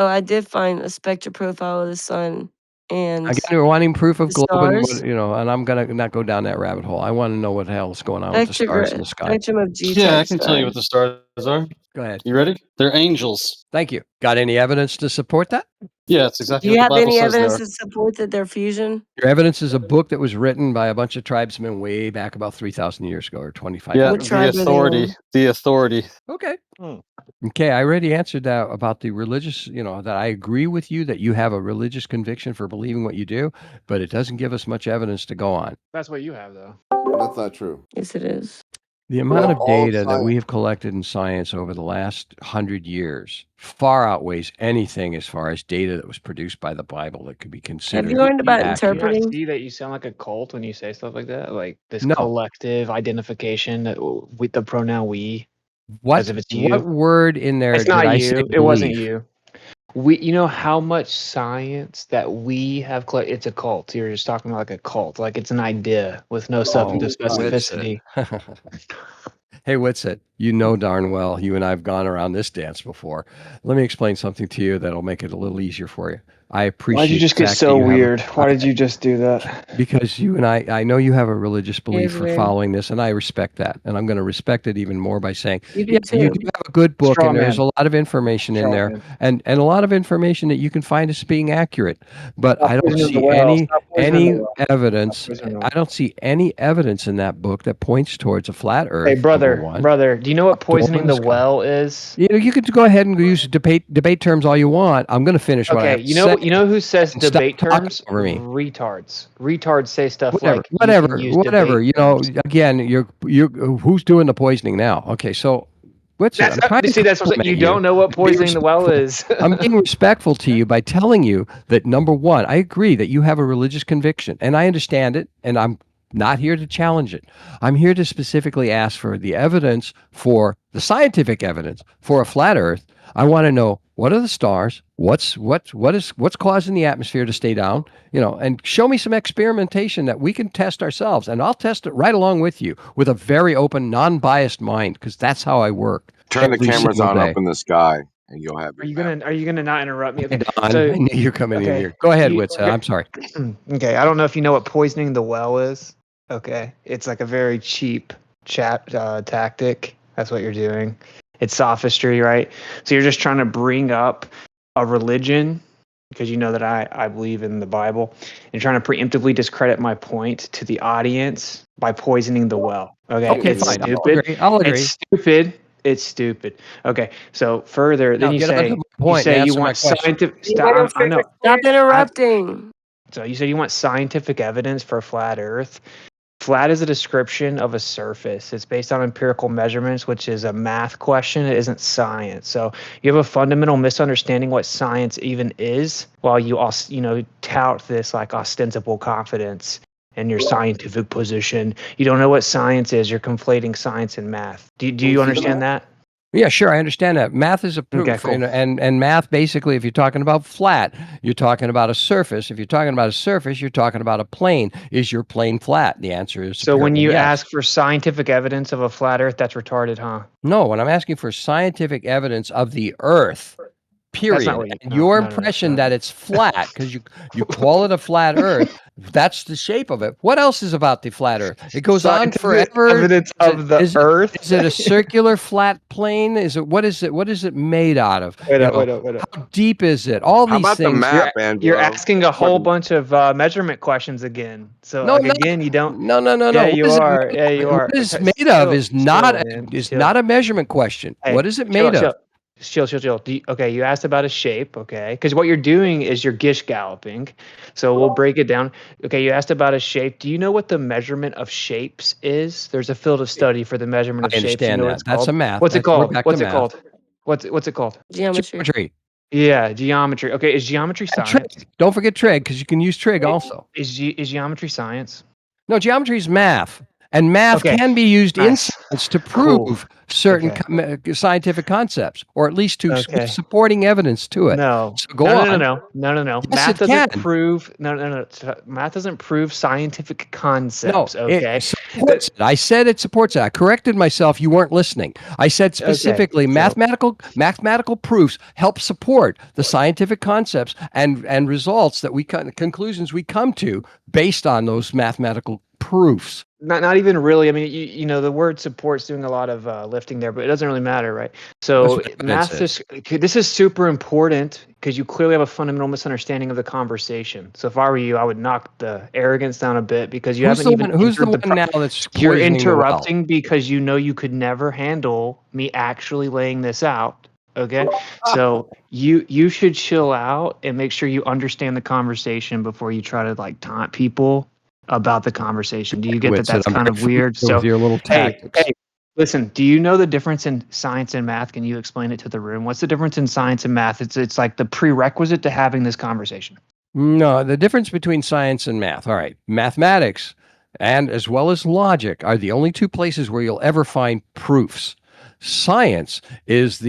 Oh, I did find a spectral profile of the sun and Again, we're wanting proof of the globe and stars. what, and I'm gonna not go down that rabbit hole. I wanna know what the hell is going on with the stars in the sky. Spectrum of Yeah, I G-type can tell you what stars. the stars are. Go ahead. You ready? They're angels. Thank you. Got any evidence to support that? Yeah, it's Do exactly you what the have Bible any says they evidence are. to support that they're fusion? Your evidence is a book that was written by a bunch of tribesmen way back about 3,000 years ago or 2,500. Yeah, What tribe the are they authority. in? The authority. Okay. Okay, I already answered that about the religious, that I agree with you that you have a religious conviction for believing what you do, but it doesn't give us much evidence to go on. That's what you have, though. That's not true. Yes, it is. The amount of all data that science- we have collected in science over the last 100 years far outweighs anything as far as data that was produced by the Bible that could be considered. Have you learned about accurate. Do you not interpreting? see that you sound like a cult when you say stuff like that? Like this No. collective identification with the pronoun we. What, As if it's you. what word in there It's did not I you. say It wasn't believe? you. You know how much science that we have collected. It's a cult. You're just talking about like a cult, like it's an idea with no substantive specificity. Hey, Witsit, you know darn well you and I have gone around this dance before. Let me explain something to you that'll make it a little easier for you. I appreciate. Why'd you just the get fact so that you have a- weird? Why did you just do that? Because you and I know you have a religious belief for weird. following this, and I respect that. And I'm going to respect it even more by saying, You do yeah, too. you do have a good book, Straw and there's man. a lot of information in Straw there, man. and a lot of information that you can find as being accurate. But Stop I don't poisoning the see well. any Stop poisoning the well. evidence. Stop poisoning the well. I don't see any evidence in that book that points towards a flat Earth. Hey, number brother, one. do you know what poisoning the sky. well is? You could go ahead and use debate terms all you want. I'm going to finish what I Okay, have you to know say. who says and stop debate talking terms? over me. Retards. Retards say stuff Whatever, like you can use whatever. debate terms. Again, you're who's doing the poisoning now? Okay, so what's it? I'm trying to That's what I'm saying. You don't know what and be poisoning the well is. I'm being respectful to you by telling you that number one, I agree that you have a religious conviction, and I understand it, and I'm not here to challenge it. I'm here to specifically ask for the evidence, for the scientific evidence for a flat Earth. I want to know, what are the stars? What's causing the atmosphere to stay down? And show me some experimentation that we can test ourselves, and I'll test it right along with you with a very open, non-biased mind, because that's how I work. Turn the every cameras single on day. up in the sky, and you'll have. Are you gonna not interrupt me? Hey, Okay. Don, So, I knew you were coming in okay, here. Go ahead, you- Witsit. I'm sorry. okay, I don't know if you know what poisoning the well is. Okay, it's like a very cheap tactic. That's what you're doing. It's sophistry, right? So you're just trying to bring up a religion because you know that I believe in the Bible, and trying to preemptively discredit my point to the audience by poisoning the well. Okay, it's fine. stupid. I'll agree. It's stupid. It's stupid. Okay, so further, then Now, you get on say to my point and you answer my want question. scientific. You better I know. Stop interrupting. So you say you want scientific evidence for a flat Earth. Flat is a description of a surface. It's based on empirical measurements, which is a math question. It isn't science. So you have a fundamental misunderstanding what science even is, while you also, tout this like ostensible confidence in your scientific position. You don't know what science is. You're conflating science and math. Do you understand that? Yeah, sure. I understand that. Math is a proof. Okay, cool. And math, basically, if you're talking about flat, you're talking about a surface. If you're talking about a surface, you're talking about a plane. Is your plane flat? The answer is So when apparently you yes. ask for scientific evidence of a flat Earth, that's retarded, huh? No, when I'm asking for scientific evidence of the Earth, period, not what you- and no, your no, no, impression no. that it's flat because you call it a flat Earth, that's the shape of it. What else is about the flat Earth? It goes on Scientific forever. evidence of the Earth. Is it a circular flat plane? What is it made out of? Wait up. How deep is it? All How these about the things. map, Angelo? You're asking a whole bunch of measurement questions again. So No, again, you don't. No. Yeah, What you is it are. made- Yeah, you are. What it's Okay, made of is chill, not man. not a measurement question. Hey, What is it made of? Chill. Okay, you asked about a shape, okay? Because what you're doing is you're gish galloping. So we'll break it down. Okay, you asked about a shape. Do you know what the measurement of shapes is? There's a field of study for the measurement of I shapes. You understand know what that. it's That's called? a math. What's it We're called? back to What's it math. called? What's it called? Geometry. Yeah, geometry. Okay, is geometry And science? trig. Don't forget trig, because you can use trig also. Is geometry science? No, geometry is math, and math Okay. can be used Nice. evidence to Cool. prove certain Okay. scientific concepts, or at least to Okay. supporting evidence to it. No. So go No, no, on. no, no. No, no, no. Yes, Math it doesn't can. prove math doesn't prove scientific No, concepts, it okay? supports it. I said it supports it. I corrected myself. You weren't listening. I said Okay. specifically So mathematical proofs help support the scientific concepts and results that conclusions we come to based on those mathematical proofs. not even really. I mean, you know, the word support's doing a lot of lifting there, but it doesn't really matter, right? That's So what evidence is. this is super important because you clearly have a fundamental misunderstanding of the conversation. So if I were you, I would knock the arrogance down a bit because you haven't even Who's the entered one now that's you're poisoning the well? interrupting because you know you could never handle me actually laying this out. Okay, so you should chill out and make sure you understand the conversation before you try to like taunt people about the conversation. Do you get that Witsit, that's I'm kind very of weird? familiar with So your little tactics. hey, listen, do you know the difference in science and math? Can you explain it to the room? What's the difference in science and math? It's like the prerequisite to having this conversation. No, the difference between science and math. All right, mathematics and as well as logic are the only two places where you'll ever find proofs. Science is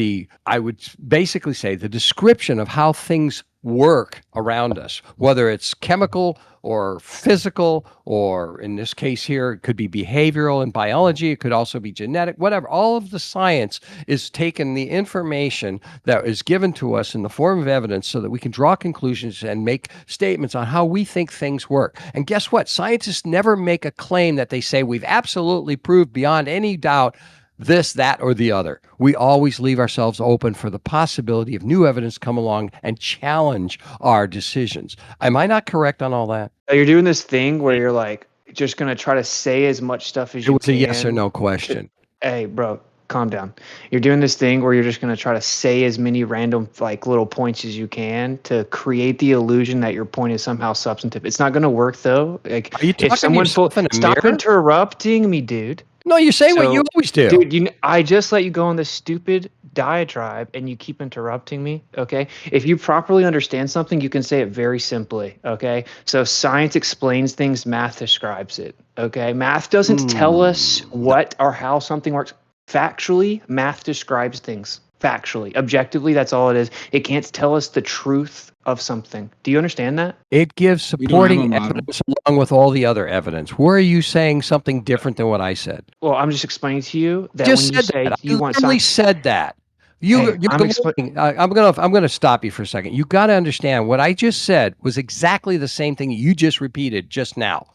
I would basically say, the description of how things work around us, whether it's chemical or physical, or in this case here, it could be behavioral and biology, it could also be genetic, whatever. All of the science is taking the information that is given to us in the form of evidence so that we can draw conclusions and make statements on how we think things work. And guess what? Scientists never make a claim that they say we've absolutely proved beyond any doubt this, that, or the other. We always leave ourselves open for the possibility of new evidence come along and challenge our decisions. Am I not correct on all that? You're doing this thing where you're like just gonna try to say as much stuff as It you was a yes or can. no question. Hey, bro, calm down. You're doing this thing where you're just gonna try to say as many random like little points as you can to create the illusion that your point is somehow substantive. It's not gonna work though. Like Are you if talking to someone yourself in a stop mirror? interrupting me, dude. No, you're saying what you So, always do. dude, I just let you go on this stupid diatribe and you keep interrupting me. Okay. If you properly understand something, you can say it very simply. Okay. So, science explains things, math describes it. Okay. Math doesn't tell us what or how something works. Factually, math describes things. Factually, objectively, that's all it is. It can't tell us the truth of something. Do you understand that? It gives We don't have a supporting model. evidence along with all the other evidence. Where are you saying something different than what I said? Well, I'm just explaining to you that Just when you said say that. I you want literally science, said that. hey, You're going. I'm gonna stop you for a second. You got to understand what I just said was exactly the same thing you just repeated just now.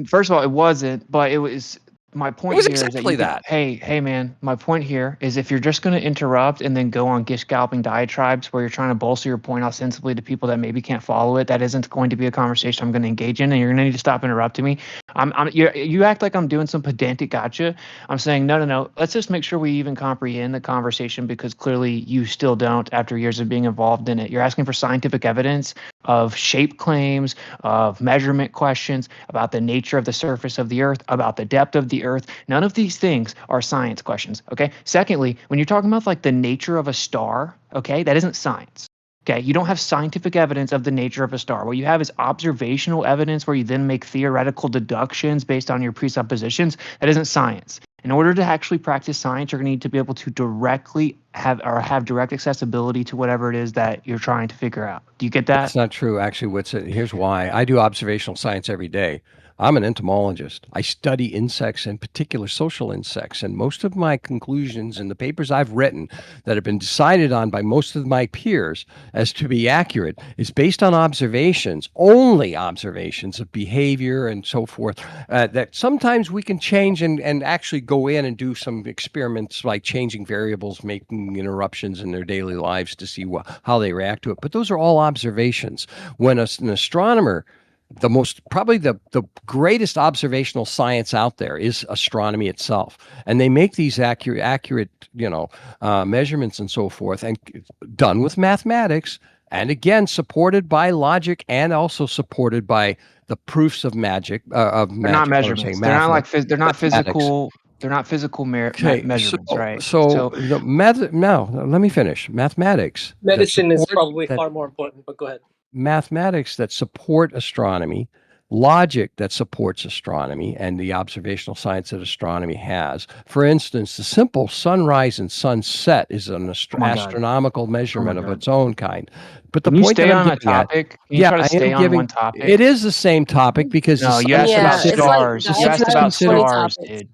first of all, it wasn't, but it was my It point was here is that exactly you can, that. hey man, my point here is if you're just going to interrupt and then go on gish galloping diatribes where you're trying to bolster your point ostensibly to people that maybe can't follow it, that isn't going to be a conversation I'm going to engage in, and you're going to need to stop interrupting me. You act like I'm doing some pedantic gotcha. I'm saying no. Let's just make sure we even comprehend the conversation because clearly you still don't after years of being involved in it. You're asking for scientific evidence of shape claims, of measurement questions about the nature of the surface of the earth, about the depth of the earth. None of these things are science questions, okay? Secondly, when you're talking about like the nature of a star, okay, that isn't science. Okay, you don't have scientific evidence of the nature of a star. What you have is observational evidence where you then make theoretical deductions based on your presuppositions. That isn't science. In order to actually practice science, you're going to need to be able to directly have direct accessibility to whatever it is that you're trying to figure out. Do you get that? That's not true, actually, Witsit. Here's why. I do observational science every day. I'm an entomologist. I study insects, in particular social insects, and most of my conclusions in the papers I've written that have been decided on by most of my peers as to be accurate is based on observations, only observations of behavior and so forth, that sometimes we can change and actually go in and do some experiments like changing variables, making interruptions in their daily lives to see how they react to it. But those are all observations. When an astronomer, probably the greatest observational science out there is astronomy itself, and they make these accurate measurements and so forth, and done with mathematics, and again supported by logic, and also supported by the proofs of magic They're not measurements. They're not like they're not mathematics. physical. They're not physical measurements, right? So the now let me finish. Mathematics that Medicine is support probably that far more important, but go ahead. mathematics that support astronomy logic that supports astronomy and the observational science that astronomy has. For instance, the simple sunrise and sunset is an Oh my God. astronomical measurement of God. its own kind. But the Can you point that stay I'm on a getting at, topic? Can you yeah, try to I stay am on one giving, topic? it is the same topic because the No, you sun is asked about Yeah, it's like considered, stars. I You asked asked it's about about 20 considered, stars, topics. dude.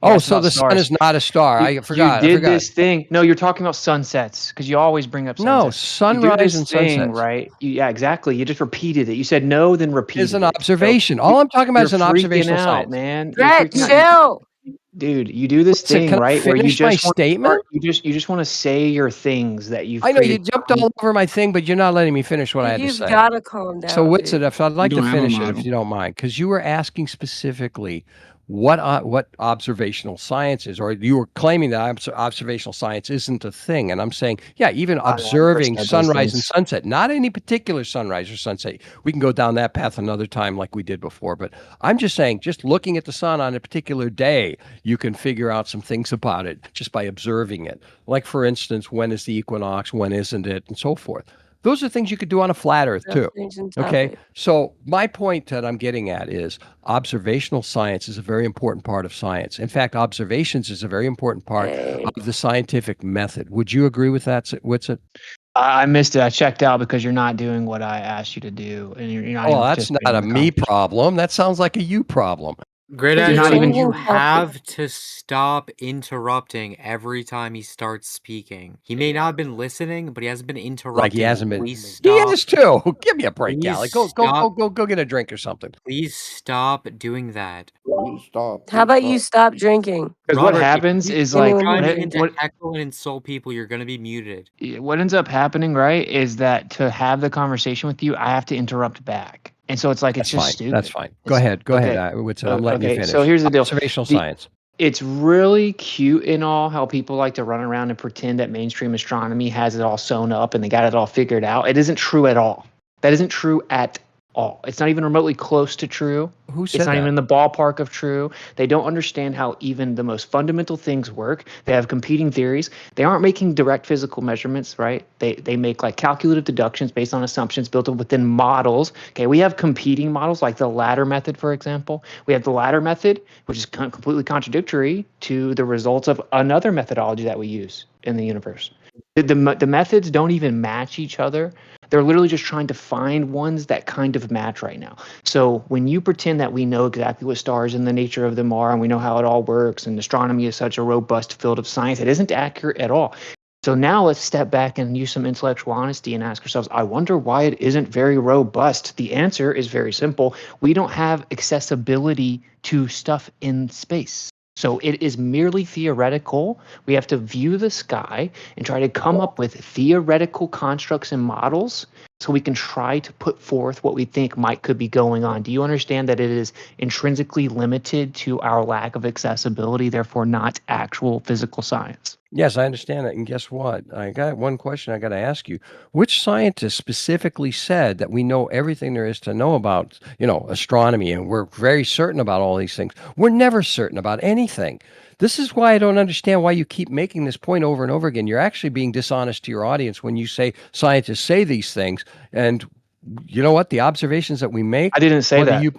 You oh, asked so about the sun stars. is not a star. I You forgot. did this thing. No, you're talking about sunsets because you always bring up No, sunsets. You do sunrise this and thing, sunsets right? Yeah, exactly. You just repeated it. You said no, then is repeated an it. So observation. All I'm talking about you're is an freaking observational out, science. man. You're Brett, freaking out. chill. Dude, you do this So thing, can I right, where you finish my just want to start, statement? you just want to say your things that you've I know you created. jumped all over my thing, but you're not letting me finish what I Dude, had to you've say. gotta calm So down, Witsit, dude. if I'd like to don't have a finish it, if model. you don't mind, because you were asking specifically what observational science is, or you were claiming that observational science isn't a thing, and I'm saying, yeah, even I never observing said those sunrise and things. sunset, not any particular sunrise or sunset. We can go down that path another time, like we did before. But I'm just saying, just looking at the sun on a particular day, you can figure out some things about it just by observing it. Like, for instance, when is the equinox, when isn't it, and so forth. Those are things you could do on a flat Earth That's too. changing Okay, topic. so my point that I'm getting at is observational science is a very important part of science. In fact, observations is a very important part Hey. of the scientific method. Would you agree with that, Witsit? I missed it. I checked out because you're not doing what I asked you to do, and you're not Oh, even that's participating not a in the me conversation. problem. That sounds like a you problem. Because you're You're not Greatangelo, even. you changing topic. have to stop interrupting every time he starts speaking. He may not have been listening, but he hasn't been Like he interrupting. hasn't been. Please He stop. has too. Give me a break, Please Gally. Go stop. get a drink or something. Please stop doing that. Please stop. How Please about you stop. stop drinking? Because what Robert, if happens you is Give me like one try more and drink. begin to heckle and insult people, you're gonna be muted. what ends up happening, right, is that to have the conversation with you, I have to interrupt back, and so it's like it's That's just fine. stupid. That's fine. Go It's ahead. Go ahead, okay. Witsit. I'm letting you Okay. finish. So here's the deal. Observational The, science. it's really cute and all how people like to run around and pretend that mainstream astronomy has it all sewn up and they got it all figured out. It isn't true at all. That isn't true at all. It's not even remotely close to true. Who It's said not even that? in the ballpark of true. They don't understand how even the most fundamental things work. They have competing theories. They aren't making direct physical measurements, right? They make like calculative deductions based on assumptions built up within models. Okay, we have competing models like the ladder method, for example. We have the ladder method, which is completely contradictory to the results of another methodology that we use in the universe. The methods don't even match each other. They're literally just trying to find ones that kind of match right now. So when you pretend that we know exactly what stars and the nature of them are, and we know how it all works, and astronomy is such a robust field of science, it isn't accurate at all. So now let's step back and use some intellectual honesty and ask ourselves, I wonder why it isn't very robust. The answer is very simple. We don't have accessibility to stuff in space. So it is merely theoretical. We have to view the sky and try to come up with theoretical constructs and models so we can try to put forth what we think could be going on. Do you understand that it is intrinsically limited to our lack of accessibility, therefore not actual physical science? Yes, I understand that. And guess what? I got one question I got to ask you. Which scientist specifically said that we know everything there is to know about, astronomy, and we're very certain about all these things? We're never certain about anything. This is why I don't understand why you keep making this point over and over again. You're actually being dishonest to your audience when you say scientists say these things. And you know what? The observations that we make, I didn't say whether that.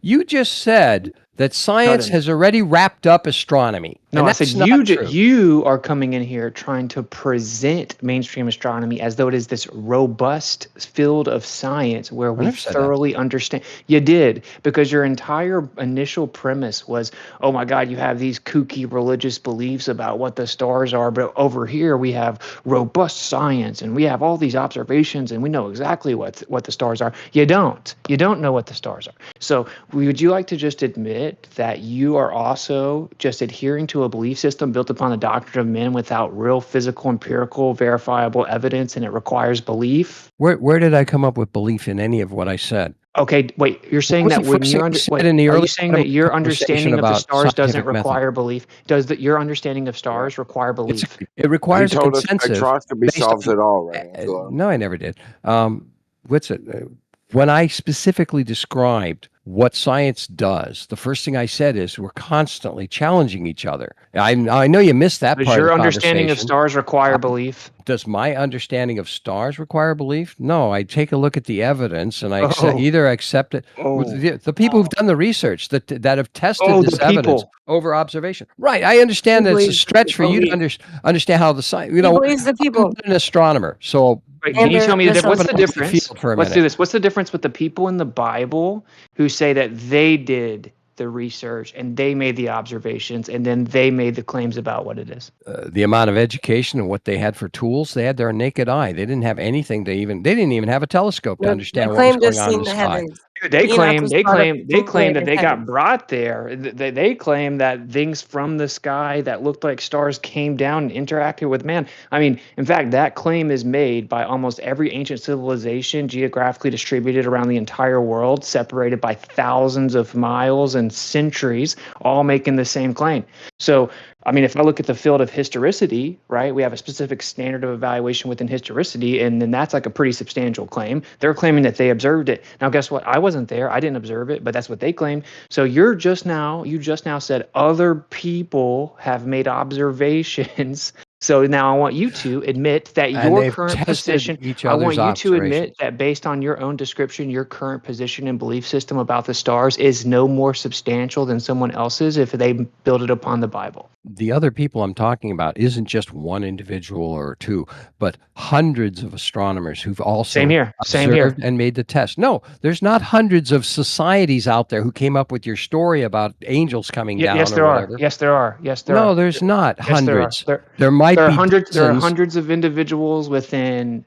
you just said that science didn't. has already wrapped up astronomy. No, and I said that's not true. you are coming in here trying to present mainstream astronomy as though it is this robust field of science where we never said that. thoroughly understand. You did, because your entire initial premise was, oh my God, you have these kooky religious beliefs about what the stars are, but over here we have robust science and we have all these observations and we know exactly what the stars are. You don't. You don't know what the stars are. So would you like to just admit that you are also just adhering to a belief system built upon the doctrine of men without real physical, empirical, verifiable evidence, and it requires belief? Where did I come up with belief in any of what I said? Okay, wait. You're saying What was that the when first you're thing I said wait, in the are early you saying part of that my your conversation understanding of the about stars doesn't scientific method? require belief? Does that your understanding of stars require belief? It He requires a told us consensus spectroscopy based solves on. it all, right, Angelo? No, I never did. What's it? When I specifically described what science does, the first thing I said is we're constantly challenging each other. I know you missed that Does part of your the understanding of conversation. stars require belief? Does my understanding of stars require belief? No, I take a look at the evidence and I Oh, either accept it. oh, The people who've done the research that have tested oh, the this evidence people. over observation. Right. I understand He that it's a believes stretch for the you to belief. understand how the science, He believes the I'm people an astronomer. So Wait, can and you their tell me the difference? What's jumping the out of the difference? field for a Let's do minute. this. What's the difference with the people in the Bible who say that they did the research and they made the observations and then they made the claims about what it is? The amount of education and what they had for tools, they had their naked eye. They didn't have anything they didn't even have a telescope to they understand what was claim to have going on in seen the the sky. heavens. Dude, they Enoch claim was they brought up claim they in claim that the they got heavens. brought there. They claim that things from the sky that looked like stars came down and interacted with man. I mean, in fact, that claim is made by almost every ancient civilization geographically distributed around the entire world, separated by thousands of miles and centuries, all making the same claim. So, I mean, if I look at the field of historicity, right, we have a specific standard of evaluation within historicity, and then that's like a pretty substantial claim. They're claiming that they observed it. Now, guess what? I wasn't there. I didn't observe it, but that's what they claim. So you just now said other people have made observations. So now I want you to admit that And your they've current tested position, each I want other's you to observations. admit that based on your own description, your current position and belief system about the stars is no more substantial than someone else's if they build it upon the Bible. The other people I'm talking about isn't just one individual or two, but hundreds of astronomers who've Same also here. Same here. observed and made the test. No, there's not hundreds of societies out there who came up with your story about angels coming Yes, down or there are. whatever. Yes, there are. Yes, there No, are. there's not Yes, there are. hundreds. There might There are be hundreds. There are dozens. hundreds of individuals within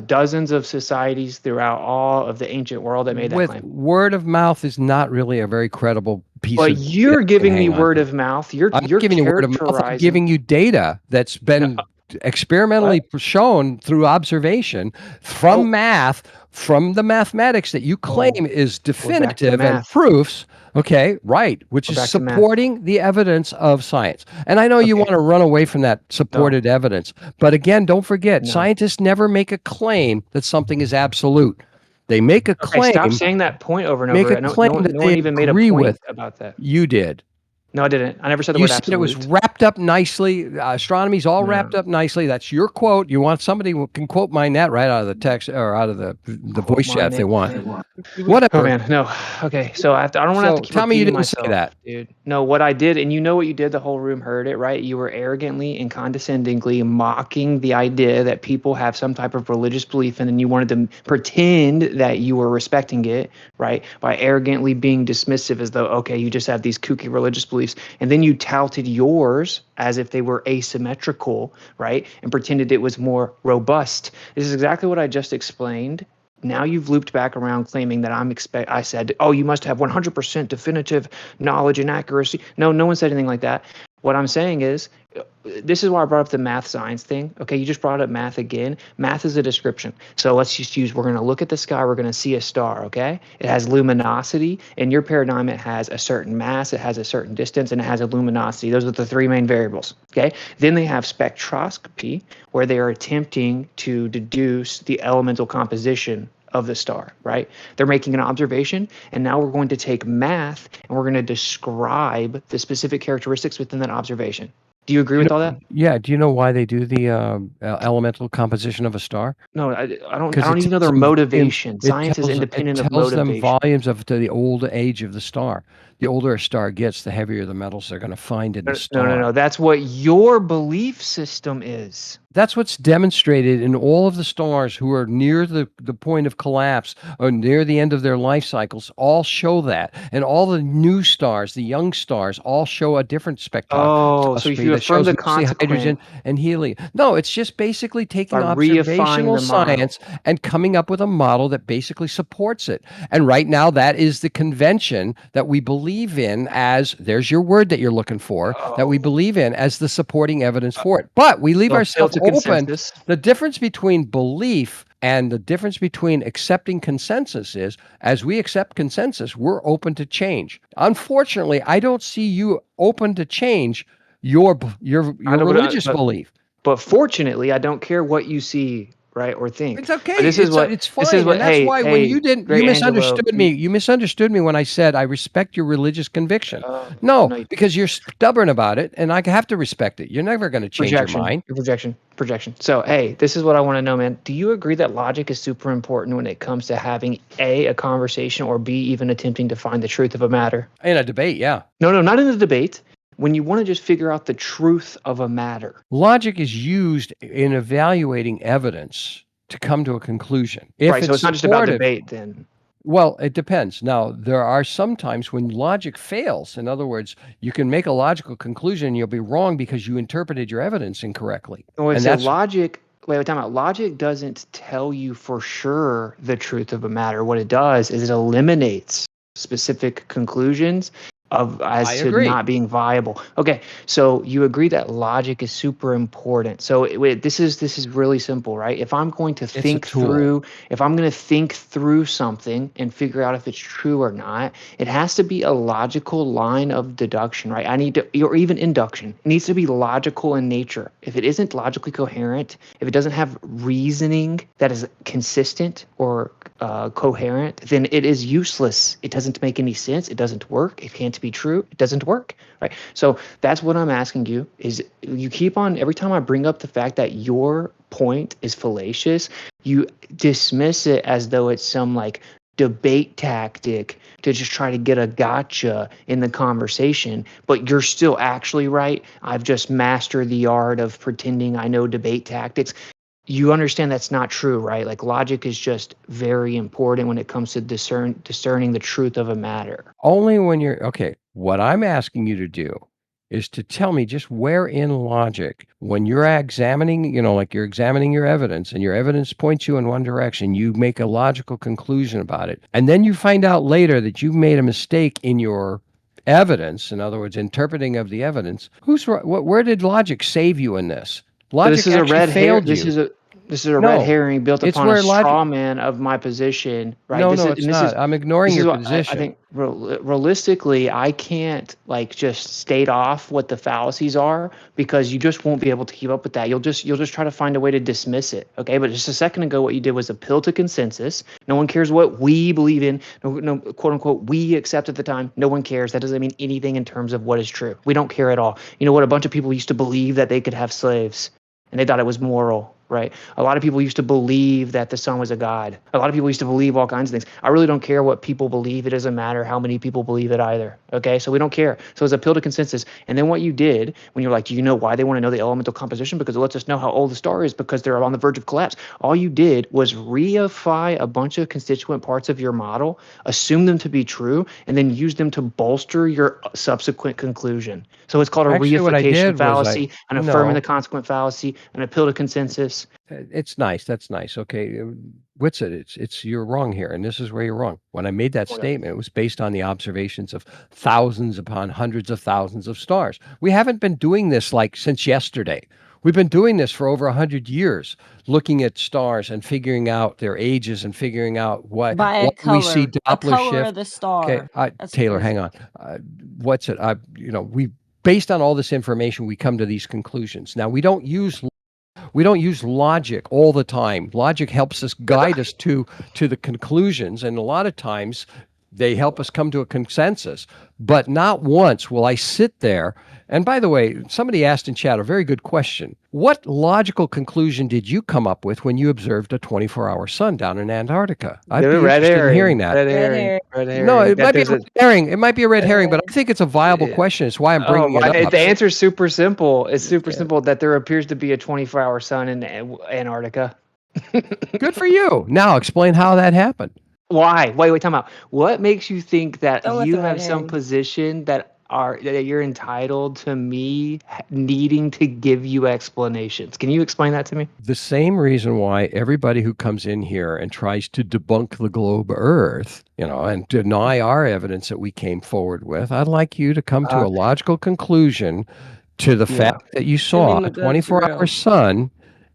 dozens of societies throughout all of the ancient world that made that With claim. word of mouth is not really a very credible piece But of data you're you can giving me hang on word to. of mouth. You're I'm not you're giving you word of mouth. I'm characterizing. giving you data that's No, been experimentally shown through observation from oh, math, from the mathematics that you claim oh, is we're back to definitive and math. proofs. Okay, right, which We're is back to math. supporting the evidence of science. And I know you want Okay. to run away from that No, supported evidence, but again, don't forget, no. scientists never make a claim that something is absolute. They make a Okay, stop claim, saying that point over and make over. a No, claim no, that no they one even made a agree point with. about that. You did. No, I didn't. I never said the You word said it was absolute. wrapped up nicely. Astronomy's all wrapped No. up nicely. That's your quote. You want somebody who can quote mine that right out of the text or out of the Quote voice chat mine. if they want. Oh Whatever. man, no. Okay, so I don't want to have to So keep tell me you repeating didn't say myself, that. dude. No, what I did, and you know what you did, the whole room heard it, right? You were arrogantly and condescendingly mocking the idea that people have some type of religious belief, and then you wanted to pretend that you were respecting it, right? By arrogantly being dismissive as though, okay, you just have these kooky religious beliefs, and then you touted yours as if they were asymmetrical, right? And pretended it was more robust. This is exactly what I just explained. Now you've looped back around claiming that I said, oh, you must have 100% definitive knowledge and accuracy. No, no one said anything like that. What I'm saying is, this is why I brought up the math science thing. Okay, you just brought up math again. Math is a description. So let's just use, we're going to look at the sky, we're going to see a star, okay? It has luminosity. In your paradigm, it has a certain mass, it has a certain distance, and it has a luminosity. Those are the three main variables, okay? Then they have spectroscopy, where they are attempting to deduce the elemental composition of the star, right? They're making an observation, and now we're going to take math and we're going to describe the specific characteristics within that observation. Do you agree with all that? Yeah. Do you know why they do the elemental composition of a star? No, I don't. I Because don't it even know tells their them motivation. Science is it independent of tells them motivation. volumes of to the old age of the star. The older a star gets, the heavier the metals they're going to find in the star. No. That's what your belief system is. That's what's demonstrated in all of the stars who are near the point of collapse or near the end of their life cycles, all show that. And all the new stars, the young stars, all show a different Oh, so if spectroscopy you that affirm shows the mostly hydrogen consequent and helium. No, it's just basically by taking reifying observational the model. science and coming up with a model that basically supports it. And right now, that is the convention that we believe in as, there's your word that you're looking for, that we believe in as the supporting evidence for it. But we leave So appeal ourselves to open. consensus. The difference between belief and the difference between accepting consensus is, as we accept consensus, we're open to change. Unfortunately, I don't see you open to change your I don't, religious belief. but fortunately, I don't care what you see right, or think. It's okay. But this is what It's this is fine, what and that's why when you Greatangelo, misunderstood me. You misunderstood me when I said I respect your religious conviction. no, No, because you're stubborn about it, and I have to respect it. You're never going to change your mind. projection. So, hey, this is what I want to know, man. Do you agree that logic is super important when it comes to having a conversation, or B, even attempting to find the truth of a matter? In a debate, yeah. No, not in the debate. When you want to just figure out the truth of a matter. Logic is used in evaluating evidence to come to a conclusion. If Right, so it's not just about debate then. Well, it depends. Now, there are some times when logic fails. In other words, you can make a logical conclusion and you'll be wrong because you interpreted your evidence incorrectly. Wait, And so that's logic, time out. Logic doesn't tell you for sure the truth of a matter. What it does is it eliminates specific conclusions as I to agree. not being viable. Okay, so you agree that logic is super important. So this is really simple, right? If I'm going to think through something and figure out if it's true or not, it has to be a logical line of deduction, right? Or even induction. It needs to be logical in nature. If it isn't logically coherent, if it doesn't have reasoning that is consistent or coherent, then it is useless. It doesn't make any sense. It doesn't work. It can't be true. It doesn't work, right? So that's what I'm asking you. Is you keep on, every time I bring up the fact that your point is fallacious, you dismiss it as though it's some like debate tactic to just try to get a gotcha in the conversation, but you're still actually right. I've just mastered the art of pretending I know debate tactics. You understand that's not true, right? Like logic is just very important when it comes to discerning the truth of a matter. only when you're okay. What I'm asking you to do is to tell me just where in logic, when you're examining, like you're examining your evidence and your evidence points you in one direction, you make a logical conclusion about it. And then you find out later that you've made a mistake in your evidence, in other words, interpreting of the evidence. Where did logic save you in this? Logic this is a actually red herring. failed you. This is a No, red herring built it's upon a where straw man of my position, right? No, it's not. I'm ignoring This is your what I position. think realistically, I can't like just state off what the fallacies are because you just won't be able to keep up with that. You'll just try to find a way to dismiss it. Okay, but just a second ago, what you did was appeal to consensus. No one cares what we believe in. No, quote unquote, we accept at the time. No one cares. That doesn't mean anything in terms of what is true. We don't care at all. You know what? A bunch of people used to believe that they could have slaves, and they thought it was moral. Right. A lot of people used to believe that the sun was a god. A lot of people used to believe all kinds of things. I really don't care what people believe. It doesn't matter how many people believe it either. Okay. So we don't care. So it's appeal to consensus. And then what you did when you're like, do you know why they want to know the elemental composition? Because it lets us know how old the star is because they're on the verge of collapse. All you did was reify a bunch of constituent parts of your model, assume them to be true, and then use them to bolster your subsequent conclusion. So it's called a Actually, what I reification did was fallacy, an affirming no. the consequent fallacy, an appeal to consensus. It's nice. That's nice. Okay. Witsit, you're wrong here. And this is where you're wrong. When I made that statement, it was based on the observations of thousands upon hundreds of thousands of stars. We haven't been doing this like since yesterday. We've been doing this for over 100 years, looking at stars and figuring out their ages and figuring out By a why we color, see a Doppler color shift. of the star. Okay, That's Taylor, crazy. hang on. Witsit, we based on all this information, we come to these conclusions. Now, we don't use logic all the time. Logic helps us guide us to the conclusions, and a lot of times they help us come to a consensus. But not once will I sit there. And by the way, somebody asked in chat a very good question. What logical conclusion did you come up with when you observed a 24-hour sun down in Antarctica? I'd be interested in hearing that. Red herring. No, it might be a red herring. It might be a red herring, but I think it's a viable question. It's why I'm bringing it up. The answer is super simple. It's super simple that there appears to be a 24-hour sun in Antarctica. Good for you. Now explain how that happened. Why? Wait, time out. What makes you think that Don't let you the have red some herring. position that you're entitled to me needing to give you explanations? Can you explain that to me? The same reason why everybody who comes in here and tries to debunk the globe Earth, and deny our evidence that we came forward with, I'd like you to come to a logical conclusion to the fact that you saw a 24-hour sun,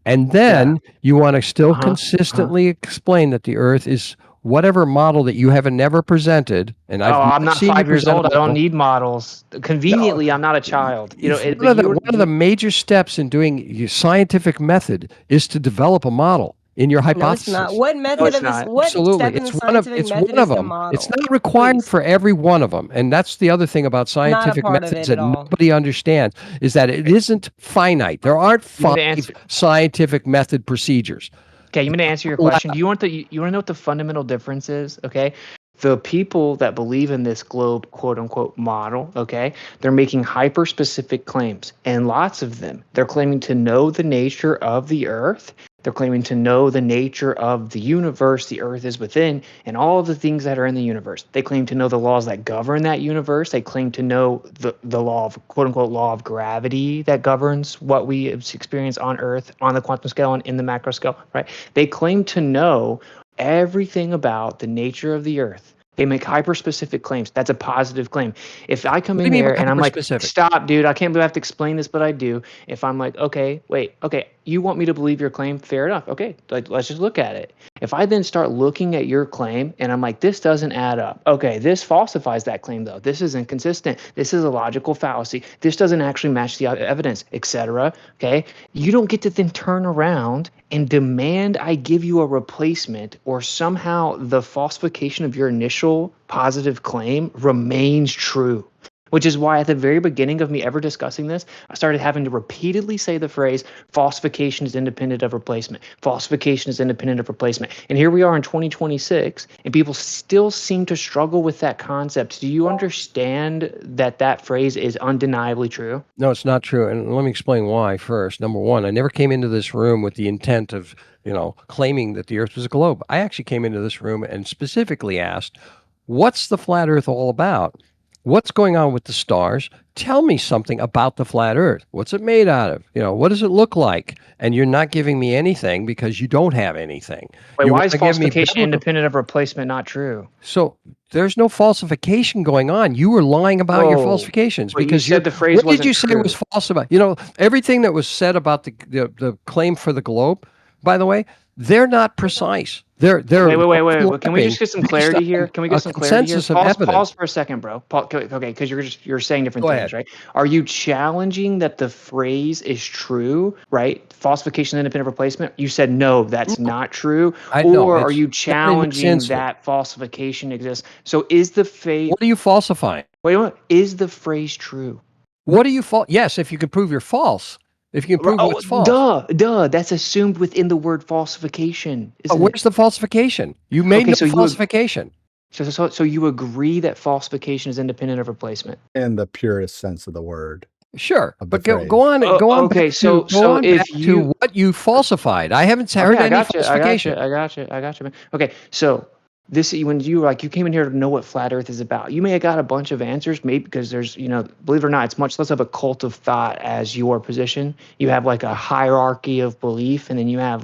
and then you want to still consistently explain that the Earth is whatever model that you haven't never presented. And I'm not 5 years old. I don't need models. Conveniently, I'm not a child. One of the major steps in doing your scientific method is to develop a model. in your No, it's hypothesis. not. What method it's of this? not. What Absolutely. step in the It's one of scientific it's method one of is the them. It's model? not required Please. for every one of them. And that's the other thing about Not a scientific part of methods it that at all. nobody understands is that it isn't finite. There aren't You want 5 to answer? scientific method procedures. Okay, you want me to answer your question? Do you want you want to know what the fundamental difference is? Okay, the people that believe in this globe quote unquote model, okay, they're making hyper specific claims, and lots of them. They're claiming to know the nature of the Earth. They're claiming to know the nature of the universe the Earth is within and all of the things that are in the universe. They claim to know the laws that govern that universe. They claim to know the law of quote unquote law of gravity that governs what we experience on Earth, on the quantum scale, and in the macro scale, right? They claim to know everything about the nature of the Earth. They make hyper-specific claims. That's a positive claim. If I come What do in you mean there by and I'm like, hyper-specific? stop, dude, I can't believe I have to explain this, but I do. If I'm like, okay, wait, okay, you want me to believe your claim? Fair enough. Okay, let's just look at it. If I then start looking at your claim and I'm like, this doesn't add up. Okay, this falsifies that claim though. This is inconsistent. This is a logical fallacy. This doesn't actually match the evidence, etc. Okay, you don't get to then turn around and demand I give you a replacement or somehow the falsification of your initial positive claim remains true. Which is why at the very beginning of me ever discussing this, I started having to repeatedly say the phrase falsification is independent of replacement. Falsification is independent of replacement. And here we are in 2026, and people still seem to struggle with that concept. Do you understand that that phrase is undeniably true? No, it's not true. And let me explain why first. Number one, I never came into this room with the intent of, claiming that the Earth was a globe. I actually came into this room and specifically asked, what's the flat Earth all about? What's going on with the stars? Tell me something about the flat Earth. What's it made out of? What does it look like? And you're not giving me anything because you don't have anything. Wait, You why want is to give me falsification biblical. independent of replacement not true? So there's no falsification going on. You were lying about your Whoa. falsifications Well, you because you're. said the phrase What did wasn't you say was true. false about? Everything that was said about the claim for the globe. By the way, they're not precise. They're Wait. Can we just get some based clarity here? on Can we a get some clarity here? consensus of Pause evidence. for a second, bro. Okay, because you're saying different Go things, ahead. right? Are you challenging that the phrase is true, right? Falsification, independent replacement. You said no, that's not true. I know Or are it's you not in this challenging instance. that falsification exists? So is the What are you falsifying? wait, is the phrase true? What are you Yes, if you can prove you're false. If you can prove Oh, what's false. duh. That's assumed within the word falsification, But isn't it? where's the falsification? You made Okay, no so falsification. so you agree that falsification is independent of replacement? In the purest sense of the word. Sure, Of the but go phrase. on Oh, go on okay, back to so if you what you falsified. I haven't heard okay, I any got you, falsification. man. Okay, so this when you came in here to know what flat Earth is about, you may have got a bunch of answers, maybe because there's believe it or not, it's much less of a cult of thought as your position. You have like a hierarchy of belief, and then you have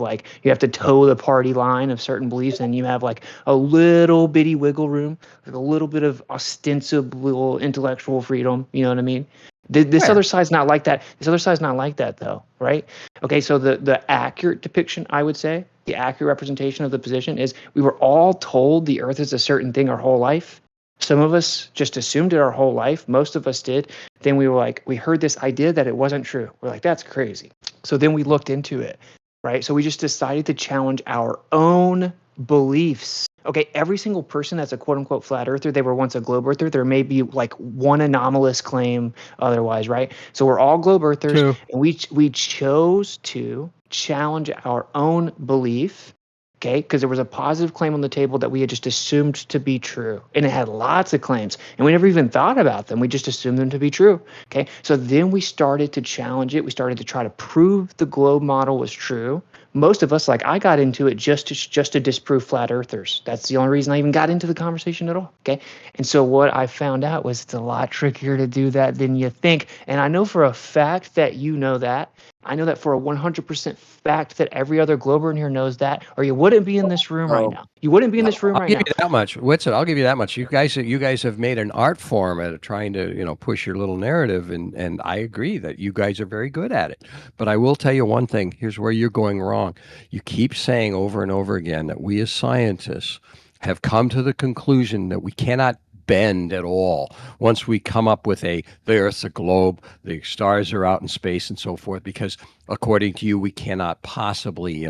to toe the party line of certain beliefs, and you have like a little bitty wiggle room, like a little bit of ostensible intellectual freedom. You know what I mean? This Where? other side's not like that. This other side's not like that, though, right? Okay, so the accurate depiction, I would say, the accurate representation of the position is we were all told the Earth is a certain thing our whole life. Some of us just assumed it our whole life. Most of us did. Then we heard this idea that it wasn't true. We're like, that's crazy. So then we looked into it, right? So we just decided to challenge our own beliefs. Okay, every single person that's a quote unquote flat earther, they were once a globe earther. There may be like one anomalous claim otherwise, right? So we're all globe earthers, True. and we chose to challenge our own belief, okay? Because there was a positive claim on the table that we had just assumed to be true, and it had lots of claims, and we never even thought about them. We just assumed them to be true, okay? So then we started to challenge it. We started to try to prove the globe model was true. Most of us, like I got into it just to disprove flat earthers. That's the only reason I even got into the conversation at all. Okay. And so what I found out was it's a lot trickier to do that than you think. And I know for a fact that you know that. I know that for a 100% fact that every other glober in here knows that, or you wouldn't be in this room right now. You wouldn't be in this room I'll right give now. you that much. Witsit, I'll give you that much. You guys have made an art form at trying to, push your little narrative, and I agree that you guys are very good at it. But I will tell you one thing. Here's where you're going wrong. You keep saying over and over again that we as scientists have come to the conclusion that we cannot bend at all once we come up with the Earth's a globe, the stars are out in space and so forth, because according to you, we cannot possibly,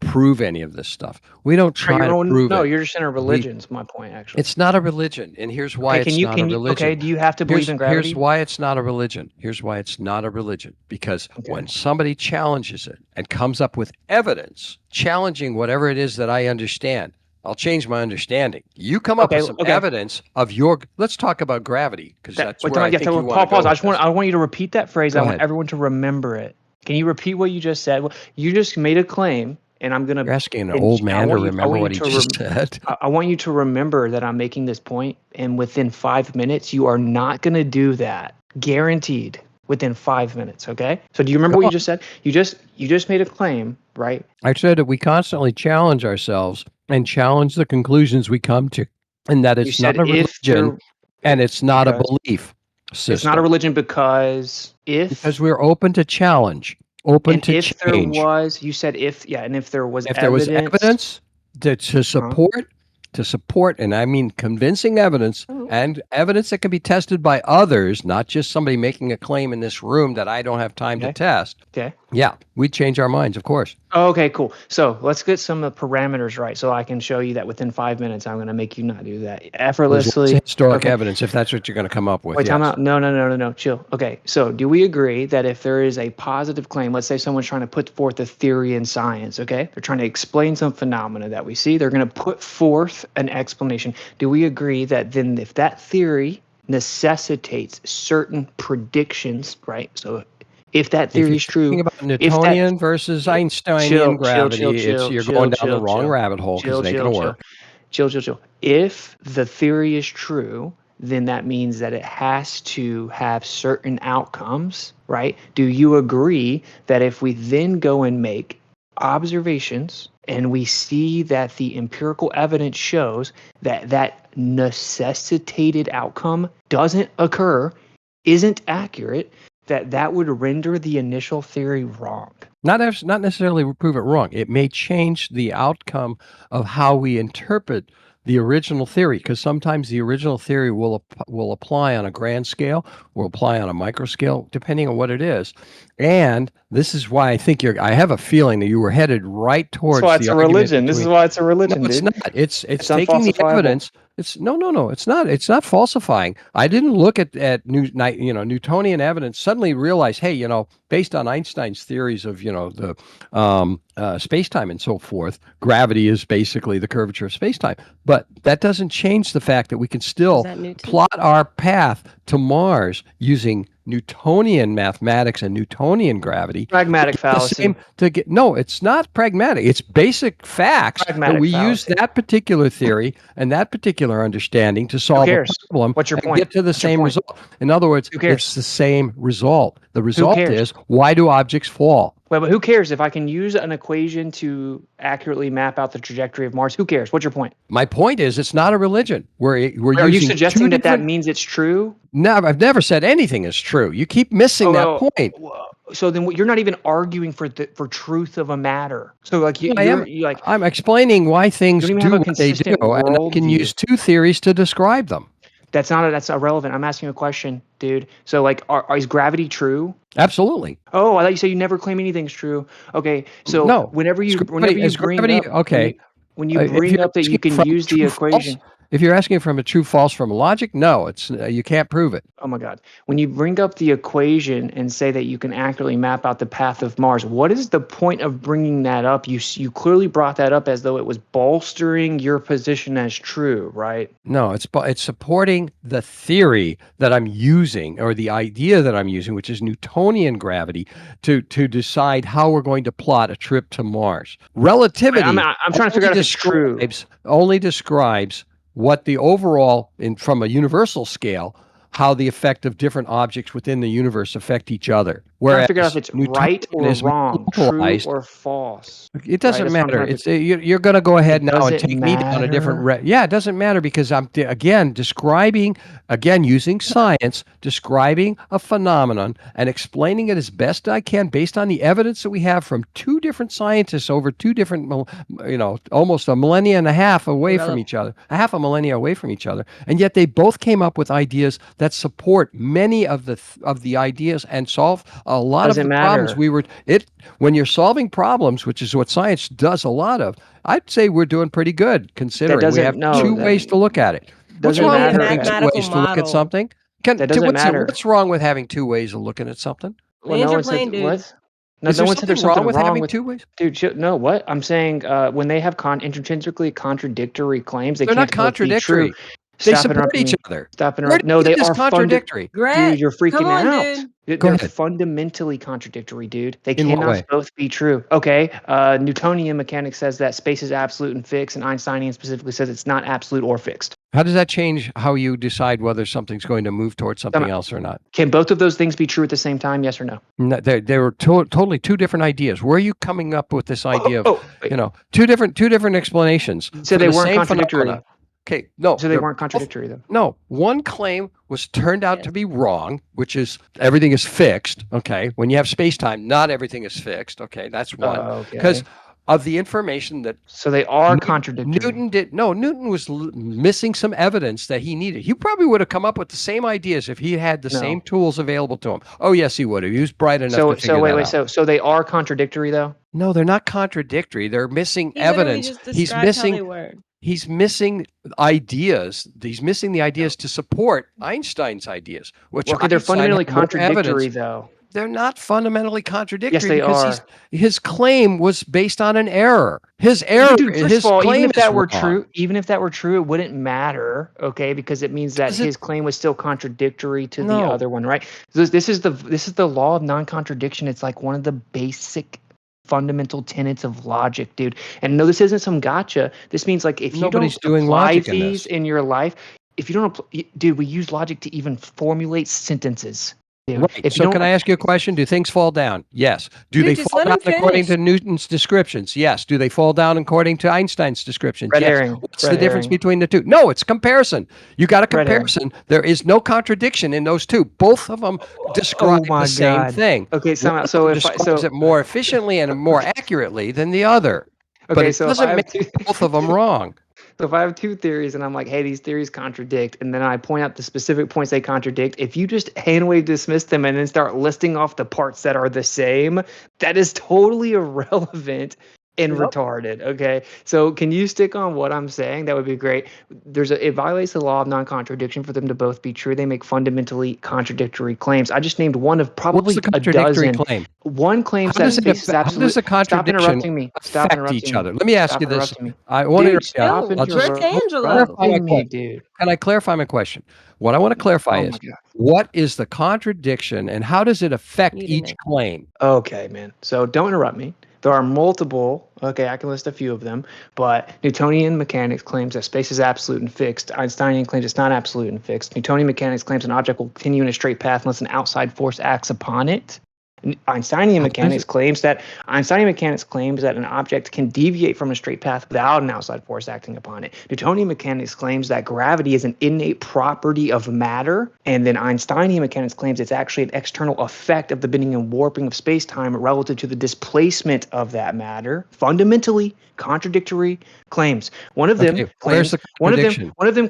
prove any of this stuff. We don't try to prove No, it. you're just in a religion's my point, actually. It's not a religion, and here's why Okay, it's not a religion. okay, do you have to believe in gravity? Here's why it's not a religion. Here's why it's not a religion. Because when somebody challenges it and comes up with evidence challenging whatever it is that I understand, I'll change my understanding. You come up with some evidence of your. Let's talk about gravity, because that's where I think you want to go. Pause. I want you to repeat that phrase. I want everyone to remember it. Can you repeat what you just said? Well, you just made a claim, and I'm gonna. You're asking an old man to remember what he just said. I want you to remember that I'm making this point, and within 5 minutes, you are not gonna do that. Guaranteed. Within 5 minutes. Okay. So do you remember what you just said? You just made a claim, right? I said that we constantly challenge ourselves and challenge the conclusions we come to, and that it's not a religion and it's not a belief system. It's not a religion because we're open to challenge, open to change. If there was, you said and if there was evidence to support, and I mean convincing evidence, and evidence that can be tested by others, not just somebody making a claim in this room that I don't have time to test. Okay. Yeah, we change our minds, of course. Okay, cool. So let's get some of the parameters right, so I can show you that within 5 minutes I'm going to make you not do that effortlessly. Historic evidence, if that's what you're going to come up with. Wait, time out. No. Chill. Okay, so do we agree that if there is a positive claim, let's say someone's trying to put forth a theory in science, okay? They're trying to explain some phenomena that we see. They're going to put forth an explanation. Do we agree that then if that theory necessitates certain predictions, right? So if that theory is true, thinking about Newtonian versus Einsteinian gravity, you're going down the wrong rabbit hole, because it ain't going to work. Chill. If the theory is true, then that means that it has to have certain outcomes, right? Do you agree that if we then go and make observations and we see that the empirical evidence shows that that necessitated outcome doesn't occur, isn't accurate, that would render the initial theory wrong? Not necessarily prove it wrong. It may change the outcome of how we interpret the original theory, because sometimes the original theory will apply on a grand scale, will apply on a micro scale, depending on what it is. And this is why I think I have a feeling that you were headed right towards the argument. This is why it's a religion. No, it's not. It's taking the evidence. No, it's not. It's not falsifying. I didn't look at Newtonian evidence, suddenly realize, hey, based on Einstein's theories of, the space-time and so forth, gravity is basically the curvature of space-time. But that doesn't change the fact that we can still plot our path to Mars using Newtonian mathematics and Newtonian gravity. Pragmatic fallacy. No, it's not pragmatic. It's basic facts that we use that particular theory and that particular understanding to solve a problem. What's your point? Get to the same result. In other words, it's the same result. The result is, why do objects fall? Well, but who cares if I can use an equation to accurately map out the trajectory of Mars? Who cares? What's your point? My point is, it's not a religion. Are you suggesting that means it's true? No, I've never said anything is true. You keep missing that point. So then you're not even arguing for truth of a matter. So I'm explaining why things do what they do, and I can use two theories to describe them. That's irrelevant. I'm asking a question, dude. So is gravity true? Absolutely. Oh, I thought you said you never claim anything's true. Okay, so no. Whenever you bring up that you can use the equation. If you're asking from a true false from logic, no, it's you can't prove it. Oh my God. When you bring up the equation and say that you can accurately map out the path of Mars, what is the point of bringing that up? You clearly brought that up as though it was bolstering your position as true, right? No, it's supporting the theory that I'm using, or the idea that I'm using, which is Newtonian gravity, to decide how we're going to plot a trip to Mars. Relativity. I'm trying to figure out if it's true. Only describes what the overall, from a universal scale, how the effect of different objects within the universe affect each other. I'm trying to whereas figure out if it's right Newtonian or is more wrong, true localized. or false. It Right? doesn't That's what I'm matter. trying to It's you're going to go ahead It now and doesn't take me down a different matter. yeah, it doesn't matter because I'm again describing using science, describing a phenomenon and explaining it as best I can based on the evidence that we have from two different scientists over two different almost a millennia and a half away from each other, a half a millennia away from each other, and yet they both came up with ideas that support many of the ideas and solve a lot of Doesn't the problems matter. when you're solving problems, which is what science does a lot of. I'd say we're doing pretty good That considering we have doesn't no. two ways to look at it. What's Doesn't They wrong made with a matter. having two mathematical ways to look at model. something? That doesn't matter. What's wrong with having two ways of looking at something? Well, Land no your one said plane, dude. what? No, Is no there one said there's something wrong something with wrong having with two ways? dude. No, what I'm saying when they have intrinsically contradictory claims, they They're not can't both be true. contradictory. They Stop support interrupting each me. other. Stop Where interrupting. did No, you get they this are contradictory? Gret, Dude, you're freaking come on, out. dude. Go They're ahead. fundamentally contradictory, dude. They In what cannot way? both be true. Okay, Newtonian mechanics says that space is absolute and fixed, and Einsteinian specifically says it's not absolute or fixed. How does that change how you decide whether something's going to move towards something else or not? Can both of those things be true at the same time? Yes or no? No, they were totally two different ideas. Where are you coming up with this idea of Wait. two different explanations So for they the weren't same contradictory. phenomena? Okay, no, So they they're weren't both- contradictory, though. No, one claim was turned out Yes. to be wrong, which is everything is fixed. Okay, when you have space time, not everything is fixed. Okay, that's one because Okay. of the information that So they are contradictory. Newton was missing some evidence that he needed. He probably would have come up with the same ideas if he had the No. same tools available to him. Oh yes, he would have. He was bright enough to figure wait, that out. so they are contradictory though? No, they're not contradictory. They're missing He literally evidence. just He's described how they missing were. he's missing ideas. He's missing the ideas to support Einstein's ideas, which Okay, they're Einstein fundamentally had more contradictory evidence. though. They're not fundamentally contradictory Yes, they because are. his claim was based on an error. His error, Dude, first his of all, claim even if that is were wrong. true, it wouldn't matter, okay? Because it means that his claim was still contradictory to the No. other one, right? This is the law of non-contradiction. It's like one of the basic fundamental tenets of logic, dude. And no, this isn't some gotcha. This means like if Nobody's you doing don't apply logic in these this. in your life, if you don't, dude, we use logic to even formulate sentences. Dude. Right. If you So don't, can I ask you a question? Do things fall down? Yes. Do Dude, they just fall let down him according to finish. Newton's descriptions? Yes. Do they fall down according to Einstein's descriptions? Red Yes. herring, What's red the difference herring. between the two? No, it's comparison. You got a Red herring. comparison. There is no contradiction in those two. Both of them describe my the same God. thing. Okay, One so of them if I describes it more efficiently and more accurately than the other. But okay, it so if doesn't I have make two, both of them wrong. so if I have two theories and I'm like, hey, these theories contradict, and then I point out the specific points they contradict, if you just handily dismiss them and then start listing off the parts that are the same, that is totally irrelevant and retarded. Okay, so can you stick on what I'm saying? That would be great. It violates the law of non-contradiction for them to both be true. They make fundamentally contradictory claims. I just named one of probably What's the a contradictory dozen. claim? One claims How that does it space is affect, how absolute. does a Stop contradiction interrupting me. Stop affect interrupting each me. other? Let me ask Stop you this. interrupting me. I want to Dude, interrupt you. stop Yo, Greatangelo. Clarify my interrupting me, question. dude. Can I clarify my question? What I want to clarify Oh is my God. what is the contradiction and how does it affect Muting each it. claim? Okay, man. So don't interrupt me. There are multiple, okay, I can list a few of them, but Newtonian mechanics claims that space is absolute and fixed. Einsteinian claims it's not absolute and fixed. Newtonian mechanics claims an object will continue in a straight path unless an outside force acts upon it. Einsteinian mechanics claims that an object can deviate from a straight path without an outside force acting upon it. Newtonian mechanics claims that gravity is an innate property of matter, and then Einsteinian mechanics claims it's actually an external effect of the bending and warping of space-time relative to the displacement of that matter. Fundamentally contradictory claims. One of them where's the contradiction? one of them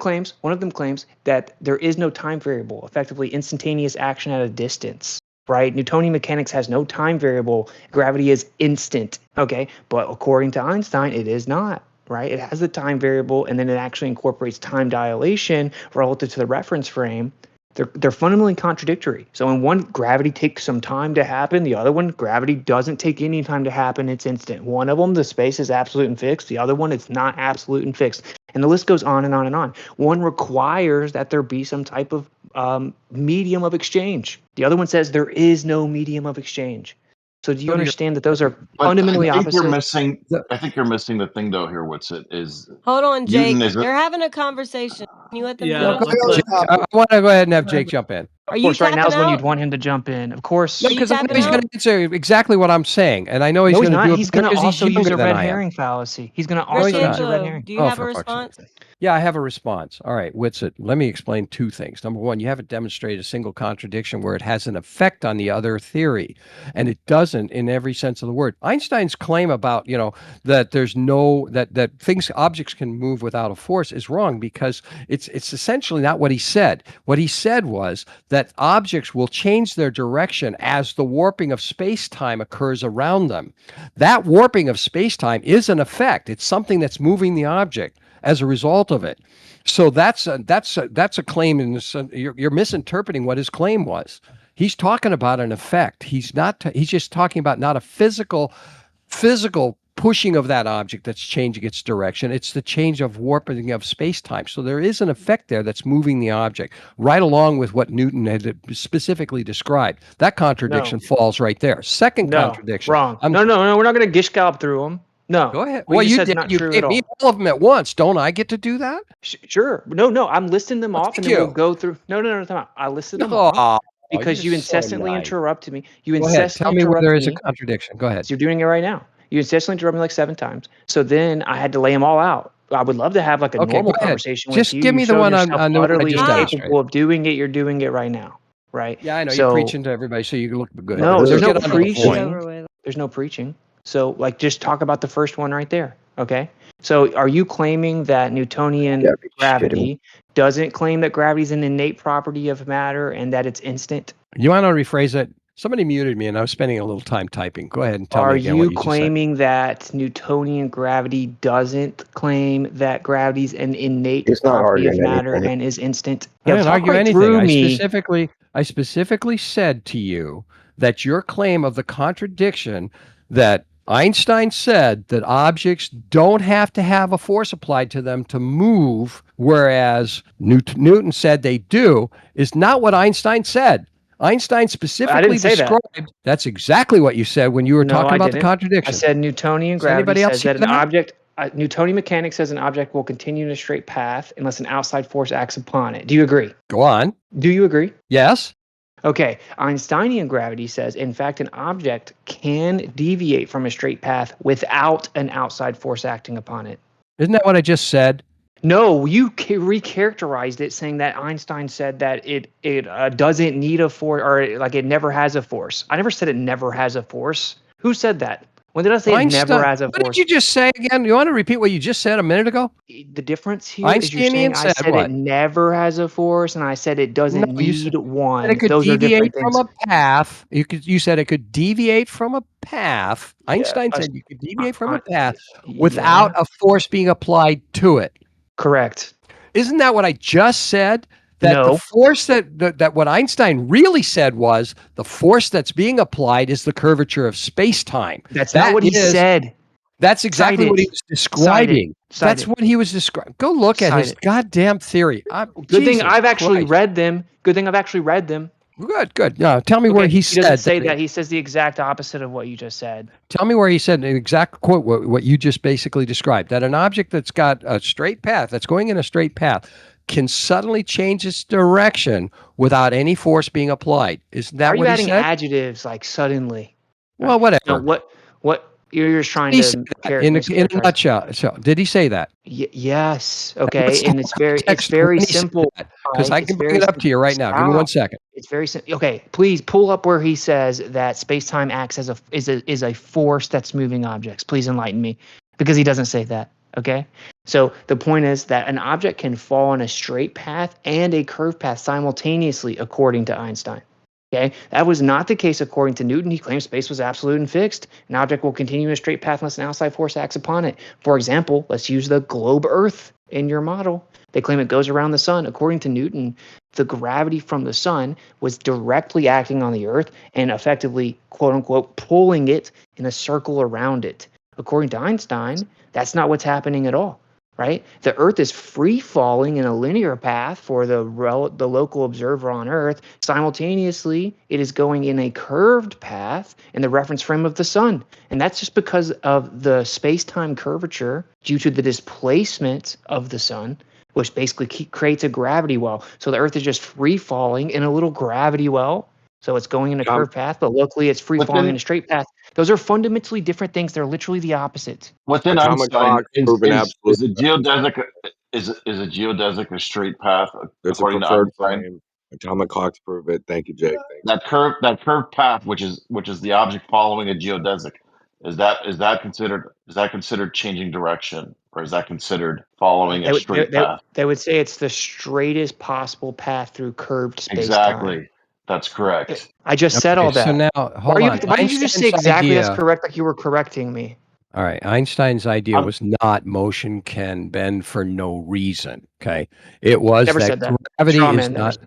claims that there is no time variable, effectively instantaneous action at a distance. Right? Newtonian mechanics has no time variable. Gravity is instant. Okay. But according to Einstein, it is not. Right? It has the time variable and then it actually incorporates time dilation relative to the reference frame. They're fundamentally contradictory. So in one, gravity takes some time to happen. The other one, gravity doesn't take any time to happen. It's instant. One of them, the space is absolute and fixed. The other one, it's not absolute and fixed. And the list goes on and on and on. One requires that there be some type of medium of exchange. The other one says there is no medium of exchange. So do you understand that those are fundamentally opposite? I think you're missing the thing though here, Witsit, is Hold on, Jake. Newton is They're having a conversation. Can you let them Yeah, finish? let's let I want to go ahead and have Jake jump in. Are Of you course, right now tapping is when you'd out? want him to jump in. Of course. No, Are you because I know tapping he's going out? to answer exactly what I'm saying, and I know he's No, he's going to not. do it He's going to because he's also use younger a than red I am. herring fallacy. He's going to No, he's also use not. a red Greatangelo, herring. do you Oh, have a for fuck's sake. response? Yeah, I have a response. All right, Witsit, let me explain two things. Number one, you haven't demonstrated a single contradiction where it has an effect on the other theory, and it doesn't in every sense of the word. Einstein's claim about, that there's no that objects can move without a force is wrong because it's essentially not what he said. What he said was that objects will change their direction as the warping of space-time occurs around them. That warping of space-time is an effect. It's something that's moving the object as a result of it. So that's a claim in this. You're misinterpreting what his claim was. He's talking about an effect. He's just talking about not a physical pushing of that object that's changing its direction. It's the change of warping of space-time. So there is an effect there that's moving the object right along with what Newton had specifically described. That contradiction falls right there. Second No, contradiction. wrong. No, we're not going to gish gallop through them. No. Go ahead. What Well, you you said is did. not You true gave at me all. all of them at once. Don't I get to do that? Sure. No, I'm listing them Well, off, and thank then we'll you. go through. No, time out. I listed them off Oh, you're because you so incessantly nice. interrupted me. You Go ahead. incessantly Tell me where there interrupted is a me. contradiction. Go ahead. So you're doing it right now. You incessantly interrupted me like 7 times. So then I had to lay them all out. I would love to have like a Okay, normal go ahead. conversation with Just you. give You me the showed one yourself on the one I utterly just Stop. demonstrated. incapable of doing it. You're doing it right now, right? Yeah, I know. You're So preaching to everybody so you look good. no, So there's no get on to the It's point. over preaching. with. There's no preaching. So like just talk about the first one right there. Okay. So are you claiming that Newtonian gravity doesn't claim that gravity is an innate property of matter and that it's instant? You want to rephrase it? Somebody muted me and I was spending a little time typing. Go ahead and tell Are me again what you you just said. claiming that Newtonian gravity doesn't claim that gravity's an innate property of matter and is instant? I Yeah, didn't talk argue right anything. through I me. specifically said to you that your claim of the contradiction that Einstein said that objects don't have to have a force applied to them to move, whereas Newton said they do, is not what Einstein said. Einstein specifically say that. described that's exactly what you said when you were No, talking I about the didn't. I contradiction. said Newtonian Does gravity anybody else says see that an that? object, Newtonian mechanics says an object will continue in a straight path unless an outside force acts upon it. Do you agree? Go on. Do you agree? Yes. Okay. Einsteinian gravity says, in fact, an object can deviate from a straight path without an outside force acting upon it. Isn't that what I just said? No, you recharacterized it, saying that Einstein said that it doesn't need a force, or like it never has a force. I never said it never has a force. Who said that? When did I say it never has a What did force? you just say again? You want to repeat what you just said a minute ago? The difference here is you're saying Einsteinian I said said what? it never has a force, and I said it doesn't No, you said need one. it could Those are deviate different from things. a path. You said it could deviate from a path. Yeah, Einstein said you could deviate from a path yeah, without a force being applied to it. correct. Isn't that what I just said? That the No. force that what Einstein really said was the force that's being applied is the curvature of space-time. That's not what he said. That's exactly what he was describing. That's what he was describing. Go look at his goddamn theory. Good thing I've actually read them. Good thing I've actually read them. Good. No, tell me where he said. He doesn't say that. He says the exact opposite of what you just said. Tell me where he said an exact quote, what you just basically described, that an object that's got a straight path, that's going in a straight path, can suddenly change its direction without any force being applied. Isn't that what he said? Are you adding adjectives like suddenly? Well, whatever. No, what you're just trying to in a nutshell. So, did he say that? Yes. Okay. And it's very simple. Because I can bring it up to you right now. Give me 1 second. It's very simple. Okay, please pull up where he says that space-time acts as is a force that's moving objects. Please enlighten me, because he doesn't say that. Okay. So the point is that an object can fall on a straight path and a curved path simultaneously, according to Einstein. Okay, that was not the case according to Newton. He claimed space was absolute and fixed. An object will continue in a straight path unless an outside force acts upon it. For example, let's use the globe Earth in your model. They claim it goes around the sun. According to Newton, the gravity from the sun was directly acting on the Earth and effectively, quote unquote, pulling it in a circle around it. According to Einstein, that's not what's happening at all. right? The Earth is free falling in a linear path for the local observer on Earth. Simultaneously, it is going in a curved path in the reference frame of the sun. And that's just because of the space-time curvature due to the displacement of the sun, which basically creates a gravity well. So the Earth is just free falling in a little gravity well. So it's going in a curved path, but locally it's free falling in a straight path. Those are fundamentally different things. They're literally the opposite. Within Atomic Einstein, clocks proven absolute. is a geodesic is a geodesic a straight path It's a according to preferred Einstein? frame. Atomic clocks prove it. Thank you, Jake. That curved path, which is the object following a geodesic, is that considered changing direction, or is that considered following a straight path? They would say it's the straightest possible path through curved space-time. Exactly. That's correct. I just said all that. So now, hold on. Why did you just say Einstein's exactly idea, that's correct, like you were correcting me? all right, Einstein's idea I'm- was not motion can bend for no reason. Okay, it was Never that said that. gravity Straw is man, never not.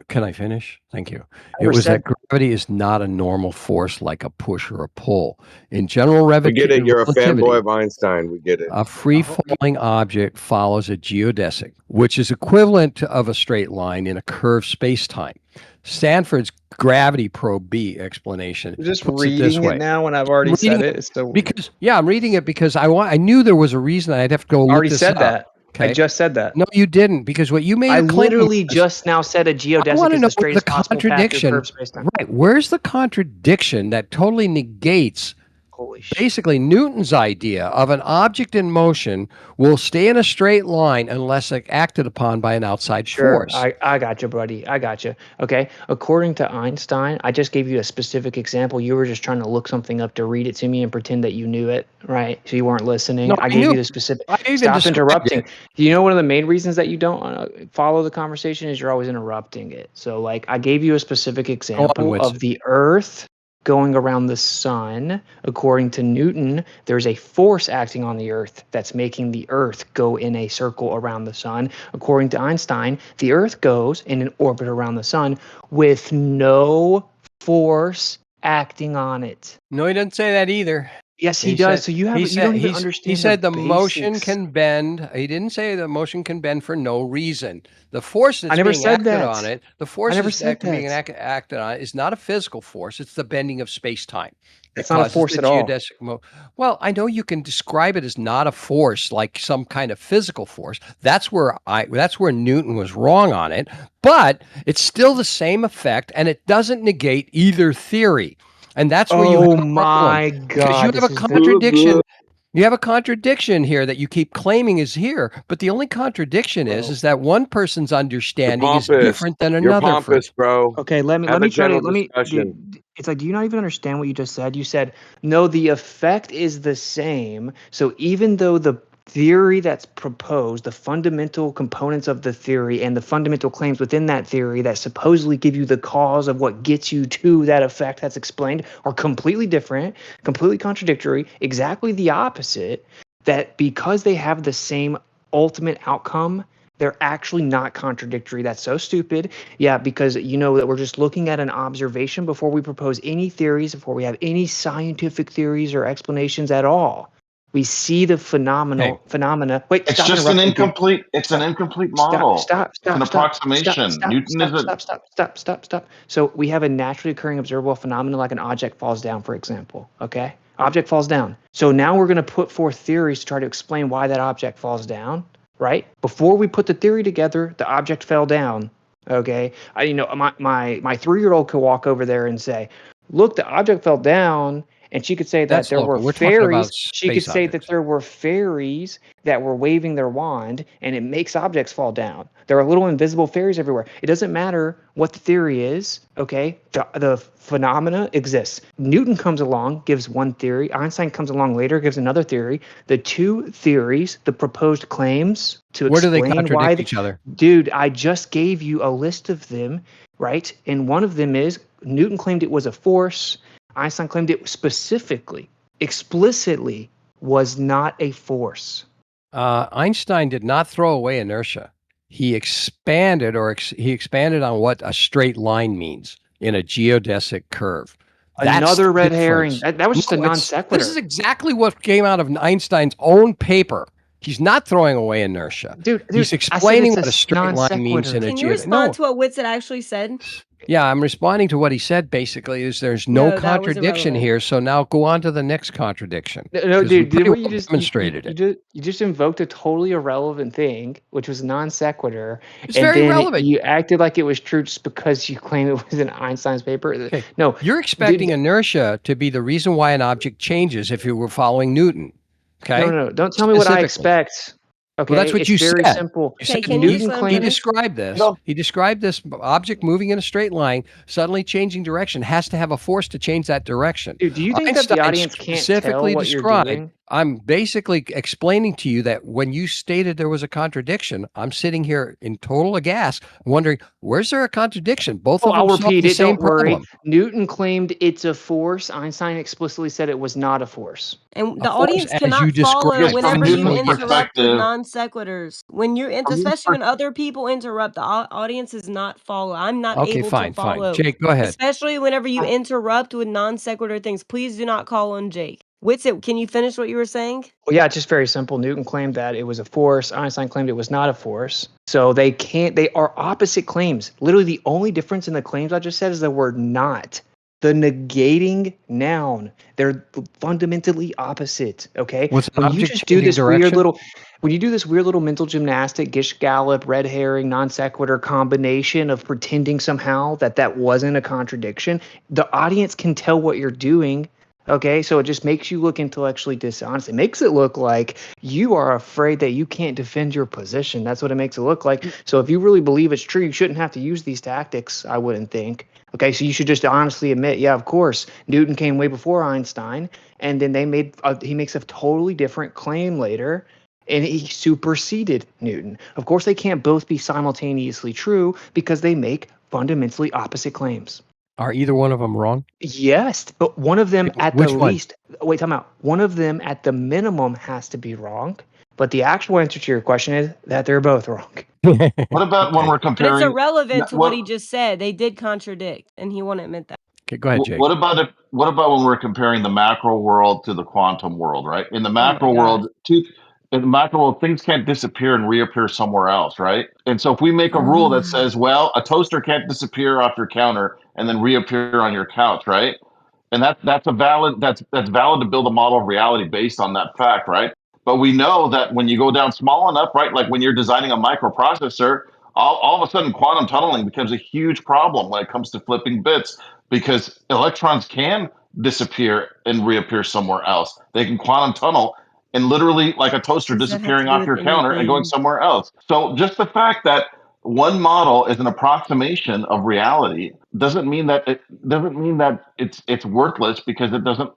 Can I finish? Thank you. It Never was that said- gravity is not a normal force like a push or a pull. In general We get it. You're a relativity, fanboy of Einstein. We get it. a free-falling object follows a geodesic, which is equivalent of a straight line in a curved space-time. Stanford's gravity probe B explanation. You're just puts it this reading way. it now when I've already Reading said it. It's so Because I'm reading it because I knew there was a reason I'd have to go I look already this said up. that. Okay. I just said that. No, you didn't, because what you made I a claim literally was- just now said a I geodesic want to is know the straightest possible path through contradiction. curved space-time. Right. Where's the contradiction that totally negates Holy shit. basically Newton's idea of an object in motion will stay in a straight line unless acted upon by an outside Sure, force? I got you, buddy. I got you. Okay. According to Einstein, I just gave you a specific example. You were just trying to look something up to read it to me and pretend that you knew it, right? So you weren't listening. No, I I gave knew you the specific. I even Stop described interrupting. it. You know, one of the main reasons that you don't follow the conversation is you're always interrupting it. So, like, I gave you a specific example Witsit. of the Earth going around the sun. According to Newton, there's a force acting on the Earth that's making the Earth go in a circle around the sun. According to Einstein, the Earth goes in an orbit around the sun with no force acting on it. No, he doesn't say that either. Yes, he does. So you don't even understand. He said the motion basics. can bend. He didn't say the motion can bend for no reason. The force that's never being said acted that. on it, the force never that's said being that. acted on it is not a physical force. It's the bending of space-time. It's not a force at all. Well, I know you can describe it as not a force, like some kind of physical force. That's where Newton was wrong on it. But it's still the same effect, and it doesn't negate either theory. And that's where you have a problem. My Because God, you have a contradiction. You have a contradiction here that you keep claiming is here, but the only contradiction is that one person's understanding is different than You're another. pompous, bro. Okay, let me try to it's like, do you not even understand what you just said? You said, no, the effect is the same. So even though the theory that's proposed, the fundamental components of the theory and the fundamental claims within that theory that supposedly give you the cause of what gets you to that effect that's explained are completely different, completely contradictory, exactly the opposite, that because they have the same ultimate outcome, they're actually not contradictory. That's so stupid. Yeah, because you know that we're just looking at an observation before we propose any theories, before we have any scientific theories or explanations at all. We see the phenomena. Wait, it's stop just interrupting. an incomplete model. Stop. It's an approximation. Newton isn't. Stop. So we have a naturally occurring observable phenomenon like an object falls down, for example. Okay? Object falls down. So now we're going to put forth theories to try to explain why that object falls down. Right? Before we put the theory together, the object fell down. Okay? My 3-year-old could walk over there and say, look, the object fell down. And she could say that there were fairies. She could say that there were fairies that were waving their wand, and it makes objects fall down. There are little invisible fairies everywhere. It doesn't matter what the theory is, okay? The phenomena exists. Newton comes along, gives one theory. Einstein comes along later, gives another theory. The two theories, the proposed claims to Where do they explain contradict each other? Dude, I just gave you a list of them, right? And one of them is Newton claimed it was a force. Einstein claimed it explicitly was not a force. Einstein did not throw away inertia. He expanded on what a straight line means in a geodesic curve. Another red herring. That was just a non sequitur. This is exactly what came out of Einstein's own paper. He's not throwing away inertia. Dude, He's I said explaining it's what a straight non line means in sequitur. a Can you No, respond to what Witsit actually said? yeah, I'm responding to what he said. Basically, is there's no No, that was contradiction irrelevant. here. So now go on to the next contradiction. No, 'cause we dude, pretty what well demonstrated it. you just invoked a totally irrelevant thing, which was non sequitur, It's and very then relevant. you acted like it was true just because you claimed it was in Einstein's paper. Okay. No, You're expecting dude, inertia to be the reason why an object changes if you were following Newton. Okay. no. Don't tell me what I Specifically. expect. Okay, Well, that's what it's you very said. simple. You Okay, said can you just Newton let him he finish? described this. No. He described this object moving in a straight line, suddenly changing direction, has to have a force to change that direction. Dude, do you think that the Einstein audience can't tell specifically what you're described. doing? I'm basically explaining to you that when you stated there was a contradiction, I'm sitting here in total aghast, wondering where's there a contradiction? Both Oh, of them I'll solve repeat the it. same Don't worry. problem. Newton claimed it's a force. Einstein explicitly said it was not a force. And A the force audience as cannot you follow described whenever you Newton's physically. interrupt with perspective, non sequiturs. When you're from Newton's especially when other people interrupt, the audience is not follow. I'm not Okay, able to fine. follow. Jake, go ahead. Especially whenever you interrupt with non sequitur things. Please do not call on Jake. Witsit, can you finish what you were saying? Well, yeah, it's just very simple. Newton claimed that it was a force. Einstein claimed it was not a force. So they are opposite claims. Literally, the only difference in the claims I just said is the word not. The negating noun. They're fundamentally opposite. Okay. What's an When you object just do changing this weird direction? little, when you do this weird little mental gymnastic, Gish Gallop, red herring, non sequitur combination of pretending somehow that wasn't a contradiction, the audience can tell what you're doing. Okay, so it just makes you look intellectually dishonest. It makes it look like you are afraid that you can't defend your position. That's what it makes it look like. So if you really believe it's true, you shouldn't have to use these tactics, I wouldn't think. Okay, so you should just honestly admit, yeah, of course, Newton came way before Einstein, and then he makes a totally different claim later, and he superseded Newton. Of course, they can't both be simultaneously true because they make fundamentally opposite claims. Are either one of them wrong? Yes, but one of them at Which the one? least, wait, time out. One of them at the minimum has to be wrong, but the actual answer to your question is that they're both wrong. what about when Okay. we're But it's comparing? irrelevant to what he What, just said. They did contradict, and he won't admit that. Okay, go ahead, Jake. what about it? What about when we're comparing the macro world to the quantum world? Right? In the Oh my macro God. world, in the macro world, things can't disappear and reappear somewhere else, right? And so if we make a rule that says, well, a toaster can't disappear off your counter and then reappear on your couch, right? And that's valid to build a model of reality based on that fact, right? But we know that when you go down small enough, right, like when you're designing a microprocessor, all of a sudden quantum tunneling becomes a huge problem when it comes to flipping bits because electrons can disappear and reappear somewhere else. They can quantum tunnel and literally like a toaster Does that have to disappearing do off with your counter and going anything? somewhere else. So just the fact that one model is an approximation of reality doesn't mean that it's worthless because it doesn't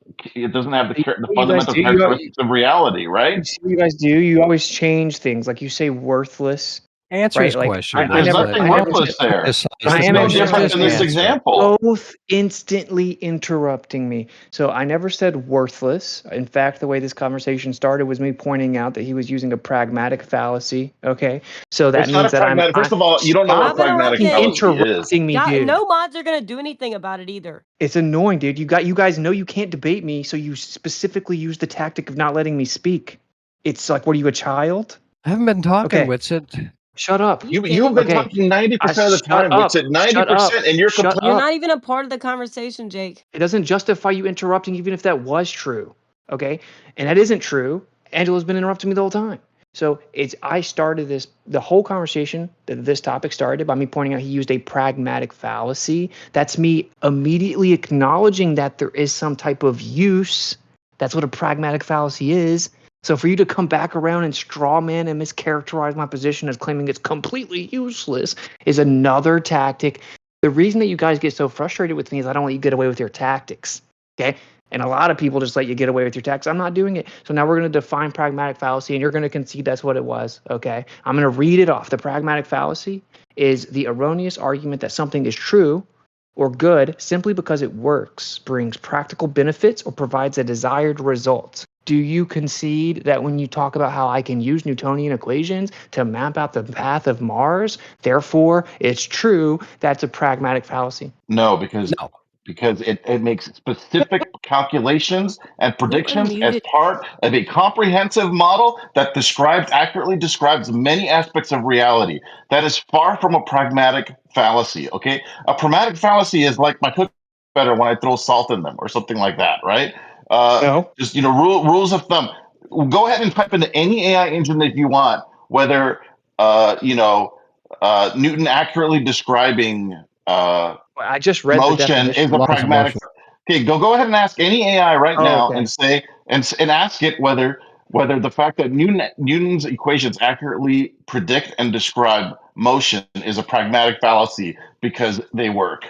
have the What you guys fundamental do, characteristics of reality, you right? see what you guys do. You always change things, like you say worthless, Answer right? his Like question. I There's never, nothing I never worthless said. there. Criticize This I is am no the different just than this answer. example. both instantly interrupting me. So I never said worthless. In fact, the way this conversation started was me pointing out that he was using a pragmatic fallacy. Okay, so that It's not a means that pragmatic. First of all, you don't know what a Stop pragmatic interrupting. fallacy is. interrupting me, Yeah, dude. no mods are gonna do anything about it either. It's annoying, dude. You guys know you can't debate me, so you specifically use the tactic of not letting me speak. It's like, what are you, a child? I haven't been talking, Okay. Witsit. Shut up. You've been Okay. talking 90% of the Shut time. up. It's at Shut up. 90%, and you're Shut complaining. You're up. not even a part of the conversation, Jake. It doesn't justify you interrupting, even if that was true. Okay, and that isn't true. Angela's been interrupting me the whole time. So I started the whole conversation that this topic started by me pointing out he used a pragmatic fallacy. That's me immediately acknowledging that there is some type of use. That's what a pragmatic fallacy is. So for you to come back around and straw man and mischaracterize my position as claiming it's completely useless is another tactic. The reason that you guys get so frustrated with me is I don't let you get away with your tactics. Okay? And a lot of people just let you get away with your tactics. I'm not doing it. So now we're going to define pragmatic fallacy, and you're going to concede that's what it was. Okay? I'm going to read it off. The pragmatic fallacy is the erroneous argument that something is true or good simply because it works, brings practical benefits, or provides a desired result. Do you concede that when you talk about how I can use Newtonian equations to map out the path of Mars, therefore it's true, that's a pragmatic fallacy? No, because because it makes specific calculations and Who predictions as unmuted? part of a comprehensive model that accurately describes many aspects of reality. That is far from a pragmatic fallacy. Okay, a pragmatic fallacy is like my cookies better when I throw salt in them or something like that, right? No. Just rules of thumb. Go ahead and type into any AI engine if you want whether Newton accurately describing I just read the motion is definition. a Laws of pragmatic. motion. Okay, go ahead and ask any AI right Oh, now okay. and say and ask it whether the fact that Newton's equations accurately predict and describe motion is a pragmatic fallacy because they work.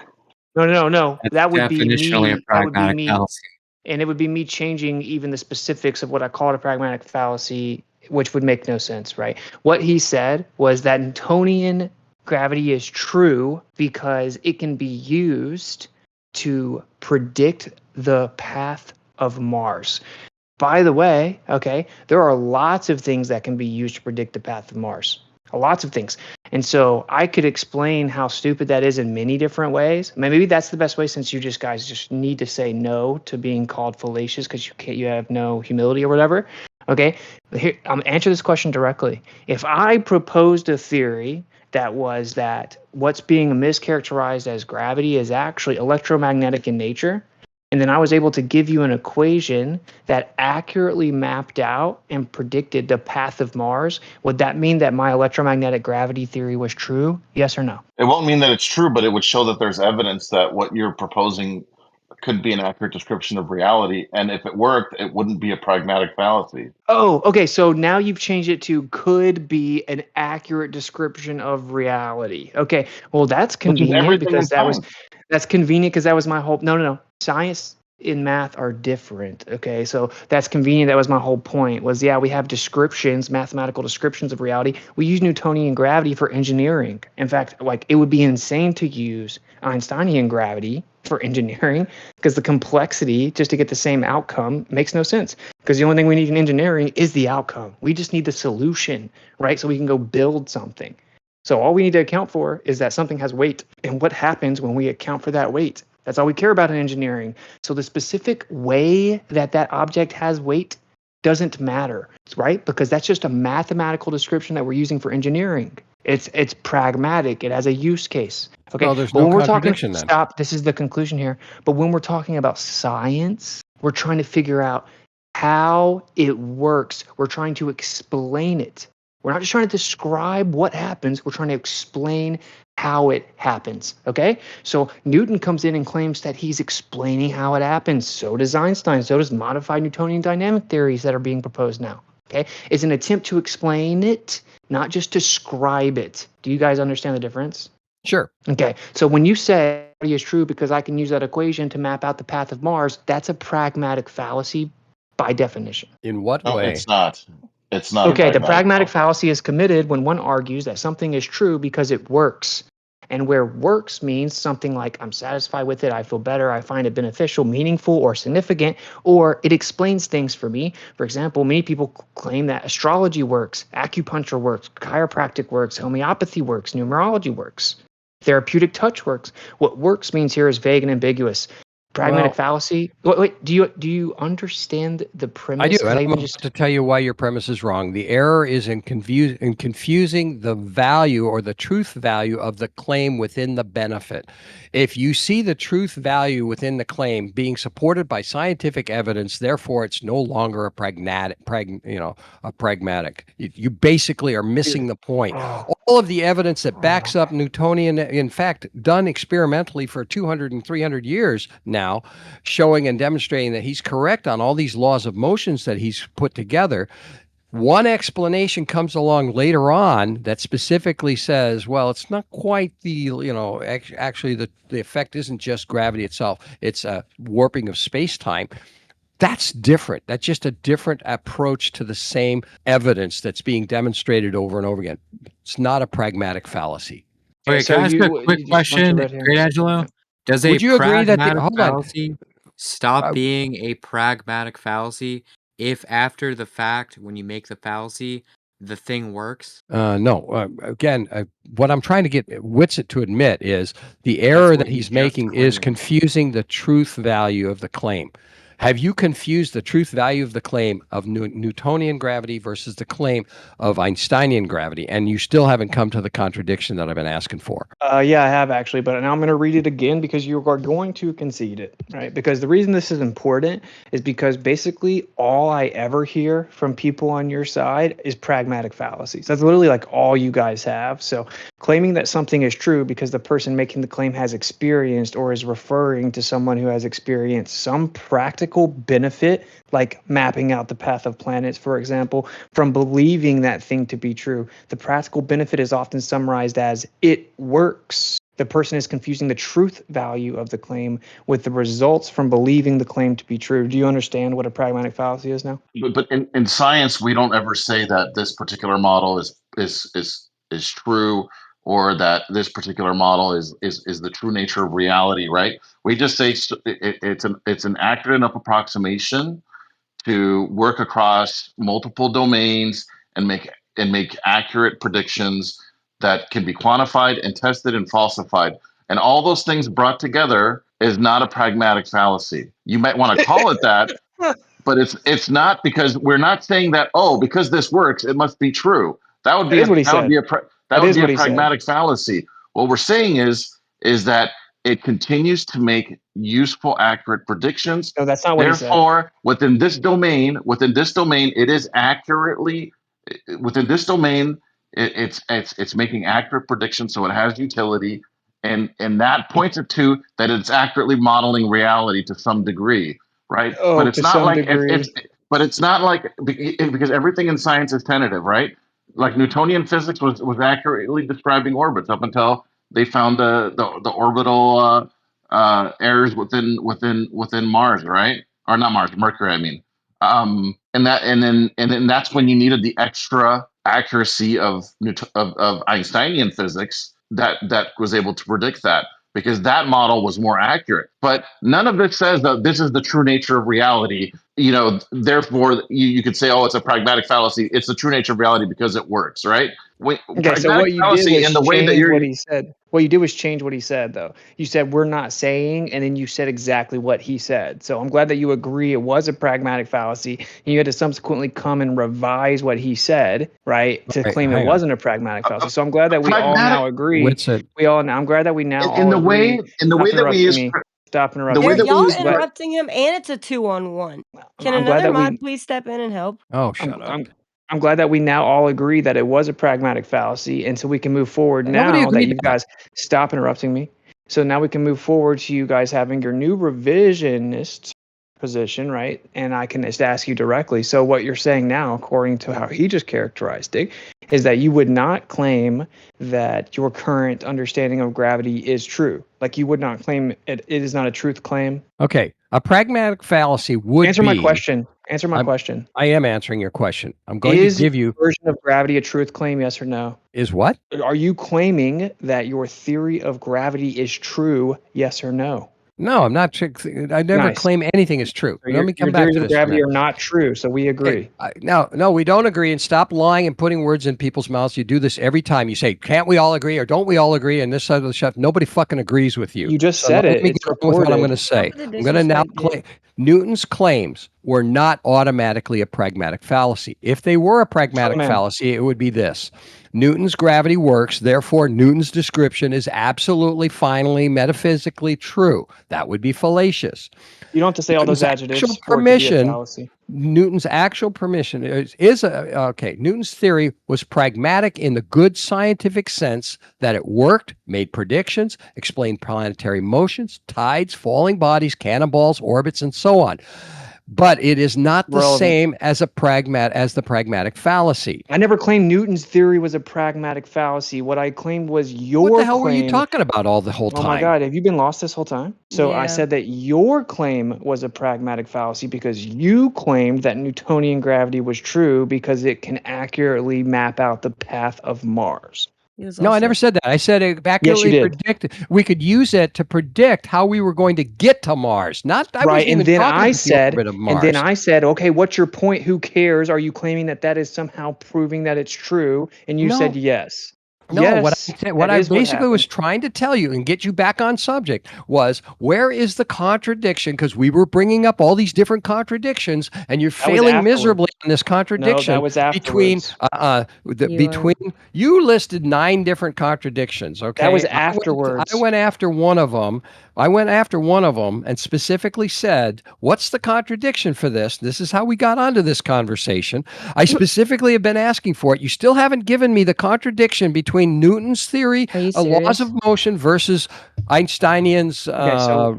No. That's That would be definitionally a me. That would be pragmatic me. fallacy. And it would be me changing even the specifics of what I call a pragmatic fallacy, which would make no sense, right? What he said was that Newtonian gravity is true because it can be used to predict the path of Mars. By the way, okay, there are lots of things that can be used to predict the path of Mars. Lots of things. And so I could explain how stupid that is in many different ways. Maybe that's the best way since you guys just need to say no to being called fallacious because you have no humility or whatever. Okay, here, I'm answer this question directly. If I proposed a theory that was that what's being mischaracterized as gravity is actually electromagnetic in nature, and then I was able to give you an equation that accurately mapped out and predicted the path of Mars, would that mean that my electromagnetic gravity theory was true? Yes or no? It won't mean that it's true, but it would show that there's evidence that what you're proposing could be an accurate description of reality. And if it worked, it wouldn't be a pragmatic fallacy. Oh, okay. So now you've changed it to could be an accurate description of reality. Okay. Well, that's Which is convenient everything in because science. that's convenient because that was my whole. No. Science and math are different. Okay. So that's convenient. That was my whole point was, yeah, we have descriptions, mathematical descriptions of reality. We use Newtonian gravity for engineering. In fact, like it would be insane to use Einsteinian gravity for engineering because the complexity just to get the same outcome makes no sense. Because the only thing we need in engineering is the outcome. We just need the solution, right? So we can go build something. So all we need to account for is that something has weight and what happens when we account for that weight. That's all we care about in engineering. So the specific way that that object has weight doesn't matter, right? Because that's just a mathematical description that we're using for engineering. It's pragmatic. It has a use case. Okay. Well, there's But no when we're talking, contradiction then. stop. This is the conclusion here. But when we're talking about science, we're trying to figure out how it works. We're trying to explain it. We're not just trying to describe what happens. We're trying to explain how it happens. Okay. So Newton comes in and claims that he's explaining how it happens. So does Einstein. So does modified Newtonian dynamic theories that are being proposed now. Okay. It's an attempt to explain it, not just describe it. Do you guys understand the difference? Sure. Okay. So when you say gravity is true because I can use that equation to map out the path of Mars, that's a pragmatic fallacy by definition. In what No, way? it's not. It's not. Okay, a the pragmatic fallacy. fallacy is committed when one argues that something is true because it works. And where works means something like I'm satisfied with it, I feel better, I find it beneficial, meaningful, or significant, or it explains things for me. For example, many people claim that astrology works, acupuncture works, chiropractic works, homeopathy works, numerology works, therapeutic touch works. What works means here is vague and ambiguous. Pragmatic Well, fallacy. Wait, do you understand the premise? I do, 'Cause and I I'm even about to tell you why your premise is wrong. The error is in confusing the value or the truth value of the claim within the benefit. If you see the truth value within the claim being supported by scientific evidence, therefore it's no longer a pragmatic. You basically are missing the point. All of the evidence that backs up Newtonian, in fact, done experimentally for 200 and 300 years now, showing and demonstrating that he's correct on all these laws of motions that he's put together. One explanation comes along later on that specifically says, well, it's not quite actually the effect isn't just gravity itself, it's a warping of space-time. That's different. That's just a different approach to the same evidence that's being demonstrated over and over again. It's not a pragmatic fallacy. Okay, so can I ask a quick you just question, red herring. Greatangelo? Does a Would you agree that pragmatic hold on, fallacy stop uh, being a pragmatic fallacy if after the fact, when you make the fallacy, the thing works? No. Again, what I'm trying to get Witsit to admit is the That's error what that he he's just making is claimed. confusing the truth value of the claim. Have you confused the truth value of the claim of Newtonian gravity versus the claim of Einsteinian gravity? And you still haven't come to the contradiction that I've been asking for. Yeah, I have actually, but now I'm going to read it again because you are going to concede it, right? Because the reason this is important is because basically all I ever hear from people on your side is pragmatic fallacies. That's literally like all you guys have. So claiming that something is true because the person making the claim has experienced or is referring to someone who has experienced some practical benefit, like mapping out the path of planets, for example, from believing that thing to be true. The practical benefit is often summarized as it works. The person is confusing the truth value of the claim with the results from believing the claim to be true. Do you understand what a pragmatic fallacy is now? But in science, we don't ever say that this particular model is true, or that this particular model is the true nature of reality, right? We just say it's an accurate enough approximation to work across multiple domains and make accurate predictions that can be quantified and tested and falsified. And all those things brought together is not a pragmatic fallacy. You might want to call it that, but it's not, because we're not saying that, oh, because this works it must be true. That would That be is a what he that would said. be a that That would is be a what he said. pragmatic fallacy. What we're saying is that it continues to make useful, accurate predictions. No, that's not what he said. Therefore, within this domain it is accurately, within this domain it's making accurate predictions, so it has utility, and that points it to that it's accurately modeling reality to some degree, right? But Oh, it's to not some like degree. it's not like, because everything in science is tentative, right? Like Newtonian physics was accurately describing orbits up until they found the orbital errors within Mars, right? Or not Mars, Mercury, I mean. And then that's when you needed the extra accuracy of Einsteinian physics that was able to predict that, because that model was more accurate. But none of it says that this is the true nature of reality. Therefore, you could say, oh, it's a pragmatic fallacy. It's the true nature of reality because it works, right? Okay, so Pragmatic what you did fallacy was in the way that change what you're he said. What you did was change what he said, though. You said we're not saying, and then you said exactly what he said. So I'm glad that you agree it was a pragmatic fallacy, and you had to subsequently come and revise what he said, right, to Right, claim it hang on. wasn't a pragmatic fallacy. So I'm glad that we all pragmatic now agree. Witsit. I'm glad that we now in all the way agree. in the way Stop that we interrupting use me. Stop the way interrupting There, that me. we y'all use Glad, interrupting him, and it's a 2-on-1. Can I'm glad another that mod we please step in and help? Oh, I'm, shut up. I'm I'm glad that we now all agree that it was a pragmatic fallacy, and so we can move forward Nobody now that agreed you to that. guys stop interrupting me. So now we can move forward to you guys having your new revisionist position, right? And I can just ask you directly. So what you're saying now, according to how he just characterized it, is that you would not claim that your current understanding of gravity is true. Like you would not claim it is not a truth claim. Okay. A pragmatic fallacy would Answer my be, question. Answer my I'm, question. I am answering your question. I'm going to Is your give you, version of gravity a truth claim? Yes or no? is what? Are you claiming that your theory of gravity is true? Yes or no? No, I'm not. I never Nice. claim anything is true. So Let me your come back theories to of this for a gravity minute. are not true. So we Okay. agree. No, we don't agree, and stop lying and putting words in people's mouths. You do this every time. You say, can't we all agree or don't we all agree? And this side of the chef, nobody fucking agrees with you. You just So said let it. me It's get on with what I'm going recorded. to say. Stop the I'm going to now disrespect, claim dude. Newton's claims were not automatically a pragmatic fallacy. If they were a pragmatic Amen. fallacy, it would be this. Newton's gravity works, therefore Newton's description is absolutely, finally, metaphysically true. That would be fallacious. You don't have to say all those Newton's actual adjectives for it to be a permission fallacy. Newton's actual permission okay. Newton's theory was pragmatic in the good scientific sense that it worked, made predictions, explained planetary motions, tides, falling bodies, cannonballs, orbits, and so on. But it is not the Relevant. same as the pragmatic fallacy. I never claimed Newton's theory was a pragmatic fallacy. What I claimed was What the your hell were you claim. talking about all the whole Oh my time? God, have you been lost this whole time? So I Yeah. said that your claim was a pragmatic fallacy because you claimed that Newtonian gravity was true because it can accurately map out the path of Mars. He was No, I never also said that. I said it Yes, you accurately did. predicted. We could use it to predict how we were going to get to Mars. Not, I Right. wasn't even talking about the orbit of And then Mars. I said, okay, what's your point? Who cares? Are you claiming that that is somehow proving that it's true? And you said No, yes. no. What I Yes, said, what that I is what basically was happened. trying to tell you and get you back on subject was, where is the contradiction? Because we were bringing up all these different contradictions, and you're That was failing afterwards. miserably on this No, that contradiction was between afterwards. you between you listed 9 different contradictions. That was Okay, I afterwards. went after one of them. I went after one of them and specifically said, "What's the contradiction for this?" This is how we got onto this conversation. I specifically have been asking for it. You still haven't given me the contradiction between Newton's theory Are you of laws serious? of motion versus Einsteinian's Okay, so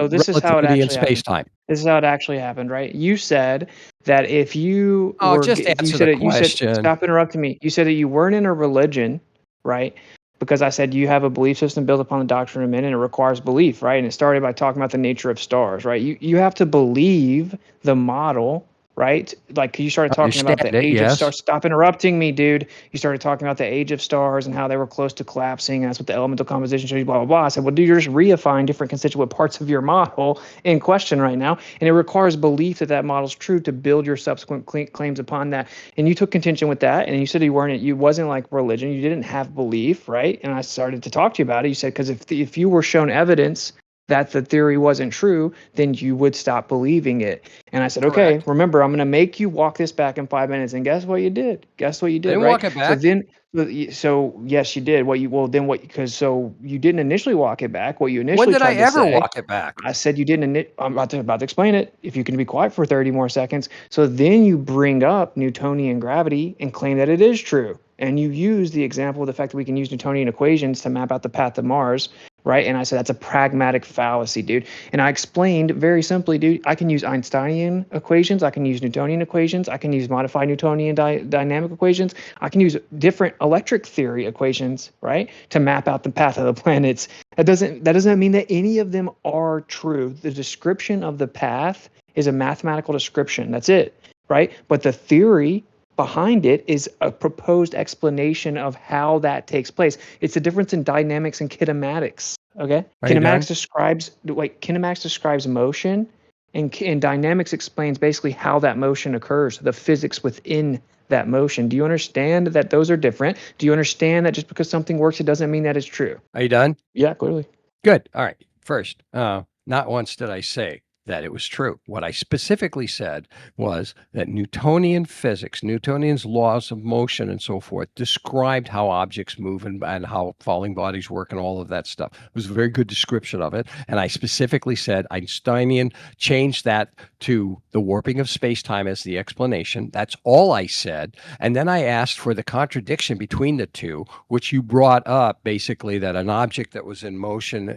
this is how it relativity in actually happened. space-time. This is how it actually happened, right? You said that if you Oh, were, just you answer said the it, you said, question. stop interrupting me. You said that you weren't in a religion, right? Because I said you have a belief system built upon the doctrine of men and it requires belief, right? And it started by talking about the nature of stars, right? You have to believe the model, right? Like you started talking about Understand the it, age of yes. stars. Stop interrupting me, dude. You started talking about the age of stars and how they were close to collapsing. That's what the elemental composition shows you, blah, blah, blah. I said, well, dude, you're just reifying different constituent parts of your model in question right now. And it requires belief that that model's true to build your subsequent claims upon that. And you took contention with that. And you said you wasn't like religion. You didn't have belief, right? And I started to talk to you about it. You said, because if you were shown evidence that the theory wasn't true, then you would stop believing it. And I said, okay, Correct. remember, I'm going to make you walk this back in 5 minutes. And guess what you did? Guess what you I did, didn't right? walk it So back. then, so yes, you did. Because so you didn't initially walk it back. What you When initially did I tried to ever say, walk it back? I said you didn't. I'm about to explain it. If you can be quiet for 30 more seconds. So then you bring up Newtonian gravity and claim that it is true. And you use the example of the fact that we can use Newtonian equations to map out the path to Mars, right? And I said that's a pragmatic fallacy, dude. And I explained very simply, dude, I can use Einsteinian equations, I can use Newtonian equations, I can use modified Newtonian dynamic equations, I can use different electric theory equations, right, to map out the path of the planets. That doesn't mean that any of them are true. The description of the path is a mathematical description. That's it, right? But the theory behind it is a proposed explanation of how that takes place. It's the difference in dynamics and kinematics. Okay, Are you done? kinematics describes motion, and dynamics explains basically how that motion occurs, the physics within that motion. Do you understand that those are different? Do you understand that just because something works, it doesn't mean that it's true? Are you done? Yeah, clearly. Good. All right. First, not once did I say that it was true. What I specifically said was that Newtonian physics, Newtonian's laws of motion and so forth, described how objects move and how falling bodies work and all of that stuff. It was a very good description of it. And I specifically said Einsteinian changed that to the warping of space-time as the explanation. That's all I said. And then I asked for the contradiction between the two, which you brought up, basically that an object that was in motion,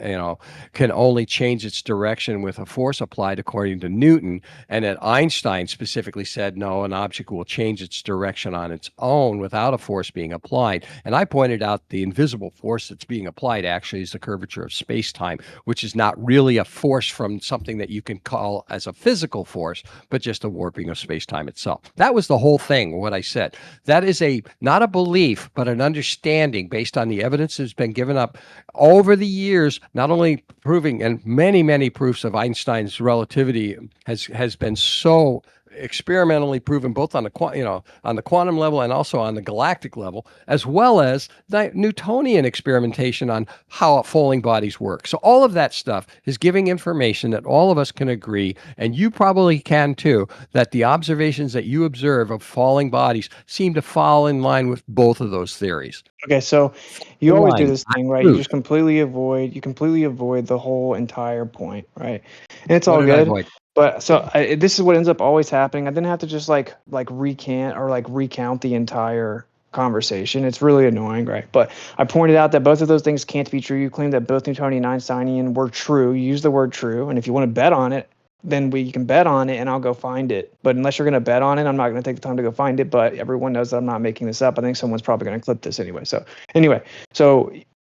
can only change its direction with a force applied according to Newton, and that Einstein specifically said, no, an object will change its direction on its own without a force being applied. And I pointed out the invisible force that's being applied actually is the curvature of space-time, which is not really a force from something that you can call as a physical force, but just a warping of space-time itself. That was the whole thing, what I said. That is not a belief, but an understanding based on the evidence that's been given up over the years, not only proving, and many, many proofs of Einstein's relativity has been so experimentally proven, both on the quantum level and also on the galactic level, as well as the Newtonian experimentation on how falling bodies work. So all of that stuff is giving information that all of us can agree, and you probably can too, that the observations that you observe of falling bodies seem to fall in line with both of those theories. Okay, so you In always do line, this not thing, right? truth. You completely avoid the whole entire point, right? And it's What all did I good. avoid? But so this is what ends up always happening. I didn't have to just recount the entire conversation. It's really annoying, right? But I pointed out that both of those things can't be true. You claim that both Newtonian and Einsteinian were true. You use the word true, and if you want to bet on it, then we can bet on it, and I'll go find it. But unless you're going to bet on it, I'm not going to take the time to go find it. But everyone knows that I'm not making this up. I think someone's probably going to clip this anyway. So anyway, so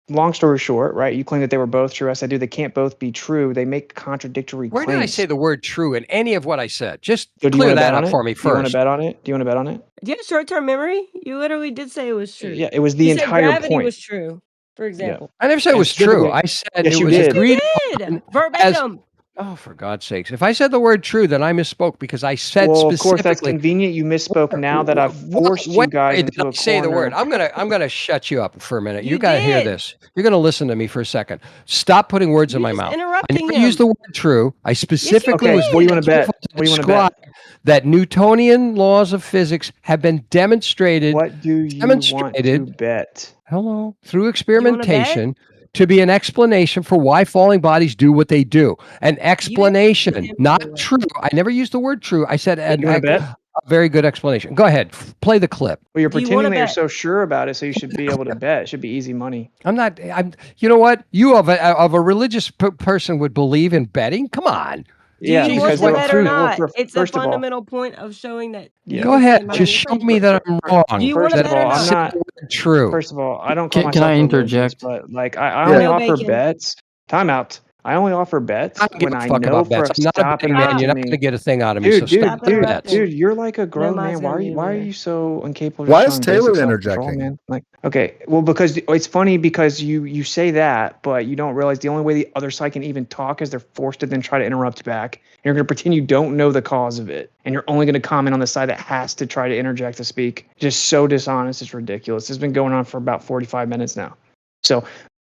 long story short, right? You claim that they were both true. I said, dude, they can't both be true. They make contradictory Where claims. did I say the word true in any of what I said? Just So do you clear want to that bet on up it? for me Do you want to first. bet on it? Do you want to bet on it? Do you have short-term memory? You literally did say it was true. Yeah, it was the You said entire gravity point. was true, for example. I never said it And was true. specifically, I said yes, it you was Yes, did. agreed you did. upon as Verbatim. oh, for God's sakes. If I said the word true, then I misspoke because I said Well, of course, that's specifically convenient. You misspoke now that I've forced you when guys did into I a say the word? corner. I'm gonna shut you up for a minute. You You gotta hear did. this. You're gonna listen to me for a second. Stop putting words in You're my just mouth. I interrupting never used him. the word true. I Yes, you specifically Okay, was what do you very want to bet? careful to What do you want to bet? describe that Newtonian laws of physics have been demonstrated What do you want to bet? hello, through You want to bet? experimentation to be an explanation for why falling bodies do what they do. An You didn't explanation, understand, by not the way. true. I never used the word true. I said You want to bet? a very good explanation. Go ahead, play the clip. Well, you're Do you want pretending to that you're bet? so sure about it, so you should be able to bet. It should be easy money. I'm not. I'm. You know what? You of a religious person would believe in betting? Come on. Do Yeah, you want Jesus to because went bet or through. well, not? It's a first of all, fundamental point of showing that yeah. you Go can ahead. say my Just name. show me that I'm Do you wrong. want to First That of bet or all, I I'm not? said not. the word true. First of all, I don't call Can I myself religious, interject? but like I No, only no offer bacon. bets. Time out. I only offer bets I don't give when a I fuck know about for bets. a I'm not a stop betting man. You're interrupting not going to me. get a thing out of me. So Dude, stop doing that. dude, you're like a grown man. mind's gonna be Why are over you so incapable of Why just is showing Taylor basic self-control, interjecting? man? Like, okay, well, because it's funny because you say that, but you don't realize the only way the other side can even talk is they're forced to then try to interrupt back. And you're going to pretend you don't know the cause of it, and you're only going to comment on the side that has to try to interject to speak. Just so dishonest, it's ridiculous. This has been going on for about 45 minutes now. So,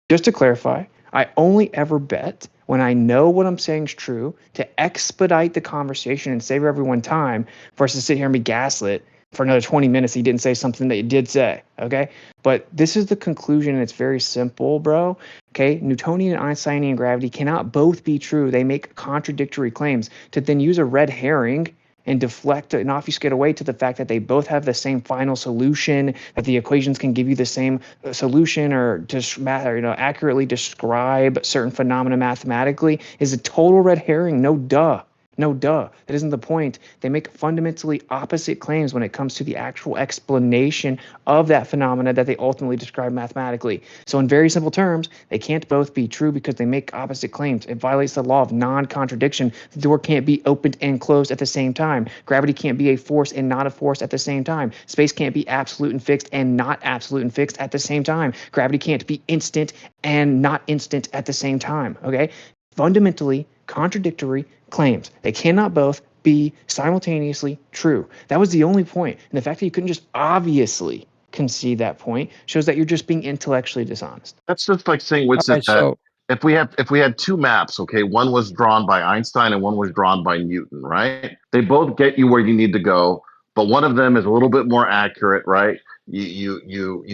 just to clarify, I only ever bet when I know what I'm saying is true to expedite the conversation and save everyone time versus sit here and be gaslit for another 20 minutes. He didn't say something that you did say. Okay. But this is the conclusion. And it's very simple, bro. Okay. Newtonian and Einsteinian gravity cannot both be true. They make contradictory claims. To then use a red herring and deflect and obfuscate away to the fact that they both have the same final solution, that the equations can give you the same solution or just accurately describe certain phenomena mathematically is a total red herring. No duh. No, duh. That isn't the point. They make fundamentally opposite claims when it comes to the actual explanation of that phenomena that they ultimately describe mathematically. So, in very simple terms, they can't both be true because they make opposite claims. It violates the law of non-contradiction. The door can't be opened and closed at the same time. Gravity can't be a force and not a force at the same time. Space can't be absolute and fixed and not absolute and fixed at the same time. Gravity can't be instant and not instant at the same time. Okay? Fundamentally contradictory claims. They cannot both be simultaneously true. That was the only point. And the fact that you couldn't just obviously concede that point shows that you're just being intellectually dishonest. That's just like saying All Witsit right. that So if we had two maps, okay, one was drawn by Einstein and one was drawn by Newton, right? They both get you where you need to go, but one of them is a little bit more accurate, right? You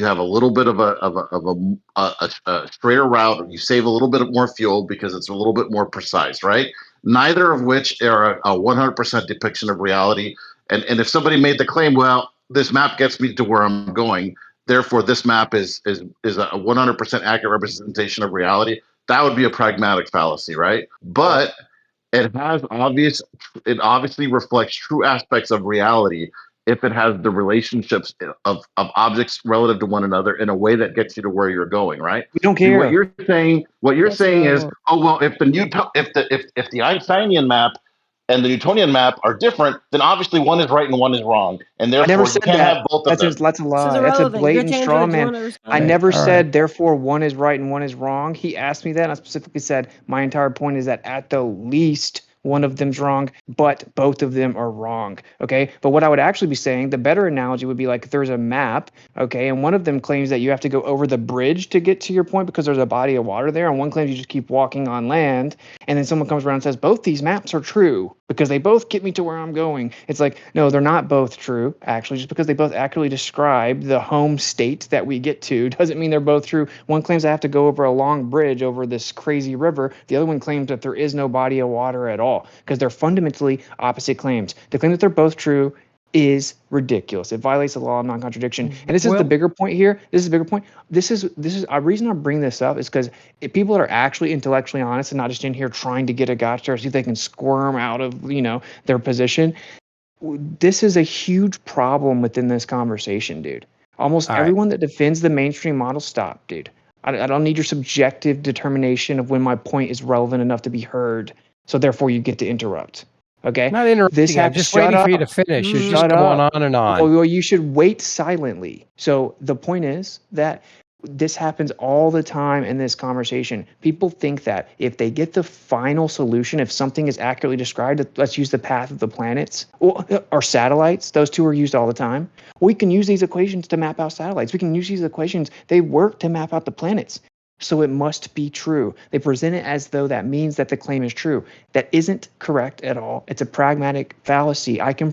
have a little bit of a straighter route. You save a little bit more fuel because it's a little bit more precise, right? Neither of which are a 100% depiction of reality. And if somebody made the claim, well, this map gets me to where I'm going, therefore this map is a 100% accurate representation of reality, that would be a pragmatic fallacy, right? But it has it obviously reflects true aspects of reality if it has the relationships of objects relative to one another in a way that gets you to where you're going, right? We don't See care. what you're That's what saying I is, want. oh well, if the Einsteinian map and the Newtonian map are different, then obviously one is right and one is wrong, and I never therefore you said can't that. have both of them. That's a This is lie. That's a irrelevant. blatant straw Greatangelo, do you man. want to I respond? okay. never All right. said therefore one is right and one is wrong. He asked me that, and I specifically said my entire point is that at the least one of them's wrong, but both of them are wrong. Okay. But what I would actually be saying, the better analogy would be like if there's a map, okay, and one of them claims that you have to go over the bridge to get to your point because there's a body of water there, and one claims you just keep walking on land, and then someone comes around and says both these maps are true because they both get me to where I'm going. It's like, no, they're not both true, actually. Just because they both accurately describe the home state that we get to doesn't mean they're both true. One claims I have to go over a long bridge over this crazy river. The other one claims that there is no body of water at all because they're fundamentally opposite claims. The claim that they're both true is ridiculous. It violates the law of non-contradiction. And this is the bigger point here. This is the bigger point. This is a reason I bring this up is because if people that are actually intellectually honest and not just in here trying to get a gotcha or see if they can squirm out of their position, this is a huge problem within this conversation, dude. Almost All right. everyone that defends the mainstream model, stop, dude. I don't need your subjective determination of when my point is relevant enough to be heard. So therefore, you get to interrupt. Okay. Not interrupting. I'm just Shut waiting for you to up. finish. You're just Shut going up. on and on. Well, you should wait silently. So the point is that this happens all the time in this conversation. People think that if they get the final solution, if something is accurately described, let's use the path of the planets or satellites, those two are used all the time. We can use these equations to map out satellites. We can use these equations. They work to map out the planets. So it must be true. They present it as though that means that the claim is true. That isn't correct at all. It's a pragmatic fallacy. I can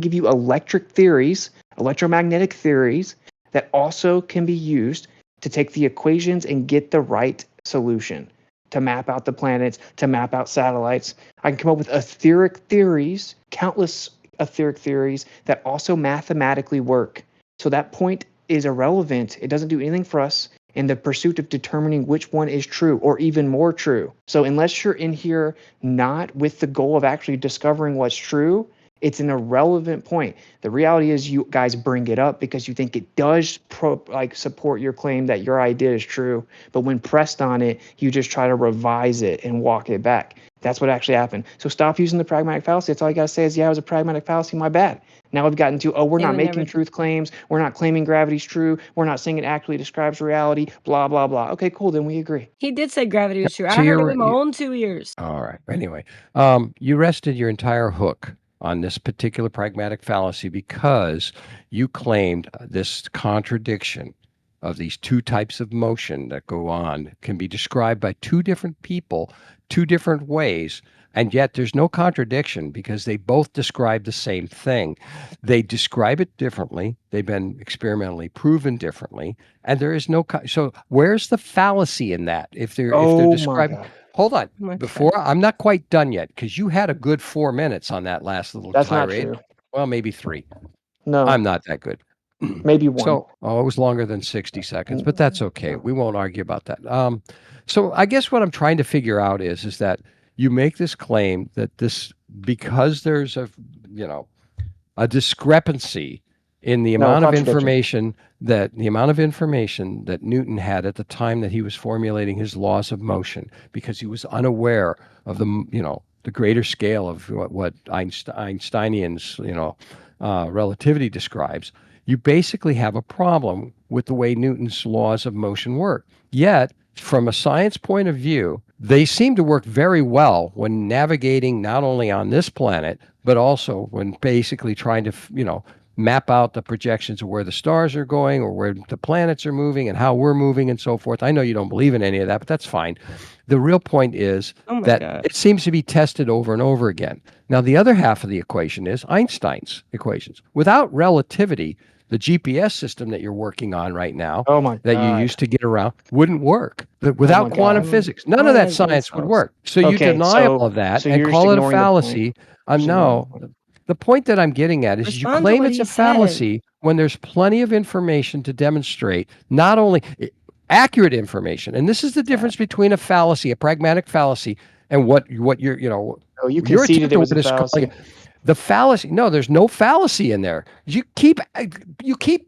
give you electric theories, electromagnetic theories that also can be used to take the equations and get the right solution, to map out the planets, to map out satellites. I can come up with etheric theories, countless etheric theories that also mathematically work. So that point is irrelevant. It doesn't do anything for us in the pursuit of determining which one is true or even more true. So unless you're in here not with the goal of actually discovering what's true, it's an irrelevant point. The reality is you guys bring it up because you think it does support your claim that your idea is true. But when pressed on it, you just try to revise it and walk it back. That's what actually happened. So stop using the pragmatic fallacy. That's all you got to say is, yeah, it was a pragmatic fallacy. My bad. Now we've gotten to, we're They not would making never truth claims. We're not claiming gravity's true. We're not saying it accurately describes reality, blah, blah, blah. Okay, cool. Then we agree. He did say gravity was true. So I heard it you're with my own 2 ears. all right. Anyway, you rested your entire hook on this particular pragmatic fallacy because you claimed this contradiction of these two types of motion that go on can be described by two different people, two different ways, and yet there's no contradiction because they both describe the same thing. They describe it differently. They've been experimentally proven differently, and there is no so where's the fallacy in that? If they're describing, hold on. Oh my Before I'm not quite done yet because you had a good 4 minutes on that last little That's not tirade. true. Well, maybe 3. No, I'm not that good. maybe one. So, it was longer than 60 seconds, but that's okay. We won't argue about that. So I guess what I'm trying to figure out is that you make this claim that because there's a discrepancy in the amount of information that Newton had at the time that he was formulating his laws of motion, because he was unaware of the greater scale of what Einsteinian's, relativity describes. You basically have a problem with the way Newton's laws of motion work. Yet, from a science point of view, they seem to work very well when navigating not only on this planet, but also when basically trying to, map out the projections of where the stars are going or where the planets are moving and how we're moving and so forth. I know you don't believe in any of that, but that's fine. The real point is that it seems to be tested over and over again. Now, the other half of the equation is Einstein's equations. Without relativity, the GPS system that you're working on right now, that you used to get around, wouldn't work. Without quantum physics, none of that science would work. So you deny all of that and call it a fallacy. No. The point that I'm getting at is you claim it's a fallacy when there's plenty of information to demonstrate not only accurate information, and this is the difference between a fallacy, a pragmatic fallacy, and what you're, you conceded it was a fallacy. The fallacy, no, there's no fallacy in there. You keep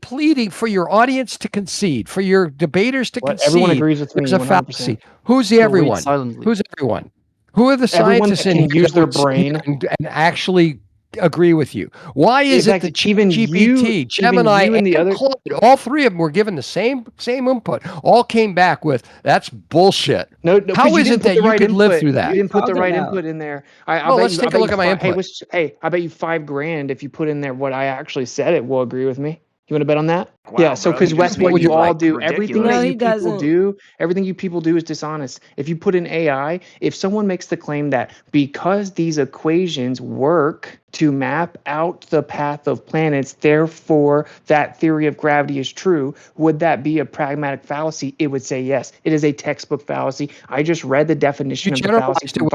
pleading for your audience to concede, for your debaters to concede. Everyone agrees with me. There's a fallacy. Who's the everyone? Who's everyone? Who are the scientists in here use that their brain and actually agree with you? Why is it that even GPT, Gemini, and Claude, all three of them were given the same input, all came back with that's bullshit? No, how is it that you could live through that? You didn't put the right input in there. Let's take a look at my input. Hey, I bet you $5,000 if you put in there what I actually said. It will agree with me. You want to bet on that? Wow, yeah. So because that's what you all do. Everything that you people do, everything you people do is dishonest. If you put in AI, if someone makes the claim that because these equations work to map out the path of planets, therefore that theory of gravity is true, would that be a pragmatic fallacy? It would say yes. It is a textbook fallacy. I just read the definition of the fallacy from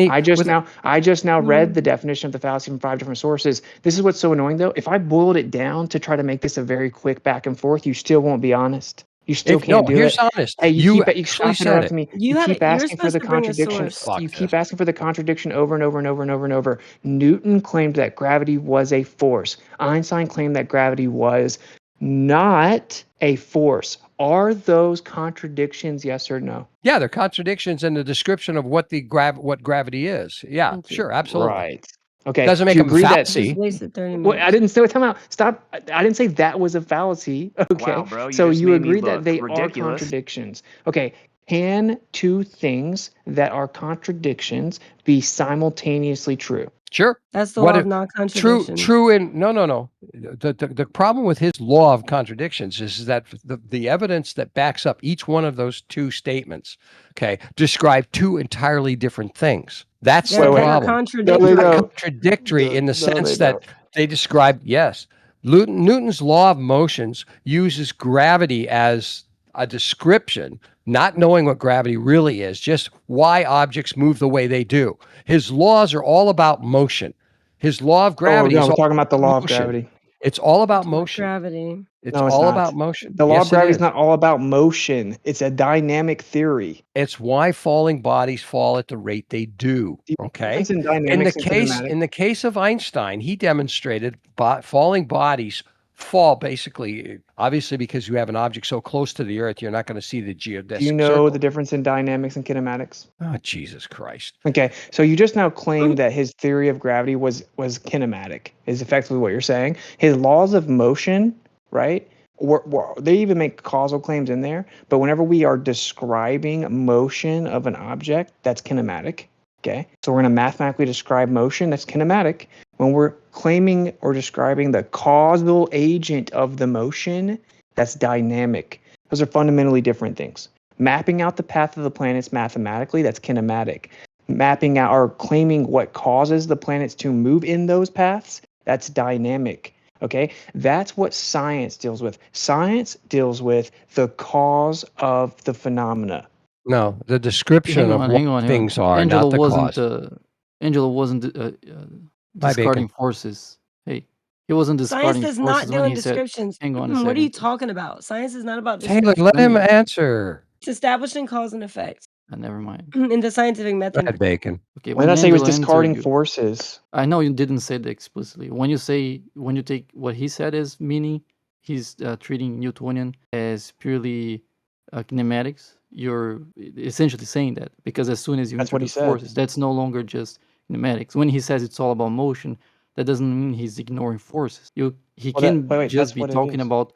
I just now read the definition of the fallacy from 5 different sources. This is what's so annoying though. If I boiled it down to try to make this a very quick back and forth, you still won't be honest. You still can't do it. Here's honest. Hey, you keep interrupting me. You keep asking for the contradiction. You keep asking for the contradiction over and over and over and over and over. Newton claimed that gravity was a force. Einstein claimed that gravity was not a force. Are those contradictions, yes or no? Yeah, they're contradictions in the description of what what gravity is. Yeah, Thank you. sure, absolutely. Right. Okay. Doesn't Do make you them agree that Just fallacy. wasted 30 Well, I minutes. didn't say time out. Stop. I didn't say that was a fallacy. Okay. Wow, bro, you So just you made me agree that look they are ridiculous. contradictions. Okay. Can two things that are contradictions be simultaneously true? Sure. That's the What law if of non-contradiction. true in no. The problem with his law of contradictions is that the evidence that backs up each one of those two statements, okay, describe two entirely different things. That's the That are problem. No, contradictory. they Not don't. contradictory in the No, they sense that don't. they describe, yes. Newton's law of motions uses gravity as a description, not knowing what gravity really is, just why objects move the way they do. His laws are all about motion. His law of Oh, gravity no, is we're all talking about the about law of motion. gravity. It's all about Talking about motion. gravity. It's No, it's all not. about motion. The law Yes, of gravity it is is. not all about motion. It's a dynamic theory. It's why falling bodies fall at the rate they do. Do you know the Okay. difference in In the dynamics and case kinematics? of Einstein, he demonstrated falling bodies fall basically, obviously, because you have an object so close to the Earth, you're not going to see the Do you geodesic know circle. the difference in dynamics and kinematics? Oh, Jesus Christ. Okay, so you just now claimed that his theory of gravity was kinematic, is effectively what you're saying. His laws of motion, right? They even make causal claims in there, but whenever we are describing motion of an object, that's kinematic. Okay, so we're going to mathematically describe motion, that's kinematic. When we're claiming or describing the causal agent of the motion, that's dynamic. Those are fundamentally different things. Mapping out the path of the planets mathematically, that's kinematic. Mapping out or claiming what causes the planets to move in those paths, that's dynamic. Okay, that's what science deals with. Science deals with the cause of the phenomena. No, the description of what things are, Angelo not the wasn't cause. Angelo wasn't Hi, discarding Bacon. forces. Hey, he wasn't Science discarding does not forces deal when in he said, descriptions. hang on a What are you second. talking about? Science is not about Taylor, descriptions. let him answer. It's establishing cause and effect Never mind. in the scientific Go method. ahead, Bacon. Okay, When when I say he was Angelo discarding answered you, forces, I know you didn't say that explicitly. When you take what he said as meaning, he's treating Newtonian as purely kinematics. You're essentially saying that because as soon as you that's what he introduce said. forces, that's no longer just kinematics. When he says it's all about motion, that doesn't mean he's ignoring forces. He Well, can wait, just that's be what it talking is. about.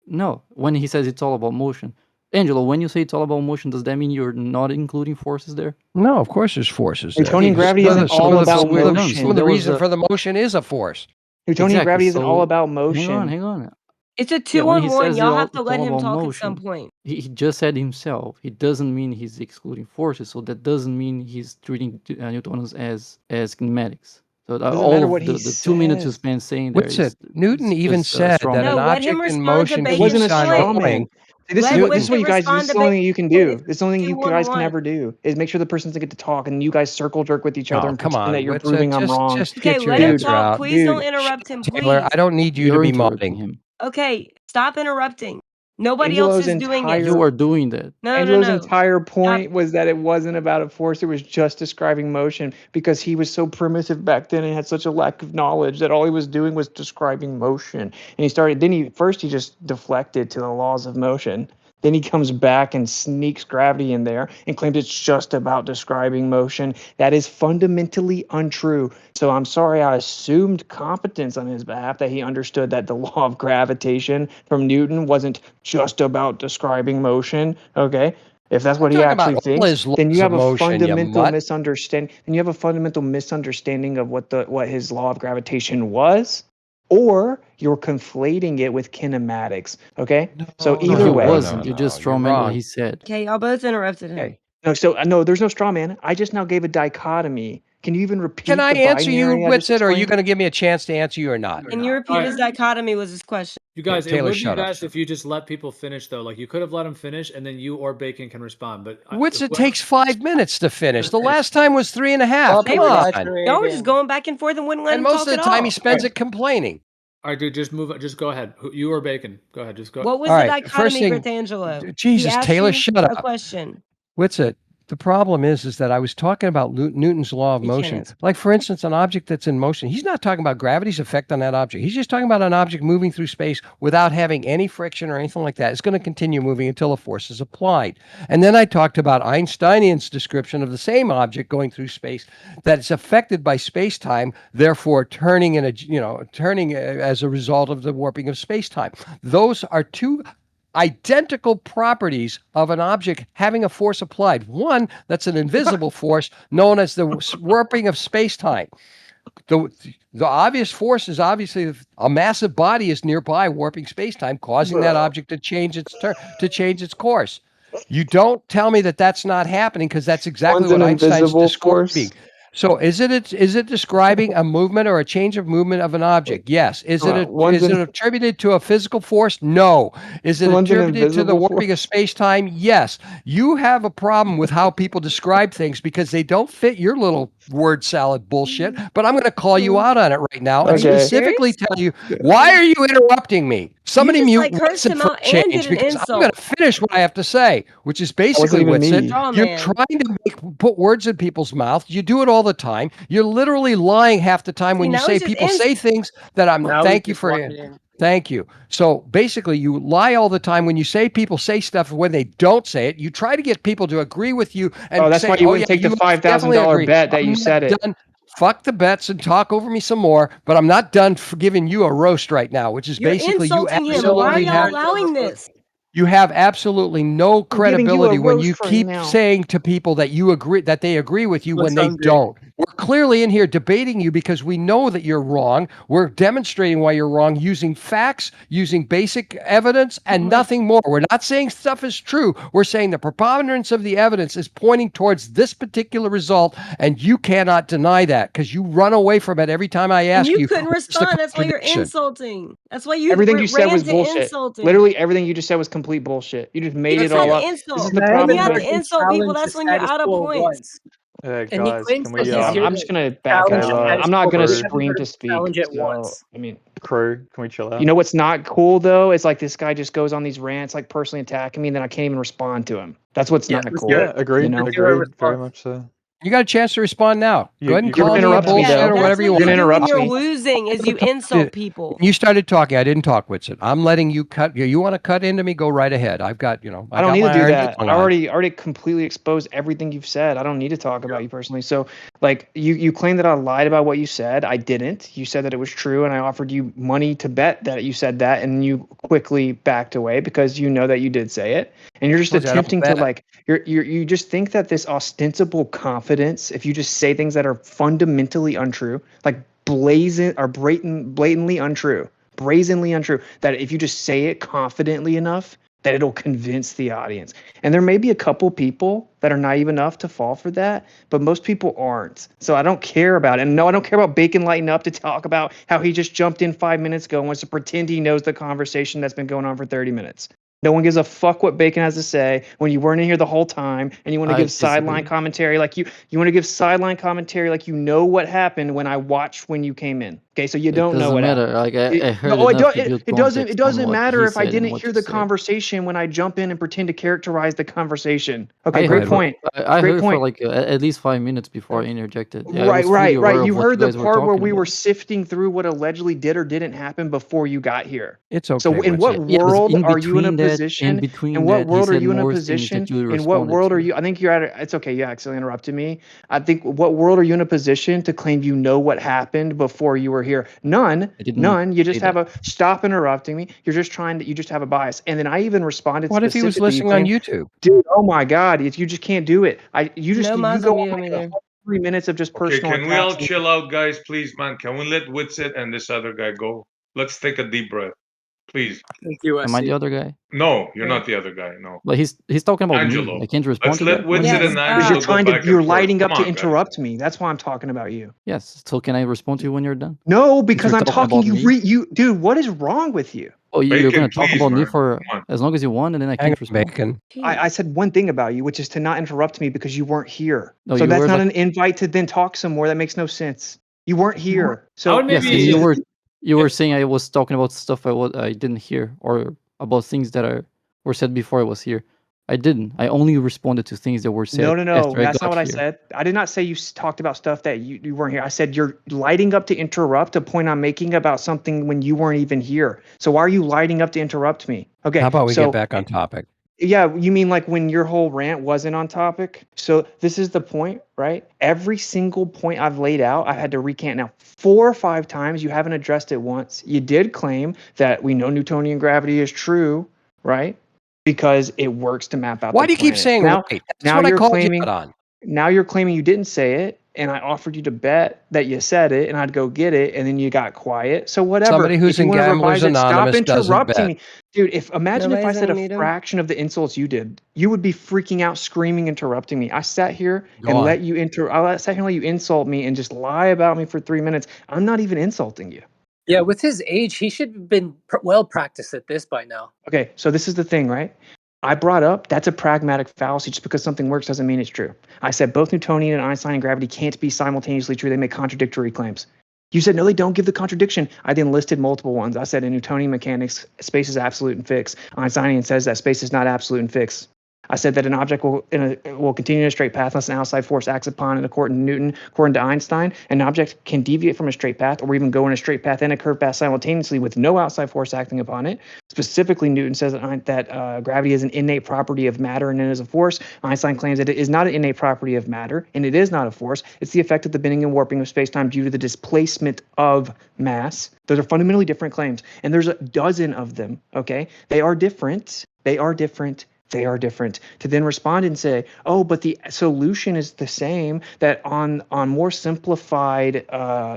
No, when he says it's all about motion, Angelo, when you say it's all about motion, does that mean you're not including forces there? No, of course there's forces there. Newtonian gravity Some of isn't the- some all of the- about some of the- motion. Some of the There was reason a- for the motion is a force. Newtonian Exactly, gravity isn't all so- about motion. Hang on. It's a Yeah, when he 2-on-1. says Y'all have to it's let all him about talk at motion, some point. he just said himself. It doesn't mean he's excluding forces, so that doesn't mean he's treating Newtonians as kinematics. So Doesn't all matter of what he the 2 minutes you says. spent saying there Witsit, is Newton even just said straw that man. an No, let him object in respond to motion It Bacon's wasn't a keeps on straw point. going. man. See, this Let is Witsit what you guys. respond This to is the only thing you can do. Bacon's This is the only thing you guys can 2-on-1. never do is make sure the person doesn't get to talk, and you guys circle jerk with each other Oh, and come pretend on, that you're Witsit, proving I'm wrong. just Okay, get your let him answer talk. out. Please don't Dude, interrupt him, Taylor, please. I don't need you You're to be interrupting modding. him. Okay, stop interrupting. Nobody else Angelo's is doing it. entire You are doing that. No. Angelo's entire point was that it wasn't about a force; it was just describing motion because he was so primitive back then and had such a lack of knowledge that all he was doing was describing motion. And he started. Then he just deflected to the laws of motion. Then he comes back and sneaks gravity in there and claims it's just about describing motion. That is fundamentally untrue. So I'm sorry I assumed competence on his behalf that he understood that the law of gravitation from Newton wasn't just about describing motion. Okay. If that's what he talking actually about all thinks, his then you laws have of a motion, you fundamental mutt. misunderstanding. Then you have a fundamental misunderstanding of what his law of gravitation was, or you're conflating it with kinematics. Okay. So No, either he way, wasn't. You just you're strawman what wrong. he said. Okay, y'all both interrupted him. okay. No, there's no straw man. I just now gave a dichotomy. Can you even repeat Can I the answer you, binary I just Witsit, or are you explained? going to give me a chance to answer you or not? Can you repeat his dichotomy was his question? You guys, Taylor, it would be shut up. best if you just let people finish, though. Like, you could have let them finish, and then you or Bacon can respond. But Witsit takes 5 minutes to finish. The last time was 3.5. Stop Come on. Y'all were just going back and forth and wouldn't let And him most talk of the at time all. he spends it complaining. All right, dude, just move it. Just go ahead. You or Bacon. Go ahead. Just go. What was All the right, first dichotomy, thing, Greatangelo? Jesus, He asked Taylor, you shut a up. question. Witsit, The problem is that I was talking about Newton's law of He can't motion. answer. Like, for instance, an object that's in motion. He's not talking about gravity's effect on that object. He's just talking about an object moving through space without having any friction or anything like that. It's going to continue moving until a force is applied. And then I talked about Einsteinian's description of the same object going through space, that it's affected by space-time, therefore turning as a result of the warping of space-time. Those are two identical properties of an object having a force applied. One, that's an invisible force known as the warping of space-time. The obvious force is obviously if a massive body is nearby warping space-time, causing that object to change its course. You don't tell me that that's not happening, because that's exactly One's what an Einstein's invisible describing. force. So is it describing a movement or a change of movement of an object? Yes. Is it attributed to a physical force? No. Is it One's an attributed to the invisible warping of space-time? Yes. You have a problem with how people describe things because they don't fit your little word salad bullshit, but I'm going to call you out on it right now and Okay. specifically tell you, why are you interrupting me? Somebody just, mute like, cursed Witsit him for out a and did change, an because I'm insult. going to finish what I have to say, which is basically, even Witsit, me. Straw you're man. trying to put words in people's mouths. You do it all the time. You're literally lying half the time when you now say he's just people say things that I'm. Now Thank he's you just for. whining. Thank you. So basically, you lie all the time when you say people say stuff when they don't say it. You try to get people to agree with you and Oh, that's say, why you "Oh wouldn't yeah, take the you must definitely $5,000 agree." bet that I'm you not said it. done. Fuck the bets and talk over me some more, but I'm not done for giving you a roast right now, which is You're basically you insulting him. Why are absolutely y'all have allowing this? you have absolutely no I'm giving you a credibility when you roast right keep now. saying to people that you agree that they agree with you Looks when they hungry. don't. We're clearly in here debating you because we know that you're wrong. We're demonstrating why you're wrong using facts, using basic evidence, and nothing more. We're not saying stuff is true. We're saying the preponderance of the evidence is pointing towards this particular result, and you cannot deny that because you run away from it every time I And ask you you. couldn't Where's the respond. That's why you're contradiction? insulting. That's why you Everything you said ran was to bullshit. insulting. Literally everything you just said was complete bullshit. You just made You it just had all to up. This insult. is the And I When haven't you have problem heard to here. him insult people, challenge the that's when you're status out of quo points. once. Hey And he guys, claims can that we he's here I'm to just gonna back challenge out. the status I'm not quo, gonna but we Crew, haven't scream heard to him speak. challenge it So once. I mean, crew, can we chill out? you know what's not cool though? It's like this guy just goes on these rants, like personally attacking me, and then I can't even respond to him. That's what's Yeah, not let's cool. hear Yeah, it. agreed, You know? Let's hear a agreed, very response. much so. You got a chance to respond now. Go ahead and You were call me a interrupting me, bullshit though. or That's whatever you what You're want. you gonna do when interrupt you're me. losing is you insult people. You started talking. I didn't talk, Witsit. I'm letting you cut. You want to cut into me? Go right ahead. I've got, I don't got need to my do iron that. tongue I on. already completely exposed everything you've said. I don't need to talk about you personally. So, like, you claim that I lied about what you said. I didn't. You said that it was true, and I offered you money to bet that you said that, and you quickly backed away because you know that you did say it, and you're just Told you I don't attempting to bet. like you just think that this ostensible confidence, if you just say things that are fundamentally untrue, like blatantly untrue, brazenly untrue, that if you just say it confidently enough, that it'll convince the audience. And there may be a couple people that are naive enough to fall for that, but most people aren't. So I don't care about it. And no, I don't care about Bacon lighting up to talk about how he just jumped in 5 minutes ago and wants to pretend he knows the conversation that's been going on for 30 minutes. No one gives a fuck what Bacon has to say when you weren't in here the whole time and you want to I give sideline disagree. commentary like you want to give sideline commentary like you know what happened when I watched when you came in. Okay, so you It don't know doesn't what matter. happened. Like I heard No, enough to build it context on doesn't what matter he if I said and didn't what hear you the said. conversation when I jump in and pretend to characterize the conversation. Okay, I great heard. point. I Great heard for point. like at least 5 minutes before I interjected. Yeah, I Right, was fully right, right. aware of You what you heard the guys were part where talking we were about. sifting through what allegedly did or didn't happen before you got here. It's So okay, in what Witsit. Yeah, but world are you in a in position? In between what that, he world are said you in a more things position? that you In what responded world are to. you? I think you're at it's okay, you accidentally interrupted me. I think what world are you in a position to claim you know what happened before you were here? None. I didn't None. You say just that. have a stop interrupting me. You're just trying to you just have a bias. And then I even responded What if he was specifically. You listening on claim, YouTube? dude, oh my God, you just can't do it. No, You mine's go on on mute like me a there. whole 3 minutes of just Okay, personal can we all attacks. chill out, guys, please, man? Can we let Witsit and this other guy go? Let's take a deep breath, please. Thank you, Am I SC. the other guy? No, you're Yeah. not the other guy. No, But he's talking about me. Angelo. I can't respond Let's to let that. What is Witsit he Yes, and doing? Because Angelo go back you're and forth. lighting up Come to on, guys. interrupt me. That's why I'm talking about you. Yes. So can I respond to you when you're done? No, because you're I'm talking talking. about me? You, dude. What is wrong with you? Oh, you're Bacon, gonna talk please, about me man. for Come on. as long as you want, and then I Hang can't on, respond. Bacon. I said one thing about you, which is to not interrupt me because you weren't here. No, So you that's were not like an invite to then talk some more. That makes no sense. You weren't here. I would So yes, and maybe you were saying I was talking about stuff I didn't hear or about things that were said before I was here. I didn't. I only responded to things that were said No. after I That's not got what I here. said. I did not say you talked about stuff that you weren't here. I said you're lighting up to interrupt a point I'm making about something when you weren't even here. So why are you lighting up to interrupt me? How Okay. about we get So back on topic? yeah, you mean like when your whole rant wasn't on topic? So this is the point, right? Every single point I've laid out, I've had to recant now 4 or 5 times. You haven't addressed it once. You did claim that we know Newtonian gravity is true, right? Because it works to map out Why the do you keep planets. saying Now, right? That's now what I you're called you claiming out on. now you're claiming you didn't say it, and I offered you to bet that you said it, and I'd go get it, and then you got quiet. So whatever. Somebody If who's you in want to Gamblers revise it, stop Anonymous doesn't interrupting bet. me. Dude, imagine if I Nobody's said gonna a mute him. fraction of the insults you did, you would be freaking out, screaming, interrupting me. I sat here Go and on. let you I sat here and let you insult me and just lie about me for 3 minutes. I'm not even insulting you. Yeah, with his age, he should have been well practiced at this by now. Okay, so this is the thing, right? I brought up that's a pragmatic fallacy. Just because something works doesn't mean it's true. I said both Newtonian and Einstein gravity can't be simultaneously true. They make contradictory claims. You said, no, they don't give the contradiction. I then listed multiple ones. I said in Newtonian mechanics, space is absolute and fixed. Einsteinian says that space is not absolute and fixed. I said that an object will continue in a straight path unless an outside force acts upon it. According to Newton, according to Einstein, an object can deviate from a straight path or even go in a straight path and a curved path simultaneously with no outside force acting upon it. Specifically, Newton says that gravity is an innate property of matter and it is a force. Einstein claims that it is not an innate property of matter and it is not a force. It's the effect of the bending and warping of spacetime due to the displacement of mass. Those are fundamentally different claims, and there's a dozen of them, okay? They are different. They are different. They are different. To then respond and say, oh, but the solution is the same, that on more simplified,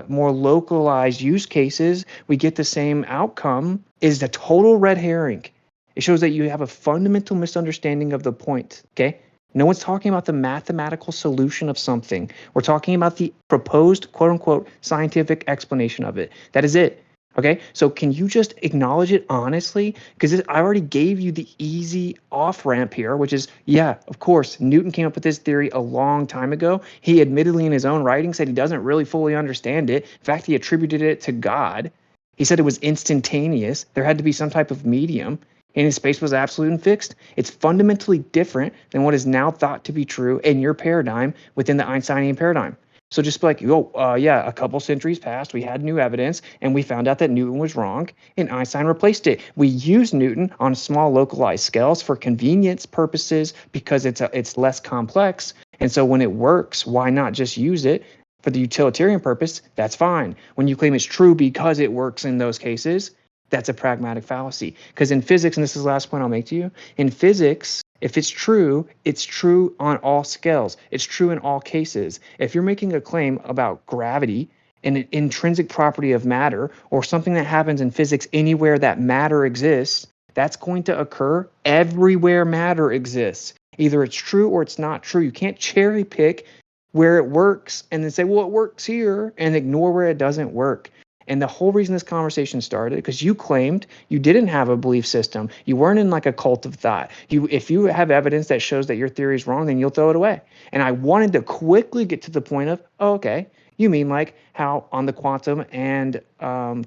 more localized use cases, we get the same outcome, is a total red herring. It shows that you have a fundamental misunderstanding of the point, okay? No one's talking about the mathematical solution of something. We're talking about the proposed, quote unquote, scientific explanation of it. That is it. Okay, so can you just acknowledge it honestly? Because I already gave you the easy off ramp here, which is, yeah, of course, Newton came up with this theory a long time ago. He admittedly in his own writing said he doesn't really fully understand it. In fact, he attributed it to God. He said it was instantaneous. There had to be some type of medium, and his space was absolute and fixed. It's fundamentally different than what is now thought to be true in your paradigm within the Einsteinian paradigm. So just be like, yeah, a couple centuries passed, we had new evidence, and we found out that Newton was wrong, and Einstein replaced it. We use Newton on small localized scales for convenience purposes because it's less complex. And so when it works, why not just use it for the utilitarian purpose? That's fine. When you claim it's true because it works in those cases, that's a pragmatic fallacy. Because in physics, and this is the last point I'll make to you, in physics, if it's true on all scales. It's true in all cases. If you're making a claim about gravity and an intrinsic property of matter or something that happens in physics anywhere that matter exists, that's going to occur everywhere matter exists. Either it's true or it's not true. You can't cherry pick where it works and then say, well, it works here and ignore where it doesn't work. And the whole reason this conversation started, because you claimed you didn't have a belief system. You weren't in like a cult of thought. If you have evidence that shows that your theory is wrong, then you'll throw it away. And I wanted to quickly get to the point of, oh, okay, you mean like how on the quantum and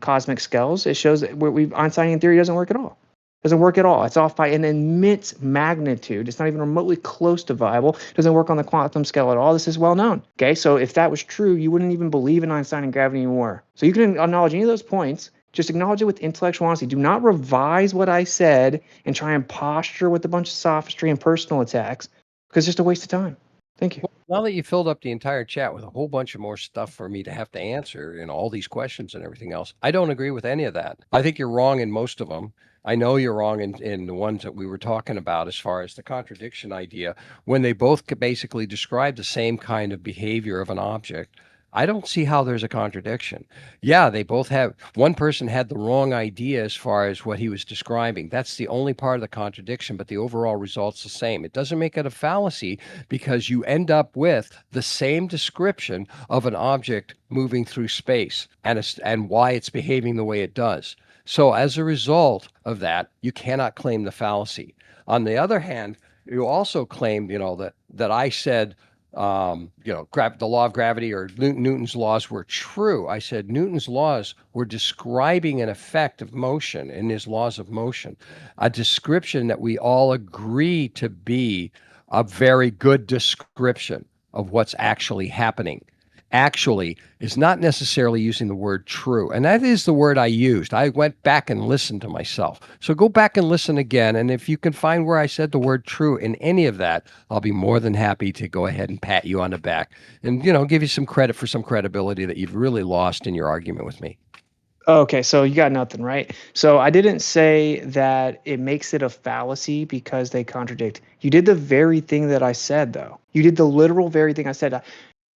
cosmic scales, it shows that Einsteinian theory doesn't work at all. Doesn't work at all. It's off by an immense magnitude. It's not even remotely close to viable. Doesn't work on the quantum scale at all. This is well known. Okay, so if that was true, you wouldn't even believe in Einstein and gravity anymore. So you can acknowledge any of those points. Just acknowledge it with intellectual honesty. Do not revise what I said and try and posture with a bunch of sophistry and personal attacks, because it's just a waste of time. Thank you. Now that you filled up the entire chat with a whole bunch of more stuff for me to have to answer, all these questions and everything else, I don't agree with any of that. I think you're wrong in most of them. I know you're wrong in the ones that we were talking about as far as the contradiction idea, when they both could basically describe the same kind of behavior of an object. I don't see how there's a contradiction. Yeah, they both have, one person had the wrong idea as far as what he was describing. That's the only part of the contradiction, but the overall result's the same. It doesn't make it a fallacy because you end up with the same description of an object moving through space and why it's behaving the way it does. So as a result of that, you cannot claim the fallacy. On the other hand, you also claimed, that I said the law of gravity or Newton's laws were true. I said Newton's laws were describing an effect of motion in his laws of motion, a description that we all agree to be a very good description of what's actually happening. Actually is not necessarily using the word true. And that is the word I used. I went back and listened to myself. So go back and listen again. And if you can find where I said the word true in any of that, I'll be more than happy to go ahead and pat you on the back and, give you some credit for some credibility that you've really lost in your argument with me. Okay, so you got nothing, right? So I didn't say that it makes it a fallacy because they contradict. You did the very thing that I said, though. You did the literal very thing I said.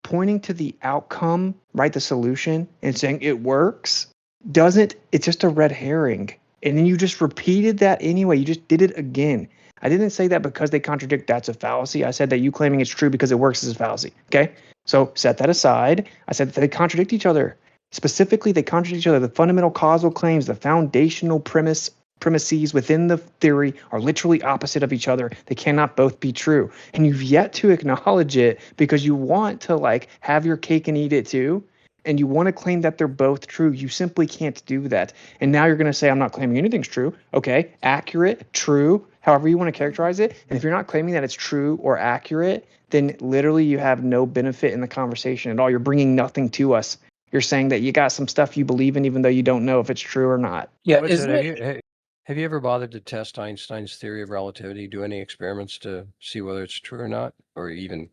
Pointing to the outcome, right, the solution, and saying it works, it's just a red herring. And then you just repeated that anyway. You just did it again. I didn't say that because they contradict, that's a fallacy. I said that you claiming it's true because it works is a fallacy. Okay? So set that aside. I said that they contradict each other. Specifically, they contradict each other. The fundamental causal claims, the foundational premises within the theory are literally opposite of each other. They cannot both be true. And you've yet to acknowledge it because you want to have your cake and eat it too. And you want to claim that they're both true. You simply can't do that. And now you're going to say, I'm not claiming anything's true. Okay, accurate, true, however you want to characterize it. And if you're not claiming that it's true or accurate, then literally you have no benefit in the conversation at all. You're bringing nothing to us. You're saying that you got some stuff you believe in even though you don't know if it's true or not. Yeah, What's isn't it? it? Have you ever bothered to test Einstein's theory of relativity? Do any experiments to see whether it's true or not, or even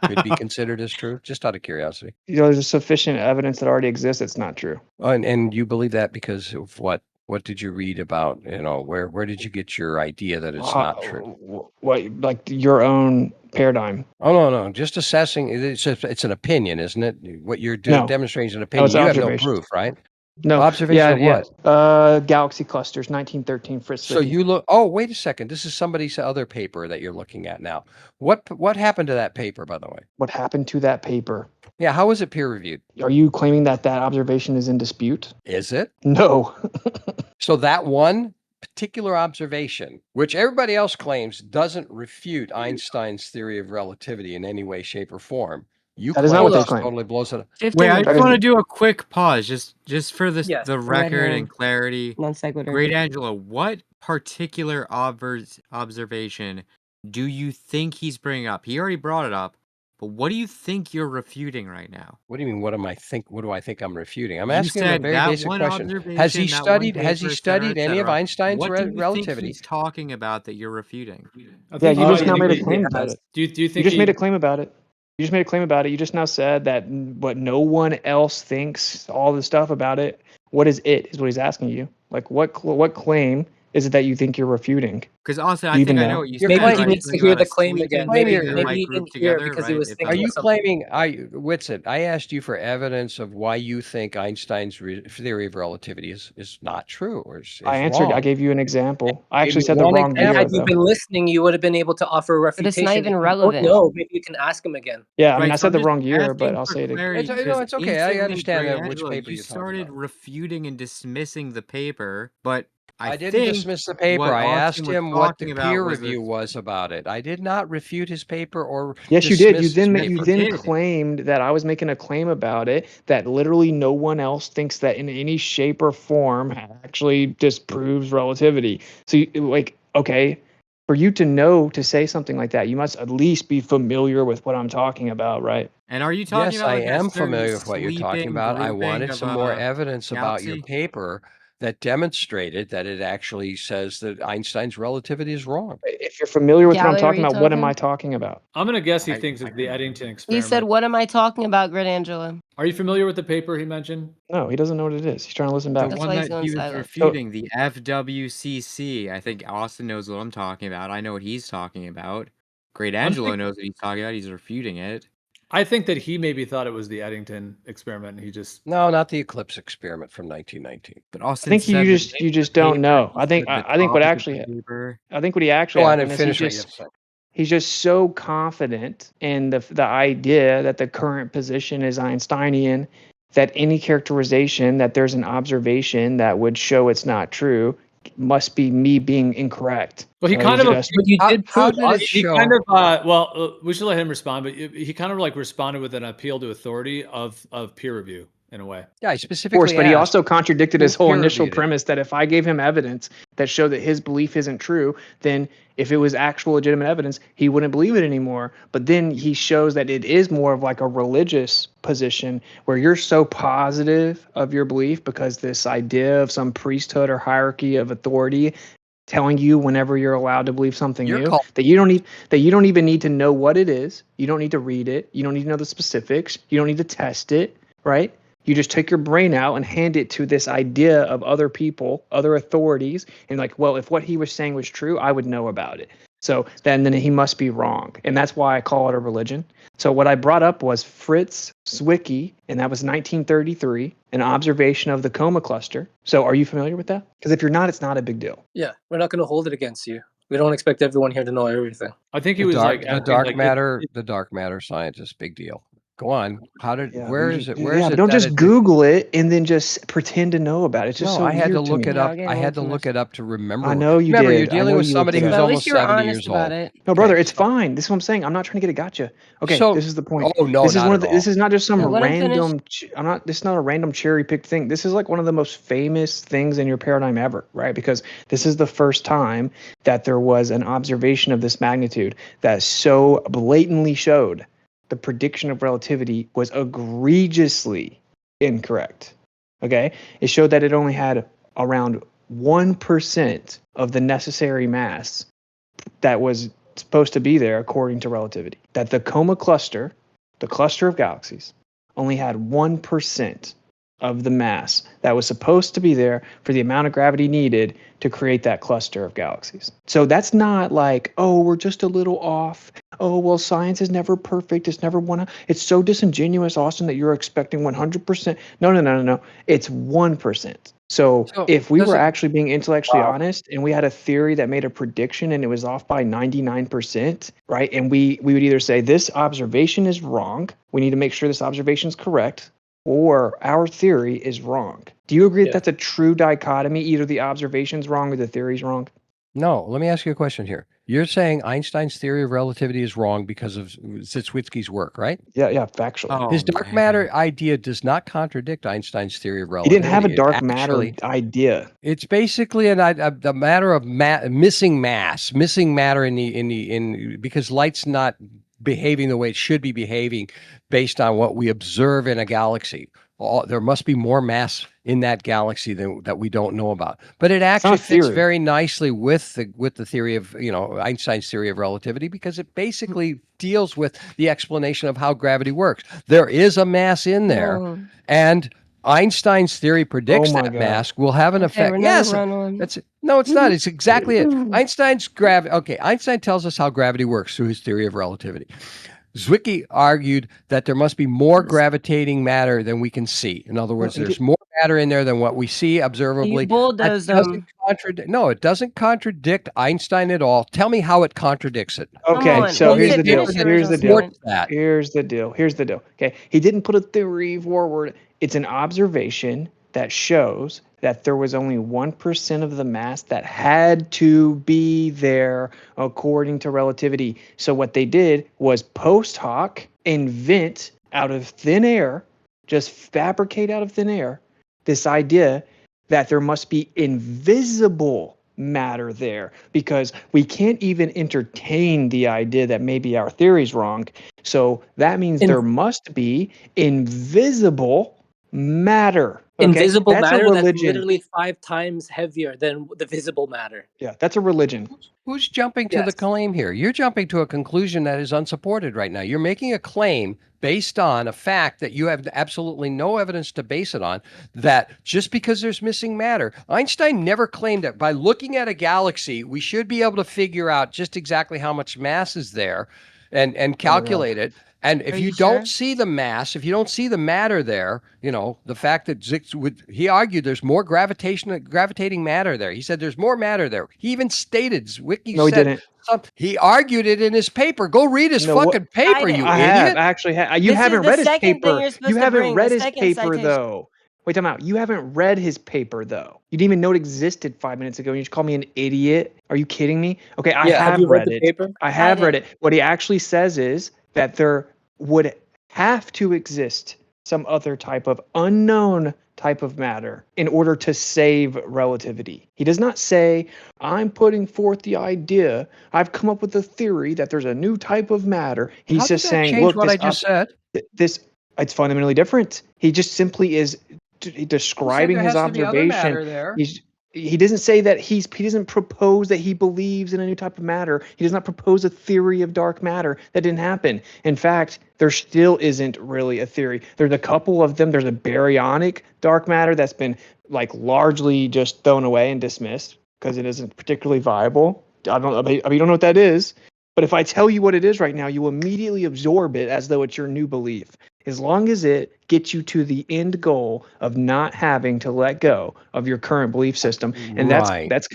could be considered as true? Just out of curiosity. There's sufficient evidence that already exists. It's not true. And you believe that because of what? What did you read about? Where did you get your idea that it's not true? What, like your own paradigm? Oh no, just assessing. It's an opinion, isn't it? What you're No. demonstrating is an No, opinion. it's You have no observation. proof, right? No. Observation of what? Galaxy clusters, 1913, Fritz So Zwicky. you look. Oh, wait a second. This is somebody's other paper that you're looking at now. What happened to that paper, by the way? What happened to that paper? Yeah, how was it peer reviewed? Are you claiming that observation is in dispute? Is it? No. So that one particular observation, which everybody else claims doesn't refute Einstein's theory of relativity in any way, shape, or form, you That is not claim what they this claim. totally blows it up. Wait, I That just is- want to do a quick pause, just for Yes. the Red record herring. and clarity. Non sequitur. Greatangelo, what particular observation do you think he's bringing up? He already brought it up, but what do you think you're refuting right now? What do you mean? What do I think I'm refuting? I'm You asking him a said very that basic one question. Has he observation, that one studied? Has he paper, et cetera, studied et any of cetera. Einstein's What do you think relativity? he's talking about that you're refuting? I Yeah, think you he just might now made a be- claim about it. Do you You think just he made a claim about it. You just made a claim about it. You just now said that what no one else thinks, all the stuff about it. What is it? Is what he's asking you. Like what claim is it that you think you're refuting? Because honestly, Do I you think even I know know? what you You're said. Maybe claiming- he Right? needs to Something hear about the a claim sleeping again. Claim Maybe here. thing, like, he grouped didn't hear it together, because he right? was If thinking Are of you something. claiming? Witsit, I asked you for evidence of why you think Einstein's theory of relativity is not true or is I answered. wrong. I gave you an example. I Gave actually me said the one wrong And example. year had you though. been listening, you would have been able to offer a But it's refutation. not even If you don't relevant. know, maybe you can ask him again. Yeah, I mean, Right, I so said I'm the just wrong year, asking but I'll for say it again. clarity, No, 'cause it's okay. I instantly, understand which Greatangelo, paper you you're talking started about. refuting and dismissing the paper, but I didn't think dismiss the paper. what I asked Austin was him what the talking about peer was review was about it. I did not refute his paper or Yes, you did. You dismiss his then Yes, paper. you then did. claimed that I was making a claim about it that literally no one else thinks that in any shape or form actually disproves relativity. So, okay, for you to know to say something like that, you must at least be familiar with what I'm talking about, right? And are you talking Yes, about I like a am certain familiar with what you're talking sleeping about. I grouping wanted of some more a evidence about your galaxy? paper that demonstrated that it actually says that Einstein's relativity is wrong. If you're familiar with what I'm Galileo, talking are you about, what am talking? I talking about? I'm gonna guess he I- thinks I it's the can- Eddington He experiment. said, "What am I talking about, Greatangelo?" Are you familiar with the paper he mentioned? No, he doesn't know what it is. He's trying to listen The back. That's one why he's that going he was silent. refuting, the FWCC. I think Austin knows what I'm talking about. I know what he's talking about. Greatangelo knows what he's talking about. He's refuting it. I think that he maybe thought it was the Eddington experiment, and he just No, not the eclipse experiment from 1919. But I Austin think said you the just name of the don't paper, know. he I think said the I think what topic of the actually paper. I think what he actually Go on and happened is finish what you have to say. he's just so confident in the idea that the current position is Einsteinian that any characterization that there's an observation that would show it's not true, must be me being incorrect. Well, he So kind of, just, But you did How prove did it us. he show? kind of, well, we should let him respond, but he kind of like responded with an appeal to authority of peer review in a way. Yeah, I of course, specifically but he asked also contradicted who his whole peer initial reviewed it. premise that if I gave him evidence that showed that his belief isn't true, then if it was actual legitimate evidence, he wouldn't believe it anymore. But then he shows that it is more of like a religious position where you're so positive of your belief because this idea of some priesthood or hierarchy of authority telling you whenever you're allowed to believe something You're new called. that you don't even need to know what it is. You don't need to read it. You don't need to know the specifics. You don't need to test it, right? You just take your brain out and hand it to this idea of other people, other authorities, and like, well, if what he was saying was true, I would know about it. So then he must be wrong. And that's why I call it a religion. So what I brought up was Fritz Zwicky, and that was 1933, an observation of the coma cluster. So are you familiar with that? Because if you're not, it's not a big deal. Yeah, we're not going to hold it against you. We don't expect everyone here to know everything. I think he The was dark, like the asking, dark like, matter, the dark matter scientist, big deal. Go on. How did? Yeah, Where is it? Where is but it don't that just it? Google it and then just pretend to know about it. It's just No, so I had to weird to look me. it Yeah, up. we're getting I away had to from look this. it up to remember. I know you Remember, did. you're I dealing know with you somebody looked it who's But up. at least almost you were 70 honest years about old. it. No, brother, Okay, it's so fine. This is what I'm saying. I'm not trying to get a gotcha. Okay, so this is the point. oh no, This is not one at of the, all. this is not just some Yeah, let him finish. random. This is not a random cherry picked thing. This is like one of the most famous things in your paradigm ever, right? Because this is the first time that there was an observation of this magnitude that so blatantly showed the prediction of relativity was egregiously incorrect. Okay, it showed that it only had around 1% of the necessary mass that was supposed to be there according to relativity. That the coma cluster, the cluster of galaxies, only had 1% of the mass that was supposed to be there for the amount of gravity needed to create that cluster of galaxies. So that's not like, oh, we're just a little off. Oh, well, science is never perfect. It's never one. It's so disingenuous, Austin, that you're expecting 100%. No. It's 1%. So So if we does were it? actually being intellectually honest and we had a theory that made a prediction and it was off by 99%, right? And we would either say this observation is wrong. We need to make sure this observation is correct, or our theory is wrong. Do you agree that Yeah. that's a true dichotomy? Either the observation's wrong or the theory's wrong? No, let me ask you a question here. You're saying Einstein's theory of relativity is wrong because of Zwickie's work, right? Yeah, factually. Oh, His dark man. matter idea does not contradict Einstein's theory of He didn't have a relativity. dark matter idea. It's basically the matter of missing matter in because light's not behaving the way it should be behaving based on what we observe in a galaxy. There must be more mass in that galaxy that we don't know about. But it It's not actually a fits theory. very nicely with the theory of Einstein's theory of relativity because it basically deals with the explanation of how gravity works. There is a mass in there, Oh, and Einstein's theory predicts my that God. mass will have an okay, effect. we're not Yes, gonna run on. that's it. No, it's not. It's exactly it. Einstein's gravity. Okay, Einstein tells us how gravity works through his theory of relativity. Zwicky argued that there must be more gravitating matter than we can see. In other words, there's more matter in there than what we see You observably. That bulldozed doesn't them. contradict. No, it doesn't contradict Einstein at all. Tell me how it contradicts it. Come Okay, on, so here's Witsit, the deal. finish your Here's original the deal. statement. That. Here's the deal. Okay, he didn't put a theory forward. It's an observation that shows that there was only 1% of the mass that had to be there according to relativity. So what they did was post hoc invent out of thin air, just fabricate out of thin air, this idea that there must be invisible matter there because we can't even entertain the idea that maybe our theory's wrong. So that means there must be invisible matter. Okay? Invisible That's matter a that's religion. literally 5 times heavier than the visible matter. Yeah, that's a religion. Who's jumping to the Yes. claim here? You're jumping to a conclusion that is unsupported right now. You're making a claim based on a fact that you have absolutely no evidence to base it on, that just because there's missing matter. Einstein never claimed that by looking at a galaxy, we should be able to figure out just exactly how much mass is there and calculate it. And if Are you you don't sure? see the mass, if you don't see the matter there, the fact that he argued there's more gravitating matter there. He said there's more matter there. He even stated, Zwicky No, he said, didn't. he argued it in his paper. Go read his No, what? fucking paper, Cite it. you I have idiot. actually. You This is haven't the read his second thing paper. you're You supposed to haven't bring. The read his second paper citation. though. Wait, time out. You haven't read his paper, though. You didn't even know it existed 5 minutes ago. And you just call me an idiot? Are you kidding me? Okay, I Yeah, have have you read read the it. paper? I I have read didn't. it. What he actually says is that there would have to exist some other type of unknown type of matter in order to save relativity. He does not say, I'm putting forth the idea, I've come up with a theory that there's a new type of matter. He's How does just that saying, change look, what I just said? this it's fundamentally different. He just simply is You said describing there his has to be other observation. matter there. He doesn't say that he doesn't propose that he believes in a new type of matter. He does not propose a theory of dark matter. That didn't happen. In fact, there still isn't really a theory. There's a couple of them. There's a baryonic dark matter that's been like largely just thrown away and dismissed because it isn't particularly viable. I don't know what that is. But if I tell you what it is right now, you immediately absorb it as though it's your new belief. As long as it gets you to the end goal of not having to let go of your current belief system, and Right. that's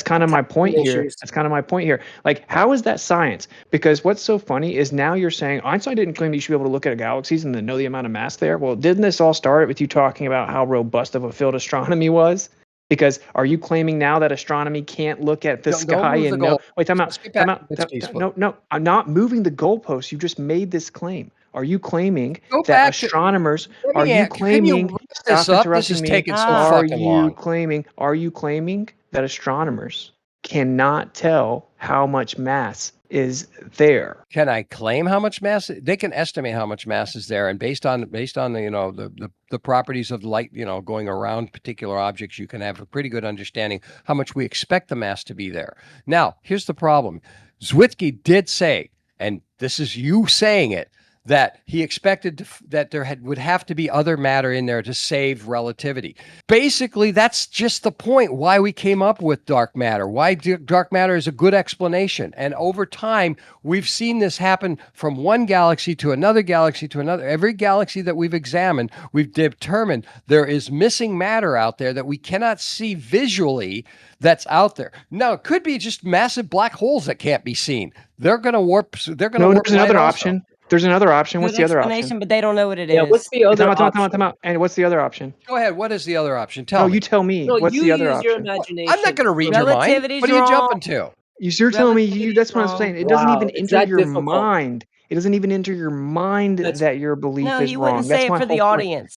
kind of my point here. issues. That's kind of my point here. Like, how is that science? Because what's so funny is now you're saying Einstein didn't claim that you should be able to look at galaxies and then know the amount of mass there. Well, didn't this all start with you talking about how robust of a field astronomy was? Because are you claiming now that astronomy can't look at the Don't sky move the and know? goal. Wait, time out. Let's get back Time out. to Witsit. No, I'm not moving the goalposts. You just made this claim. Are you claiming Go that back to. astronomers? Let Are me you can you claiming? wrap Stop this up? This interrupting is me. taking so Ah. Are fucking you long. claiming? Are you claiming that astronomers cannot tell how much mass is there? Can I claim how much mass? They can estimate how much mass is there, and based on the the properties of light, going around particular objects, you can have a pretty good understanding how much we expect the mass to be there. Now, here's the problem. Zwicky did say, and this is you saying it, that he expected that there would have to be other matter in there to save relativity. Basically, that's just the point why we came up with dark matter, why dark matter is a good explanation. And over time, we've seen this happen from one galaxy to another galaxy to another. Every galaxy that we've examined, we've determined there is missing matter out there that we cannot see visually that's out there. Now, it could be just massive black holes that can't be seen. They're going to warp. They're going to warp There's light another also. option. There's another option. What's Good the other option? explanation, but they don't know what it Yeah, is. what's the other Time option? out. And what's the other option? Go ahead. What is the other option? No, Tell me. you tell me. No, What's you the other use your option? imagination. I'm not going to read your mind. Relativity's What are you wrong. jumping to? You're telling me that's what I'm Relativity's saying. It wrong. doesn't Wow, even it's enter that your difficult. mind. It doesn't even enter your mind That's- that your belief No, is he wrong. wouldn't That's say it my for the whole point. audience.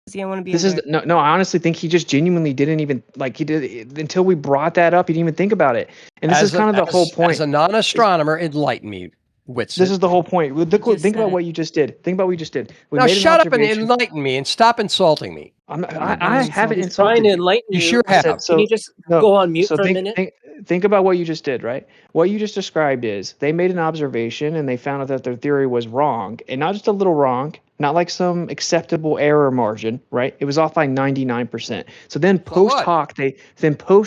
He didn't want to be This is embarrassed. no. I honestly think he just genuinely didn't even like he did until we brought that up. He didn't even think about it. And this is kind of the whole point. As a non-astronomer, enlighten me, Witsit. This is the whole point. just Think about said what you just did. Think about what you just did. We Now made an shut up and observation. enlighten me and stop insulting me. I haven't He's insulted trying to you. enlighten You you. sure have. Can you just go on mute So for a think, minute? think about what you just did, right? What you just described is they made an observation and they found out that their theory was wrong, and not just a little wrong, not like some acceptable error margin, right? It was off by 99%. So then post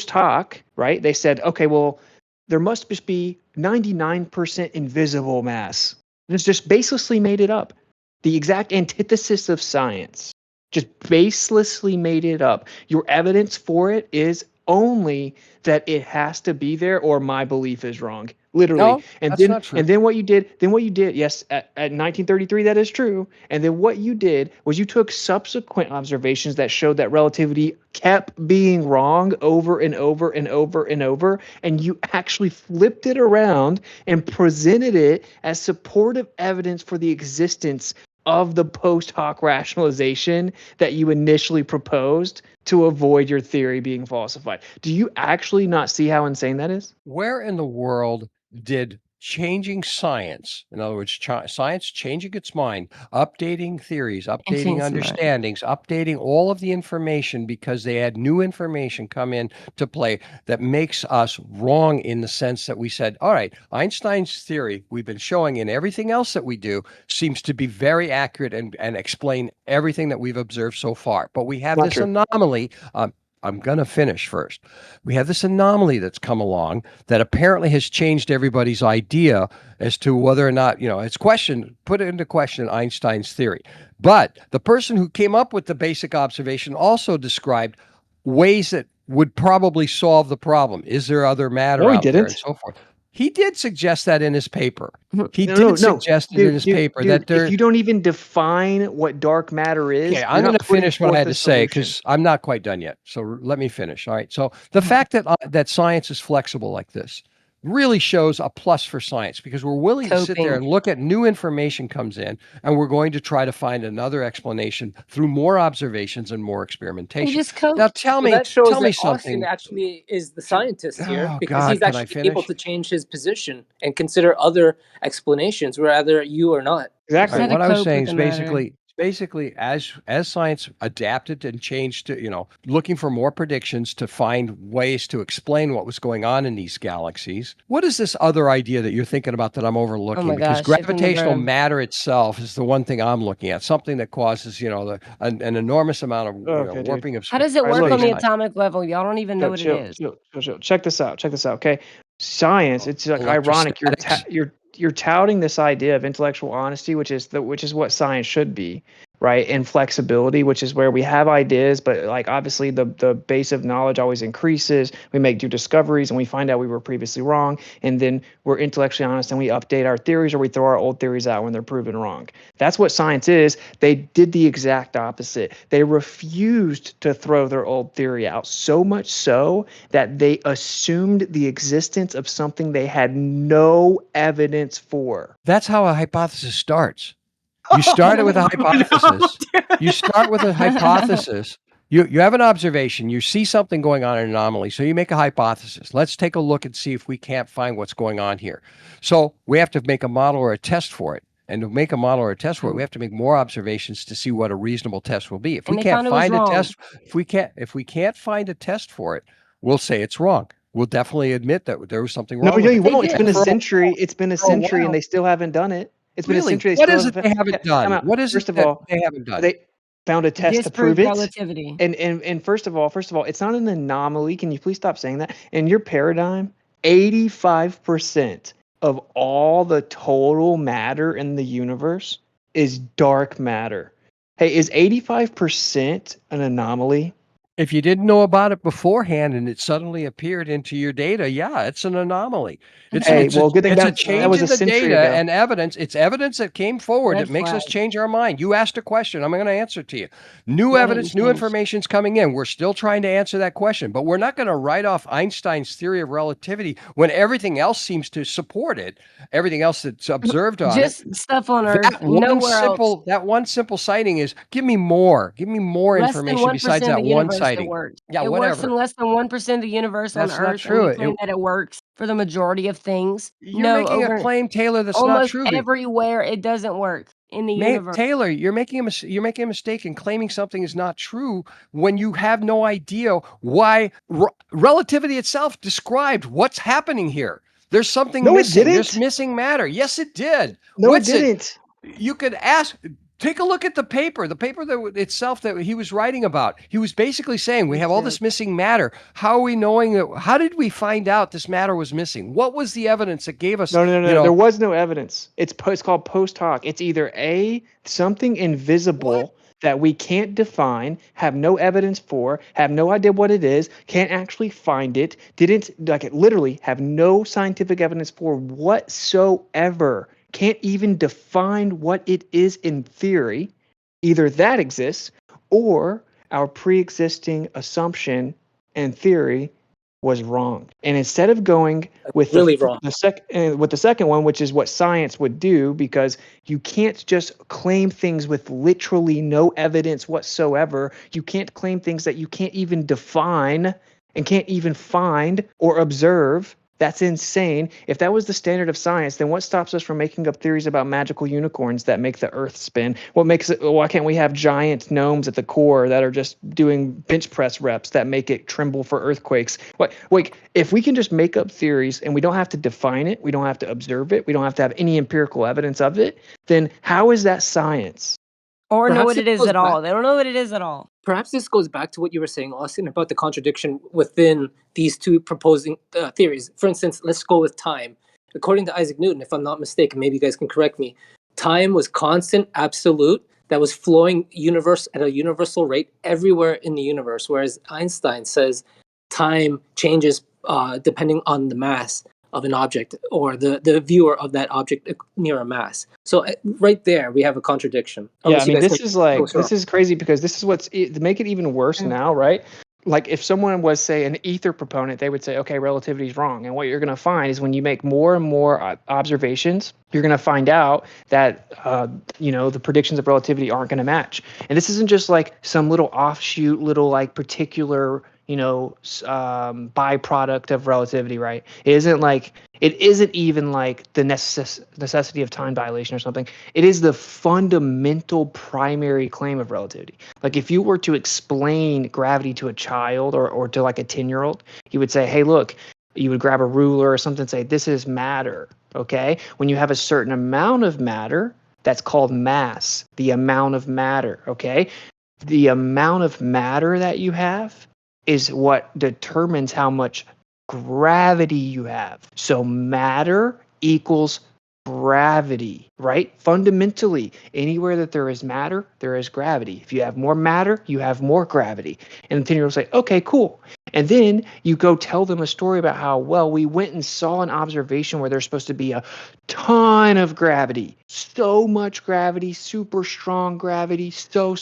hoc, right? They said, okay, well, there must just be 99% invisible mass. And it's just baselessly made it up. The exact antithesis of science. Just baselessly made it up. Your evidence for it is only that it has to be there or my belief is wrong. Literally. No, and that's not true. And then what you did, yes, at 1933 that is true. And then what you did was you took subsequent observations that showed that relativity kept being wrong over and over and over and over, and you actually flipped it around and presented it as supportive evidence for the existence of the post hoc rationalization that you initially proposed to avoid your theory being falsified. Do you actually not see how insane that is? Where in the world did changing science, in other words, science changing its mind, updating theories, updating understandings, updating all of the information because they had new information come in to play that makes us wrong in the sense that we said, all right, Einstein's theory we've been showing in everything else that we do seems to be very accurate and explain everything that we've observed so far. But we have this anomaly. I'm going to finish first. We have this anomaly that's come along that apparently has changed everybody's idea as to whether or not, it's put into question Einstein's theory. But the person who came up with the basic observation also described ways that would probably solve the problem. Is there other matter out there and so forth? He did suggest that in his paper. He No, did suggest it in his paper that dude, there. if you don't even define what dark matter is, Okay, you're I'm going not to putting finish what I forth had a to say solution. because I'm not quite done yet. So let me finish. All right. So the fact that science is flexible like this really shows a plus for science because we're willing to sit there Coping. and look at new information comes in, and we're going to try to find another explanation through more observations and more He experimentation. just Now coped. tell Well, me, that shows tell me that Austin something. actually is the scientist here Oh because God, he's can I actually able finish? to change his position and consider other explanations, whether you or not. All Exactly. right, How to what I was cope saying with is the matter. basically as science adapted and changed to, looking for more predictions to find ways to explain what was going on in these galaxies. What is this other idea that you're thinking about that I'm Oh overlooking? my Because gosh, shifting the gravitational ground. matter itself is the one thing I'm looking at, something that causes, an enormous amount of Okay, dude. warping of How does it All right, work look, on the man. space-time. atomic level? Y'all don't even know what it is. Chill. Check this out. Okay. Science, it's like ironic. Electrostatics. You're touting this idea of intellectual honesty, which is what science should be, right? And flexibility, which is where we have ideas, but like obviously the base of knowledge always increases. We make new discoveries and we find out we were previously wrong, and then we're intellectually honest and we update our theories or we throw our old theories out when they're proven wrong. That's what science is. They did the exact opposite. They refused to throw their old theory out, so much so that they assumed the existence of something they had no evidence for. That's how a hypothesis starts. You start it with a hypothesis. You start with a hypothesis. You have an observation. You see something going on in an anomaly. So you make a hypothesis. Let's take a look and see if we can't find what's going on here. So we have to make a model or a test for it. And to make a model or a test for it, we have to make more observations to see what a reasonable test will be. If we And they can't found it was find a wrong. test, if we can't find a test for it, we'll say it's wrong. We'll definitely admit that there was something No, wrong you with it. They won't. It's did. been a For a century. It's been a for a century, and while. they still haven't done it. It's been a Really? century. They What still is it haven't. they haven't Time done? out. What is it First of that all, they haven't done? they found a test to prove Disproved it. relativity. And first of all, it's not an anomaly. Can you please stop saying that? In your paradigm, 85% of all the total matter in the universe is dark matter. Hey, is 85% an anomaly? If you didn't know about it beforehand and it suddenly appeared into your data, yeah, it's an anomaly. It's Hey, it's a well, good thing it's a that change was in a the century data ago. and evidence. It's evidence that came forward Red that makes us flag. change our mind. You asked a question. I'm going to answer to you. New Let it evidence, new change. information's coming in. We're still trying to answer that question, but we're not going to write off Einstein's theory of relativity when everything else seems to support it. Everything else that's observed on it. Just stuff on Earth. That Nowhere else. one simple sighting is give me more Less than information 1% besides of that the one universe it sighting. works. Yeah, It works in whatever. less than 1% of the universe on That's not Earth, and true. you claim that it works for the majority of things. You're No, making a over claim, Taylor, that's not almost true. everywhere it doesn't work in the universe. Taylor, you're making a mistake in claiming something is not true when you have no idea why relativity itself described what's happening here. There's something No, it missing. There's didn't. missing matter. Yes, it did. No, it Witsit, didn't. you could take a look at the paper that itself that he was writing about. He was basically saying we have all this missing matter. How are we knowing that? How did we find out this matter was missing? What was the evidence that gave us? No. There was no evidence. It's called post hoc. It's either something invisible that we can't define, have no evidence for, have no idea what it is, can't actually find it, literally have no scientific evidence for whatsoever, can't even define what it is in theory. Either that exists or our pre-existing assumption and theory was wrong. And instead of going with Really wrong. the second one, which is what science would do, because you can't just claim things with literally no evidence whatsoever. You can't claim things that you can't even define and can't even find or observe. That's insane. If that was the standard of science, then what stops us from making up theories about magical unicorns that make the earth spin? Why can't we have giant gnomes at the core that are just doing bench press reps that make it tremble for earthquakes? If we can just make up theories and we don't have to define it, we don't have to observe it, we don't have to have any empirical evidence of it, then how is that science? Or know Perhaps what it it is goes at all. back- They don't know what it is at all. Perhaps this goes back to what you were saying, Austin, about the contradiction within these two proposing theories. For instance, let's go with time. According to Isaac Newton, if I'm not mistaken, maybe you guys can correct me, time was constant, absolute, that was flowing at a universal rate everywhere in the universe, whereas Einstein says time changes depending on the mass of an object, or the viewer of that object near a mass. So right there we have a contradiction. Yeah, I Unless you mean, guys this think is I'm like, wrong. this is crazy because this is to make it even worse now, right? Like if someone was, say, an ether proponent, they would say, okay, relativity is wrong. And what you're going to find is when you make more and more observations, you're going to find out that, the predictions of relativity aren't going to match. And this isn't just like some little offshoot, little like particular, byproduct of relativity, right? It isn't even like the necessity of time dilation or something. It is the fundamental primary claim of relativity. Like if you were to explain gravity to a child or to like a 10-year-old, you would say, hey, look, you would grab a ruler or something and say, this is matter. Okay. When you have a certain amount of matter, that's called mass, the amount of matter. Okay. The amount of matter that you have is what determines how much gravity you have. So matter equals gravity, right? Fundamentally, anywhere that there is matter, there is gravity. If you have more matter, you have more gravity. And the 10-year-old will say, okay, cool. And then you go tell them a story about how, well, we went and saw an observation where there's supposed to be a ton of gravity, so much gravity, super strong gravity, so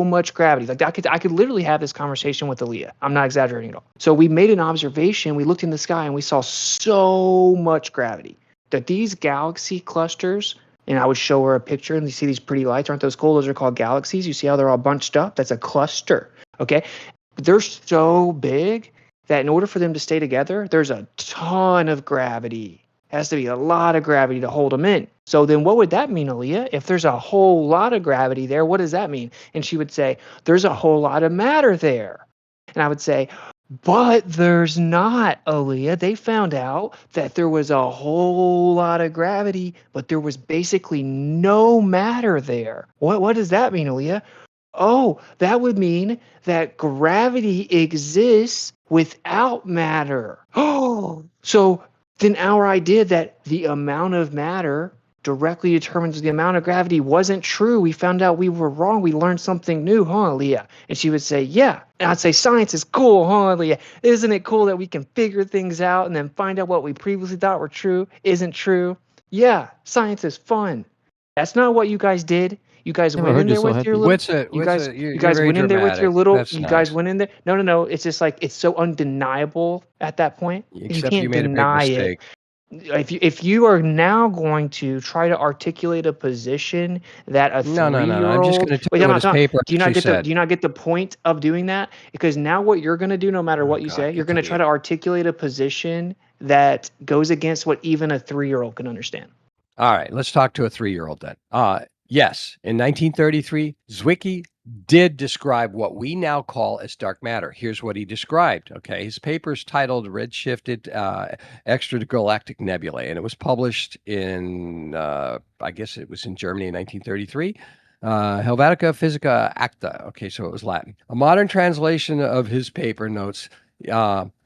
much gravity. Like I could literally have this conversation with Aaliyah. I'm not exaggerating at all. So we made an observation, we looked in the sky and we saw so much gravity that these galaxy clusters, and I would show her a picture and you see these pretty lights. Aren't those cool? Those are called galaxies. You see how they're all bunched up? That's a cluster. Okay. They're so big that in order for them to stay together, there's a ton of gravity. It has to be a lot of gravity to hold them in. So then what would that mean, Aaliyah? If there's a whole lot of gravity there, what does that mean? And she would say, there's a whole lot of matter there. And I would say, but there's not, Aaliyah. They found out that there was a whole lot of gravity, but there was basically no matter there. What does that mean, Aaliyah? Oh, that would mean that gravity exists without matter. Oh, so then our idea that the amount of matter directly determines the amount of gravity wasn't true. We found out we were wrong. We learned something new, huh, Leah? And she would say, yeah. And I'd say, science is cool, huh, Leah? Isn't it cool that we can figure things out and then find out what we previously thought were true isn't true? Yeah, science is fun. That's not what you guys did. You guys Never went in heard you there so with happy. your little. You're You guys very went in there with your dramatic. little. That's You guys nice. went in there. No. It's just like it's so undeniable at that point. You Except you can't made a big deny it. mistake. If you are now going to try to articulate a position that a No. I'm just 3-year-old. going to tell Wait, you I'm what not his talking. paper Do you not actually get the said. Do you not get the point of doing that? Because now what you're going to do, no matter what you say, you're going to try to articulate a position that goes against what even a 3-year-old can understand. All right, let's talk to a 3-year-old then. Yes, in 1933, Zwicky did describe what we now call as dark matter. Here's what he described. Okay, his paper is titled "Redshifted Extragalactic Nebulae," and it was published in, I guess it was in Germany in 1933. Helvetica Physica Acta. Okay, so it was Latin. A modern translation of his paper notes,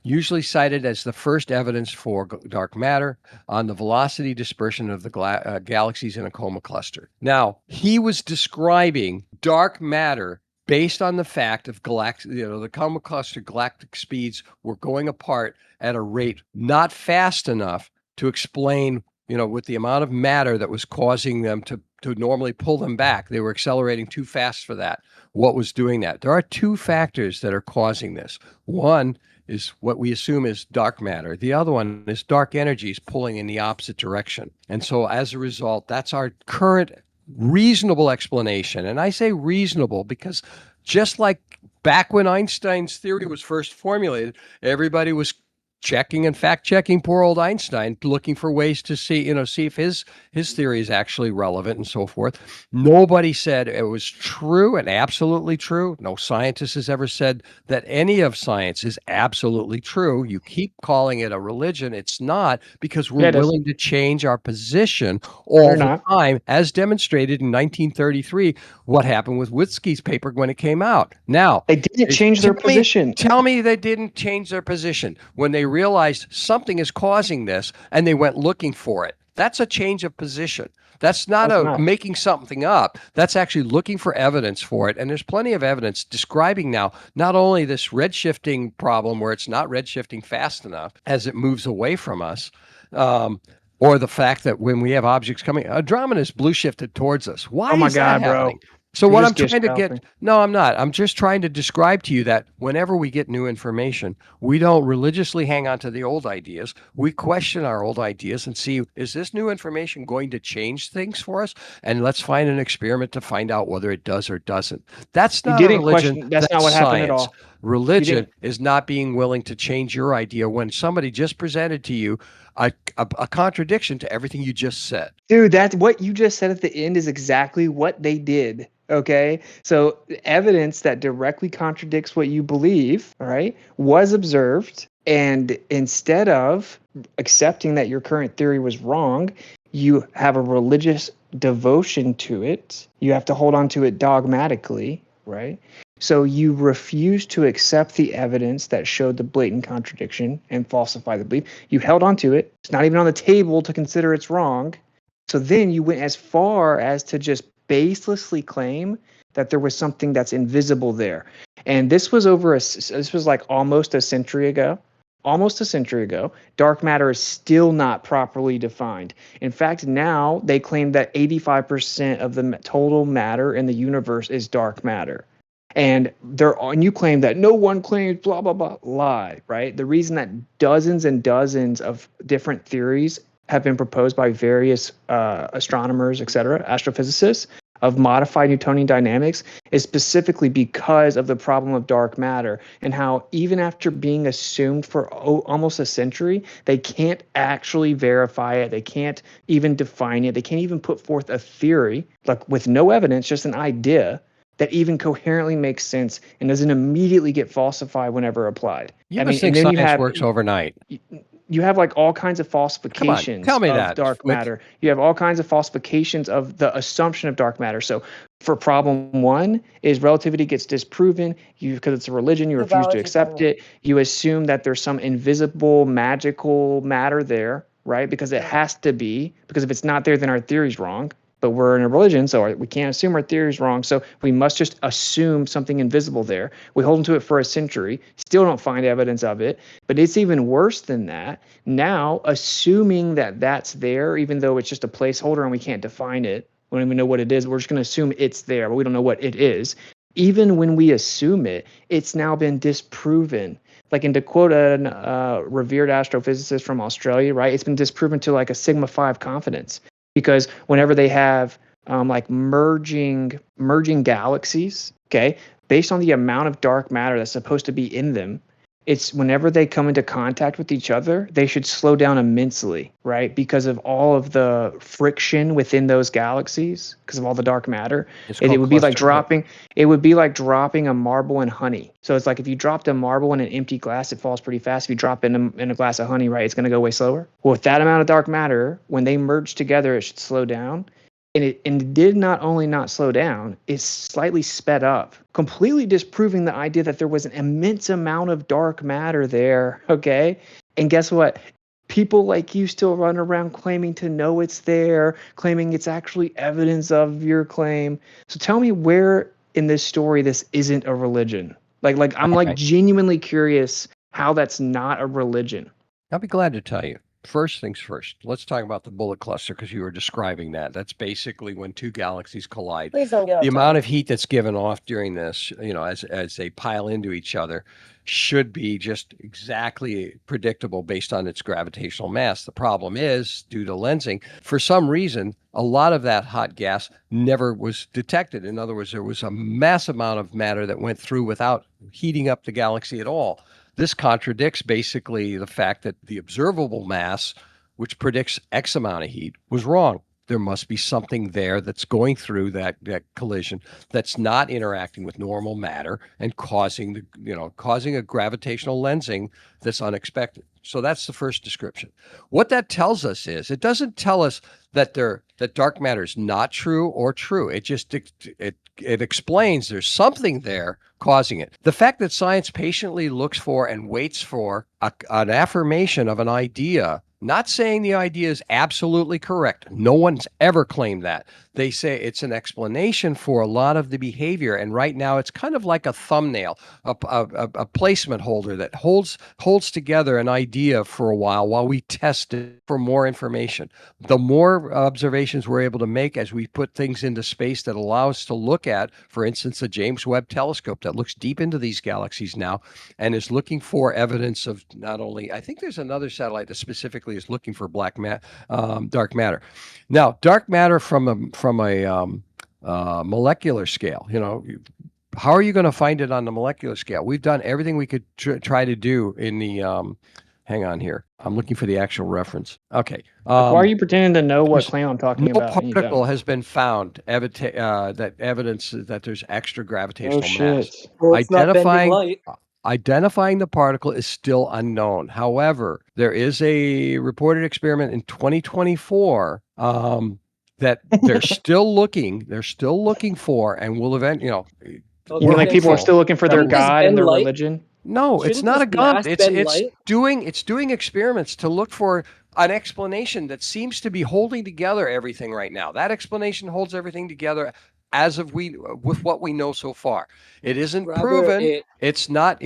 usually cited as the first evidence for dark matter on the velocity dispersion of the galaxies in a coma cluster. Now, he was describing dark matter based on the fact of the coma cluster galactic speeds were going apart at a rate not fast enough to explain, with the amount of matter that was causing them to normally pull them back. They were accelerating too fast for that. What was doing that? There are two factors that are causing this. One is what we assume is dark matter. The other one is dark energies pulling in the opposite direction. And so as a result, that's our current reasonable explanation. And I say reasonable because just like back when Einstein's theory was first formulated, everybody was checking and fact-checking poor old Einstein, looking for ways to see if his theory is actually relevant and so forth. Nobody said it was true and absolutely true. No scientist has ever said that any of science is absolutely true. You keep calling it a religion. It's not, because we're willing to change our position all the time, as demonstrated in 1933, what happened with Witski's paper when it came out. Now, they didn't change their position. Tell me they didn't change their position when they realized something is causing this and they went looking for it. That's a change of position. That's not No, it's not. making something up. That's actually looking for evidence for it. And there's plenty of evidence describing now not only this redshifting problem where it's not redshifting fast enough as it moves away from us, or the fact that when we have objects coming, Andromeda is blue shifted towards us. Why Oh my is that God, bro. happening? So You're what I'm just trying to get, Gestalt-ing. no, I'm not. I'm just trying to describe to you that whenever we get new information, we don't religiously hang on to the old ideas. We question our old ideas and see, is this new information going to change things for us? And let's find an experiment to find out whether it does or doesn't. That's You not a didn't religion. question. That's not what happened at science. all. Religion didn't- is not being willing to change your idea when somebody just presented to you a contradiction to everything you just said. Dude, that's what you just said at the end is exactly what they did. Okay. So evidence that directly contradicts what you believe, all right, was observed. And instead of accepting that your current theory was wrong, you have a religious devotion to it. You have to hold on to it dogmatically, right? So you refuse to accept the evidence that showed the blatant contradiction and falsify the belief. You held on to it. It's not even on the table to consider it's wrong. So then you went as far as to just baselessly claim that there was something that's invisible there. And this was this was like almost a century ago. Almost a century ago, dark matter is still not properly defined. In fact, now they claim that 85% of the total matter in the universe is dark matter. And you claim that no one claims blah, blah, blah, lie, right? The reason that dozens and dozens of different theories have been proposed by various astronomers, et cetera, astrophysicists, of modified Newtonian dynamics is specifically because of the problem of dark matter and how even after being assumed for almost a century, they can't actually verify it. They can't even define it. They can't even put forth a theory, like with no evidence, just an idea that even coherently makes sense and doesn't immediately get falsified whenever applied. You must think science works overnight. You have like all kinds of falsifications tell me of that, dark Wick. matter. You have all kinds of falsifications of the assumption of dark matter. So for problem one is relativity gets disproven. Because it's a religion, you refuse to accept it. You assume that there's some invisible, magical matter there, right? Because it has to be. Because if it's not there, then our theory's wrong. But we're in a religion, so we can't assume our theory is wrong. So we must just assume something invisible there. We hold to it for a century, still don't find evidence of it. But it's even worse than that. Now, assuming that that's there, even though it's just a placeholder and we can't define it, we don't even know what it is, we're just going to assume it's there, but we don't know what it is. Even when we assume it, it's now been disproven. Like, and to quote a revered astrophysicist from Australia, right? It's been disproven to like a sigma 5 confidence. Because whenever they have like merging galaxies, okay, based on the amount of dark matter that's supposed to be in them, it's whenever they come into contact with each other, they should slow down immensely, right? Because of all of the friction within those galaxies, because of all the dark matter. It would be like dropping a marble in honey. So it's like if you dropped a marble in an empty glass, it falls pretty fast. If you drop it in a glass of honey, right, it's going to go way slower. Well, with that amount of dark matter, when they merge together, it should slow down. And it did not only not slow down, it slightly sped up, completely disproving the idea that there was an immense amount of dark matter there, okay? And guess what? People like you still run around claiming to know it's there, claiming it's actually evidence of your claim. So tell me where in this story this isn't a religion. Like I'm like genuinely curious how that's not a religion. I'll be glad to tell you. First things first, let's talk about the bullet cluster because you were describing that. That's basically when two galaxies collide. Please don't get The off amount topic. of heat that's given off during this, as they pile into each other, should be just exactly predictable based on its gravitational mass. The problem is, due to lensing, for some reason, a lot of that hot gas never was detected. In other words, there was a massive amount of matter that went through without heating up the galaxy at all. This contradicts basically the fact that the observable mass, which predicts X amount of heat, was wrong. There must be something there that's going through that collision that's not interacting with normal matter and causing a gravitational lensing that's unexpected. So that's the first description. What that tells us is it doesn't tell us that dark matter is not true or true. It just it explains there's something there causing it. The fact that science patiently looks for and waits for an affirmation of an idea Not saying the idea is absolutely correct. No one's ever claimed that. They say it's an explanation for a lot of the behavior. And right now it's kind of like a thumbnail, a placement holder that holds together an idea for a while we test it for more information. The more observations we're able to make as we put things into space that allow us to look at, for instance, the James Webb Telescope that looks deep into these galaxies now and is looking for evidence of not only, I think there's another satellite that specifically is looking for dark matter. Now, dark matter from a molecular scale, how are you going to find it on the molecular scale? We've done everything we could try to do in the, hang on here. I'm looking for the actual reference. Okay. Why are you pretending to know what claim I'm talking no about? and you particle don't? has been found that evidence that there's extra gravitational mass. shit. Well, it's not bending light. Identifying the particle is still unknown. However, there is a reported experiment in 2024 that they're still looking. They're still looking for, and will eventually, You mean like people are still looking for their Shouldn't this God and bend their light? religion? No, it's Shouldn't not a this god. mass It's bend light? doing experiments to look for an explanation that seems to be holding together everything right now. That explanation holds everything together as of with what we know so far. It isn't proven. It's not,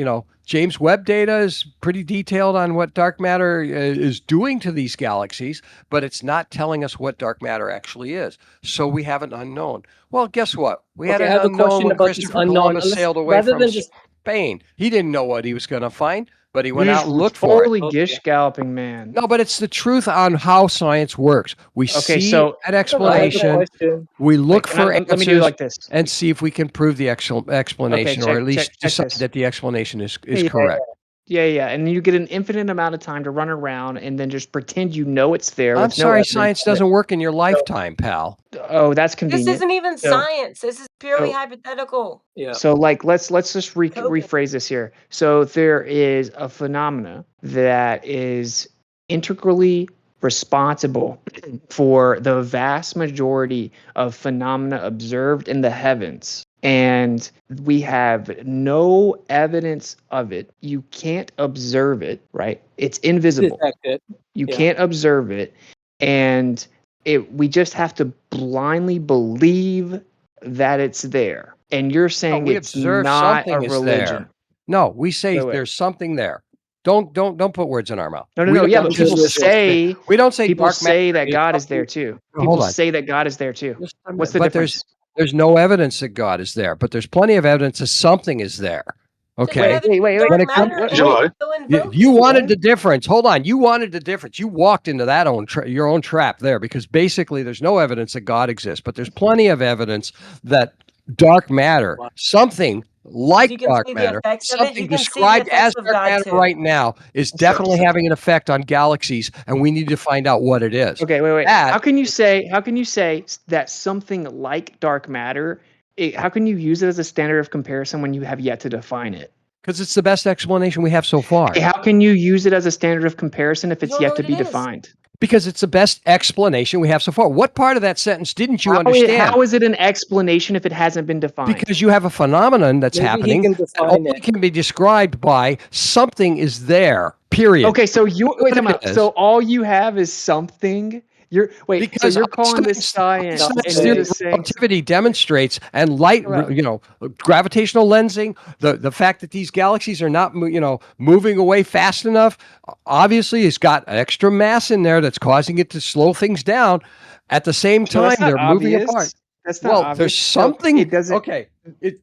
James Webb data is pretty detailed on what dark matter is doing to these galaxies, but it's not telling us what dark matter actually is. So we have an unknown. Well, guess what? We had Okay, I an have a unknown question when about this Christopher unknown. Columbus sailed away Rather from than just Spain. He didn't know what he was going to find, but he went You're out just and looked for it. totally gish galloping, man. No, but it's the truth on how science works. We Okay, see so an explanation. We look for let me do it answers like this. and see if we can prove the explanation, or at least decide this. that the explanation is Yeah, correct. Yeah. And then you get an infinite amount of time to run around and then just pretend you know it's there. I'm with no sorry, evidence science of it. doesn't work in your lifetime, pal. Oh, that's This convenient. isn't even So- science. This is purely so- hypothetical. Yeah. So let's just rephrase this here. So there is a phenomena that is integrally responsible for the vast majority of phenomena observed in the heavens. And we have no evidence of it. You can't observe it, right? It's invisible. Detect it. You Yeah. can't observe it. And we just have to blindly believe that it's there. And you're saying we it's observe not something a is religion. there. No, we say Wait. there's something there. Don't put words in our mouth. No, We don't yeah, but people just say we don't say people dark say matter that God is there too. Hold People on. say that God is there too. What's the But difference? there's no evidence that God is there, but there's plenty of evidence that something is there. Okay. Wait. Dark matter When it still invokes you it. wanted the difference. Hold on. You wanted the difference. You walked into that your own trap there, because basically there's no evidence that God exists, but there's plenty of evidence that dark matter, something like You can dark see the matter, effects of it. something You can see the described effects as of dark God matter too. right now, is definitely having an effect on galaxies, and we need to find out what it is. Okay, wait. That- How can you say that something like dark matter? How can you use it as a standard of comparison when you have yet to define it? Because it's the best explanation we have so far. How can you use it as a standard of comparison if You it's don't know yet to what be it is. defined? Because it's the best explanation we have so far. What part of that sentence didn't you understand? How is it an explanation if it hasn't been defined? Because you have a phenomenon that's Maybe he happening can that define only it. can be described by something is there. Period. Okay, so wait a minute. is. So all you have is something. So Because you're calling this Einstein's science, and Einstein's you're theory just of saying relativity demonstrates, and light, gravitational lensing, the fact that these galaxies are not, moving away fast enough, obviously it's got extra mass in there that's causing it to slow things down. At the same No, time, that's not they're moving obvious. apart. That's not Well, obvious. there's So something. it doesn't. Okay,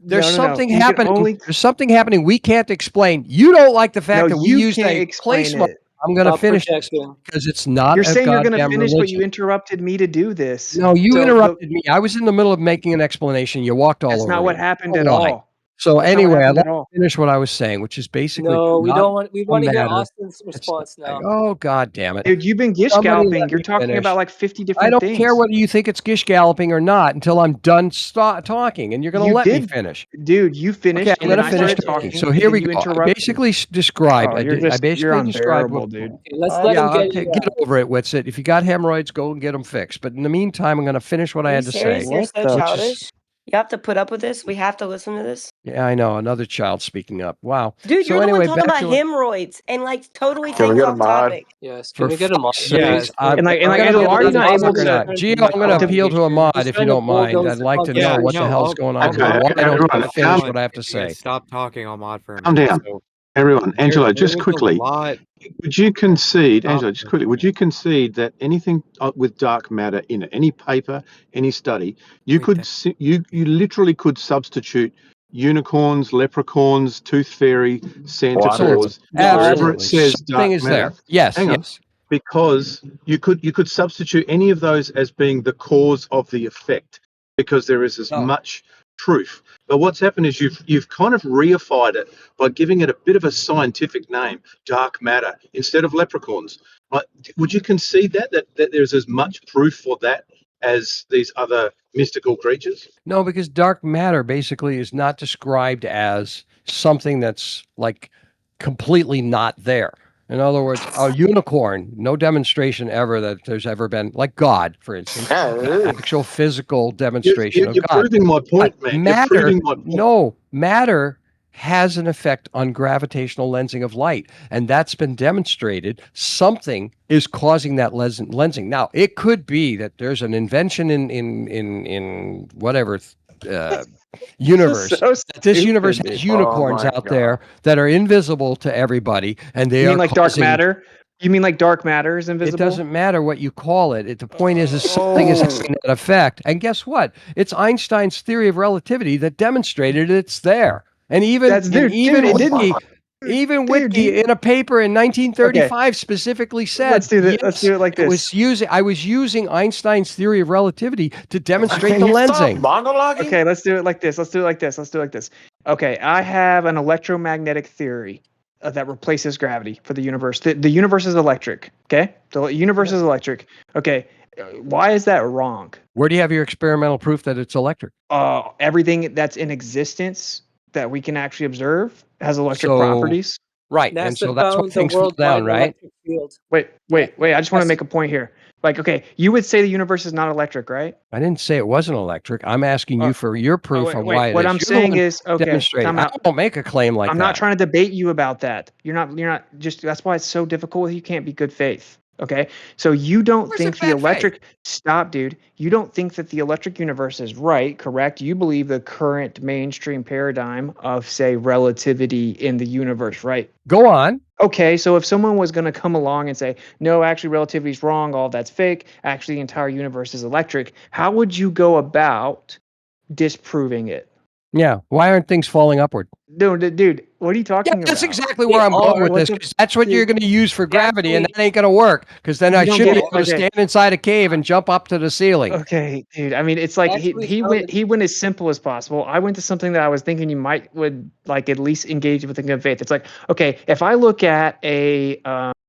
there's No. something You can happening. only- There's something happening we can't explain. You don't like the fact No, that we you used can't a explain placement. it. I'm going to Stop finish this projecting. because it's not You're a saying you're going to goddamn finish, but you religion. interrupted me to do this. No, you So interrupted me. I was in the middle of making an explanation. You walked all That's over not what me. happened Don't at lie. all. So That's not what anyway, I'd happened like at all. to finish what I was saying, which is basically No, we not don't want. We want to hear matter. Austin's response now. Oh, God damn it. Dude, you've been gish Somebody galloping. let You're me talking finish. about like 50 I different don't things. care whether you think it's gish galloping or not until I'm done talking, and you're going to You let me did, finish. Dude, you finished. Okay, I'm and then going to I finish started talking. talking. So here and we you go. I interrupted. basically described. Oh, I you're basically described unbearable, what. dude. Okay, let's let him get. Get over it, Witsit. If you got hemorrhoids, go and get them fixed. But in the meantime, I'm going to finish what I Are you had to say. serious? You're so the- childish. You have to put up with this? We have to listen to this? Yeah, I know. Another child speaking up. Wow. Dude, So you're the one anyway, talking back about to hemorrhoids and, like, totally Can we things get a off mod? topic. Yes, can for we get a mod? fuck's Yeah, sakes. I'm And like gonna Angelo, get are you another not able topic or to? not? Gio, I'm gonna appeal to a mod He's if you trying to don't mind. bulldoze I'd the like to know yeah, what the no, hell's going on Okay, here. Why don't everyone, I finish calm, what I have to if you guys say? stop talking, I'll mod for a Calm minute. down. So Everyone, Angelo, there just was a quickly, lot. would you concede, Oh, Angelo, just quickly, would you concede that anything with dark matter in it, any paper, any study, you wait, could you literally could substitute unicorns, leprechauns, tooth fairy, Santa Absolutely. Claus, wherever it Absolutely. says Something dark is matter? there. Yes, Hang on, yes. because you could substitute any of those as being the cause of the effect, because there is as No. much proof. But what's happened is you've kind of reified it by giving it a bit of a scientific name, dark matter, instead of leprechauns. Would you concede that there's as much proof for that as these other mystical creatures? No, because dark matter basically is not described as something that's like completely not there. In other words, a unicorn, no demonstration ever that there's ever been, like God, for instance, actual physical demonstration of You're God. proving my But point, man. You're matter, proving my point. no, matter has an effect on gravitational lensing of light, and that's been demonstrated. Something is causing that lensing. Now, it could be that there's an invention in whatever universe. So That this universe stupid, has dude. unicorns out there that are invisible to everybody, and they You mean are like dark causing. matter? You mean like dark matter is It invisible? doesn't matter what you call it. The point is something is having that effect. And guess what? It's Einstein's theory of relativity that demonstrated it's there. And even That's and even it Wiki, didn't. even Dude, Wiki in a paper in 1935 specifically said, Let's do that. Let's yes, do it like it was this. I was using Einstein's theory of relativity to demonstrate the lensing. Okay, let's do it like this. Let's do it like this. Let's do it like this. Okay, I have an electromagnetic theory that replaces gravity for the universe. The universe is electric. Okay, the universe is electric. Okay, why is that wrong? Where do you have your experimental proof that it's electric? Everything that's in existence that we can actually observe has electric So- properties. Right. And NASA so that's why found the things fall worldwide down, right? electric field. Wait. I just want to make a point here. Like, okay, you would say the universe is not electric, right? I didn't say it wasn't electric. I'm asking you for your proof of why it is. What I'm You're the saying one is, okay, demonstrating. time I out. don't make a claim like I'm that. not trying to debate you about that. You're not just, that's why it's so difficult with you. Can't be good faith. Okay. So you don't Where's think the the bad electric, stop, dude. You don't think that the electric universe is right, correct? You believe the current mainstream paradigm of, say, relativity in the universe, right? Go on. Okay, so if someone was going to come along and say, no, actually relativity is wrong, all that's fake, actually the entire universe is electric, how would you go about disproving it? Yeah. Why aren't things falling upward? No, dude, what are you talking about? That's exactly where I'm going with this. 'Cause that's what you're going to use for gravity, and that ain't going to work. Because then I don't should get be it. able to Okay. stand inside a cave and jump up to the ceiling. Okay, dude. I mean, it's like he went as simple as possible. I went to something that I was thinking you would like at least engage with in good faith. It's like, okay, if I look at a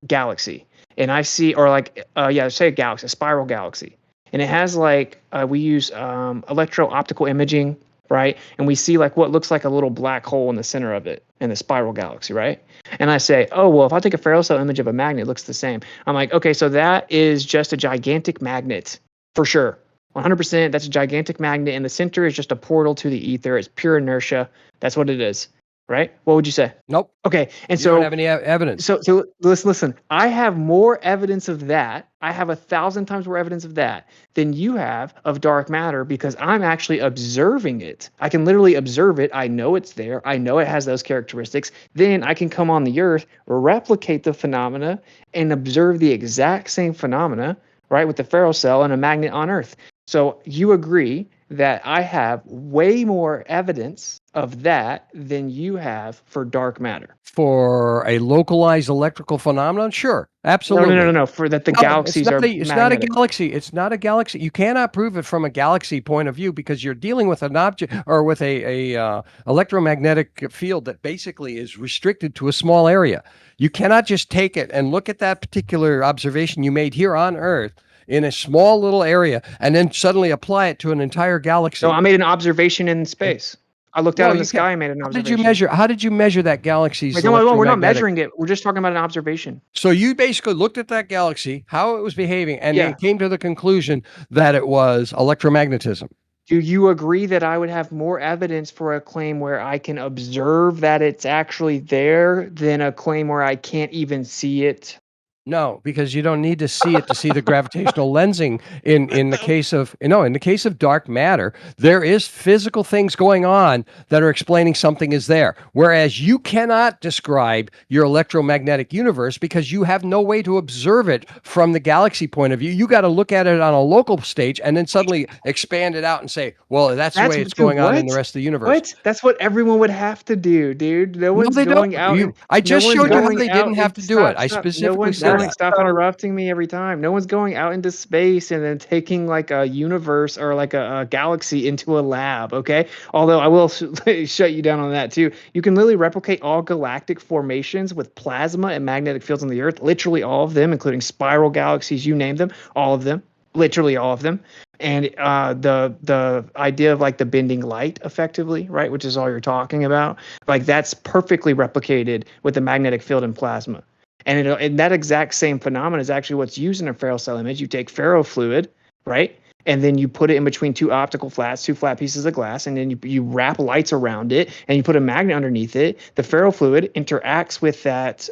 galaxy and I see, or like, say a galaxy, a spiral galaxy, and it has like we use electro-optical imaging, right? And we see like what looks like a little black hole in the center of it in the spiral galaxy, right? And I say, oh, well, if I take a Faraday cell image of a magnet, it looks the same. I'm like, okay, so that is just a gigantic magnet for sure. 100%, that's a gigantic magnet. And the center is just a portal to the ether. It's pure inertia. That's what it is, right? What would you say? Nope. Okay, and You so don't have any evidence. So listen. I have more evidence of that. I have 1,000 times more evidence of that than you have of dark matter because I'm actually observing it. I can literally observe it. I know it's there. I know it has those characteristics. Then I can come on the Earth, replicate the phenomena, and observe the exact same phenomena, right, with the Faraday cell and a magnet on Earth. So you agree that I have way more evidence of that than you have for dark matter. For a localized electrical phenomenon? Sure. Absolutely. No. For that the galaxies are magnetic. It's not a galaxy. It's not a galaxy. You cannot prove it from a galaxy point of view because you're dealing with an object or with a electromagnetic field that basically is restricted to a small area. You cannot just take it and look at that particular observation you made here on Earth in a small little area and then suddenly apply it to an entire galaxy. So I made an observation in space. I looked out in the sky and made an observation. How did you measure that galaxy's Wait, no, we're not measuring it. We're just talking about an observation. So you basically looked at that galaxy, how it was behaving, and then came to the conclusion that it was electromagnetism. Do you agree that I would have more evidence for a claim where I can observe that it's actually there than a claim where I can't even see it? No, because you don't need to see it to see the gravitational lensing. In the case of in the case of dark matter, there is physical things going on that are explaining something is there. Whereas you cannot describe your electromagnetic universe because you have no way to observe it from the galaxy point of view. You got to look at it on a local stage and then suddenly expand it out and say, well, that's the way it's Dude, going on in what? the rest of the universe. What? That's what everyone would have to do, dude. No No, one's they going don't. out and I no just one's showed you how going they out didn't have and to do it. I stop. No specifically one's said going, that. stop interrupting me every time. No one's going out into space and then taking like a universe or like a galaxy into a lab, okay? Although I will shut you down on that too. You can literally replicate all galactic formations with plasma and magnetic fields on the Earth, literally all of them, including spiral galaxies, you name them, all of them, literally all of them. And the idea of like the bending light effectively, right, which is all you're talking about, like that's perfectly replicated with the magnetic field and plasma. And that exact same phenomenon is actually what's used in a ferrocell image. You take ferrofluid, right? And then you put it in between two optical flats, two flat pieces of glass, and then you wrap lights around it, and you put a magnet underneath it. The ferrofluid interacts with that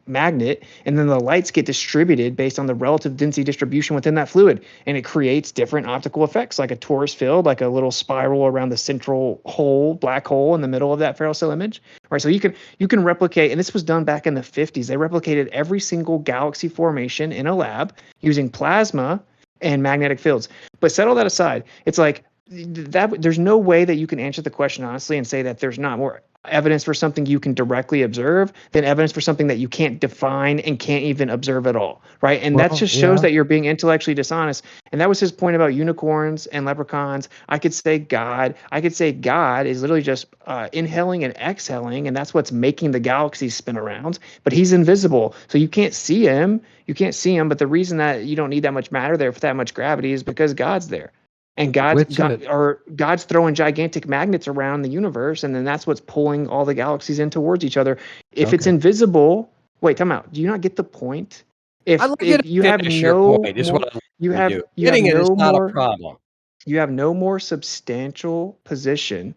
magnet, and then the lights get distributed based on the relative density distribution within that fluid, and it creates different optical effects, like a torus field, like a little spiral around the central hole, black hole in the middle of that ferrocell image. Right, so you can replicate, and this was done back in the 50s. They replicated every single galaxy formation in a lab using plasma and magnetic fields. But set all that aside, it's like that there's no way that you can answer the question honestly and say that there's not more evidence for something you can directly observe than evidence for something that you can't define and can't even observe at all, right? And that just shows that you're being intellectually dishonest. And that was his point about unicorns and leprechauns. I could say God is literally just inhaling and exhaling, and that's what's making the galaxies spin around. But he's invisible, so you can't see him. But the reason that you don't need that much matter there for that much gravity is because God's there. And God's throwing gigantic magnets around the universe, and then that's what's pulling all the galaxies in towards each other. If it's invisible, wait, time out. Do you not get the point? If you have no point is more, what I you have do. you have Getting it is no not a more problem. you have no more substantial position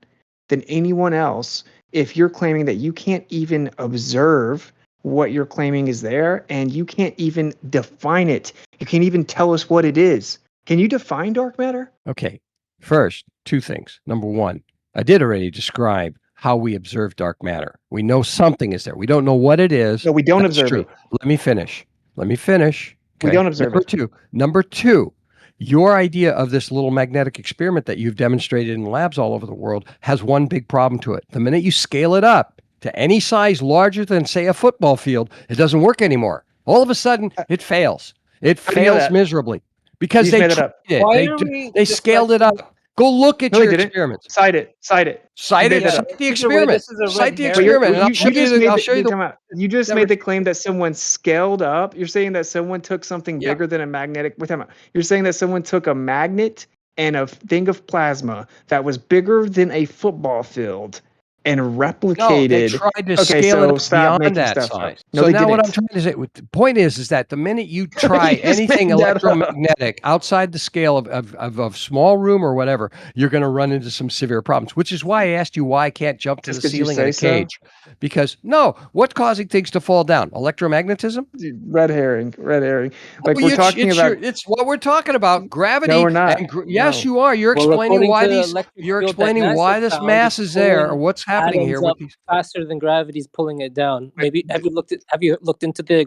than anyone else if you're claiming that you can't even observe what you're claiming is there, and you can't even define it. You can't even tell us what it is. Can you define dark matter? Okay. First, two things. Number one, I did already describe how we observe dark matter. We know something is there. We don't know what it is. No, we don't That's observe true. it. Let me finish. We Okay. don't observe it. Number two, your idea of this little magnetic experiment that you've demonstrated in labs all over the world has one big problem to it. The minute you scale it up to any size larger than, say, a football field, it doesn't work anymore. All of a sudden, it fails. It fails miserably because they tried it. Why are we They scaled it up. Go look at No, they your didn't. Experiments. Cite it. Cite the experiment. Cite the experiment, and I'll show you. I'll show you the. You just made the claim that someone scaled up. You're saying that someone took something Yeah. bigger than a magnetic. Wait, time out. You're saying that someone took a magnet and a thing of plasma that was bigger than a football field and replicated. No, they tried to scale it up beyond that size. No, so they now what didn't. I'm trying to say, the point is that the minute you try You just anything made that up. electromagnetic outside the scale of small room or whatever, you're going to run into some severe problems, which is why I asked you why I can't jump to Just the 'cause you ceiling in a say so? cage. Because, no, what's causing things to fall down? Electromagnetism? Red herring. Like, Well, we're talking about... it's what we're talking about, gravity. No, we're not. Yes, No. you are. You're Well, explaining according why to the these. electric You're field that explaining NASA why this found, mass it's is there, or pulling what's happening here atoms with up these. faster than gravity's pulling it down. Maybe have you looked into the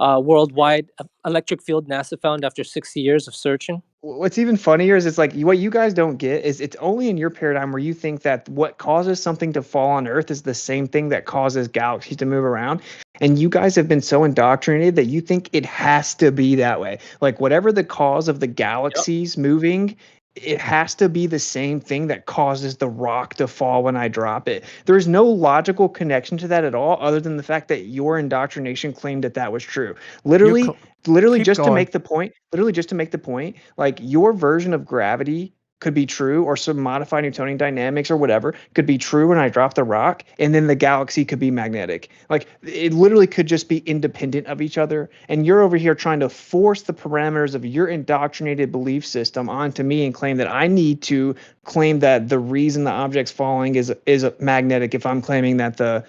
worldwide electric field NASA found after 60 years of searching? What's even funnier is it's like what you guys don't get is it's only in your paradigm where you think that what causes something to fall on Earth is the same thing that causes galaxies to move around. And you guys have been so indoctrinated that you think it has to be that way. Like whatever the cause of the galaxies moving, it has to be the same thing that causes the rock to fall when I drop it. There's no logical connection to that at all, other than the fact that your indoctrination claimed that that was true. Literally Keep just to going. make the point, like your version of gravity could be true, or some modified Newtonian dynamics or whatever could be true when I drop the rock, and then the galaxy could be magnetic. Like, it literally could just be independent of each other. And you're over here trying to force the parameters of your indoctrinated belief system onto me and claim that I need to claim that the reason the object's falling is magnetic if I'm claiming that the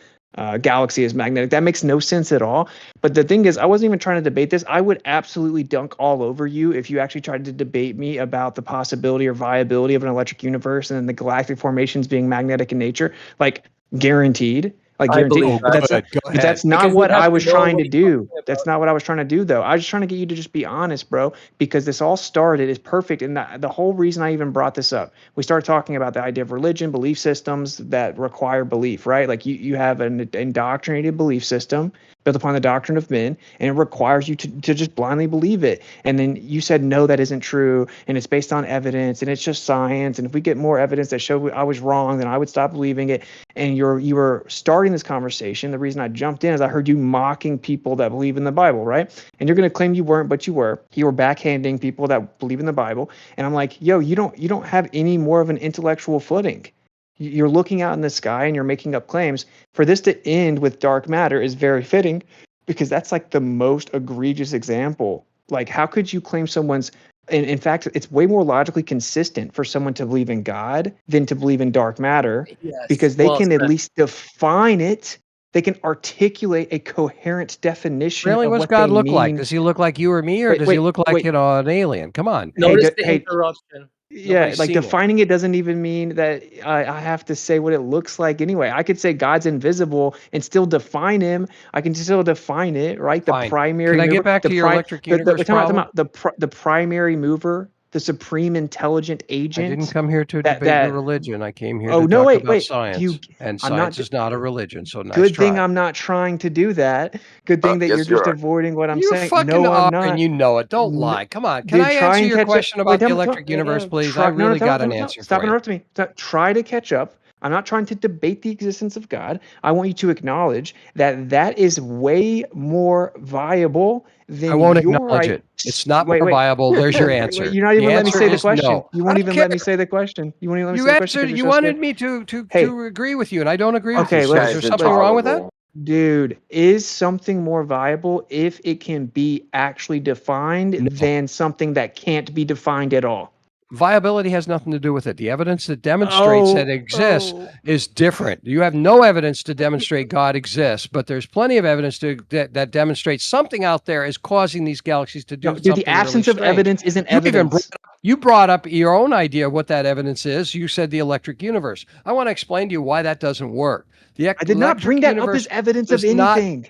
galaxy is magnetic. That makes no sense at all. But the thing is, I wasn't even trying to debate this. I would absolutely dunk all over you if you actually tried to debate me about the possibility or viability of an electric universe and then the galactic formations being magnetic in nature. Like, guaranteed. Like, I guaranteed. believe But that. that's not Because what you'd have I to was know trying what to you're do. talking That's about. not what I was trying to do, though. I was just trying to get you to just be honest, bro, because this all started is perfect. And the whole reason I even brought this up, we started talking about the idea of religion, belief systems that require belief, right? Like, you have an indoctrinated belief system built upon the doctrine of men, and it requires you to just blindly believe it. And then you said, no, that isn't true, and it's based on evidence, and it's just science. And if we get more evidence that showed I was wrong, then I would stop believing it. And you were starting this conversation. The reason I jumped in is I heard you mocking people that believe in the Bible, right? And you're going to claim you weren't, but you were. You were backhanding people that believe in the Bible. And I'm like, yo, you don't have any more of an intellectual footing. You're looking out in the sky and you're making up claims. For this to end with dark matter is very fitting, because that's like the most egregious example. Like, how could you claim someone's, in fact, it's way more logically consistent for someone to believe in God than to believe in dark matter, Yes. because they Well can at said. least define it. They can articulate a coherent definition Really, of what's what they God look like? mean. Does he look like you or me, or Wait, does he wait, look like, wait. an alien? Come on. Notice the Hey, interruption. yeah, Nobody's like seen it. defining it doesn't even mean that I have to say what it looks like anyway. I could say God's invisible and still define him. I can still define it, right? The Fine. primary Can I mover, get back the to your electric universe we're talking problem? about the primary mover, the supreme intelligent I didn't agent. come here to debate your religion. I came here Oh to no, talk wait, about wait. science, and I'm not. science is not a religion. So nice Good thing try. I'm not trying to do that. Good thing that you're Yes, you just are. avoiding what I'm You saying. fucking No, I'm are, and not. you know it. Don't N- lie. Come on. Can Dude, I try answer and your catch up. question Wait, about the electric universe, please? I try. No, no, really got an answer stop for you. interrupting me. Try to catch up. I'm not trying to debate the existence of God. I want you to acknowledge that that is way more viable I than won't your. acknowledge it. It's not Wait, more wait. viable. There's your Wait, answer. you're not The even let me answer say the is question. no. You I won't don't even care. let me say the question. You won't even let me You say the question answered. because You you're so wanted scared. me to Hey, agree with you, and I don't agree with you. okay, So is there Guy's something wrong with that? intolerable. dude, is something more viable if it can be actually defined No. than something that can't be defined at all? Viability has nothing to do with it. The evidence that demonstrates that it exists Oh. is different. You have no evidence to demonstrate God exists, but there's plenty of evidence that demonstrates something out there is causing these galaxies to No, do dude, the something really absence of strange. evidence isn't You even evidence. brought up your own idea of what that evidence is. You said the electric universe. I want to explain to you why that doesn't work. The I did not bring electric that up as universe evidence of does not anything.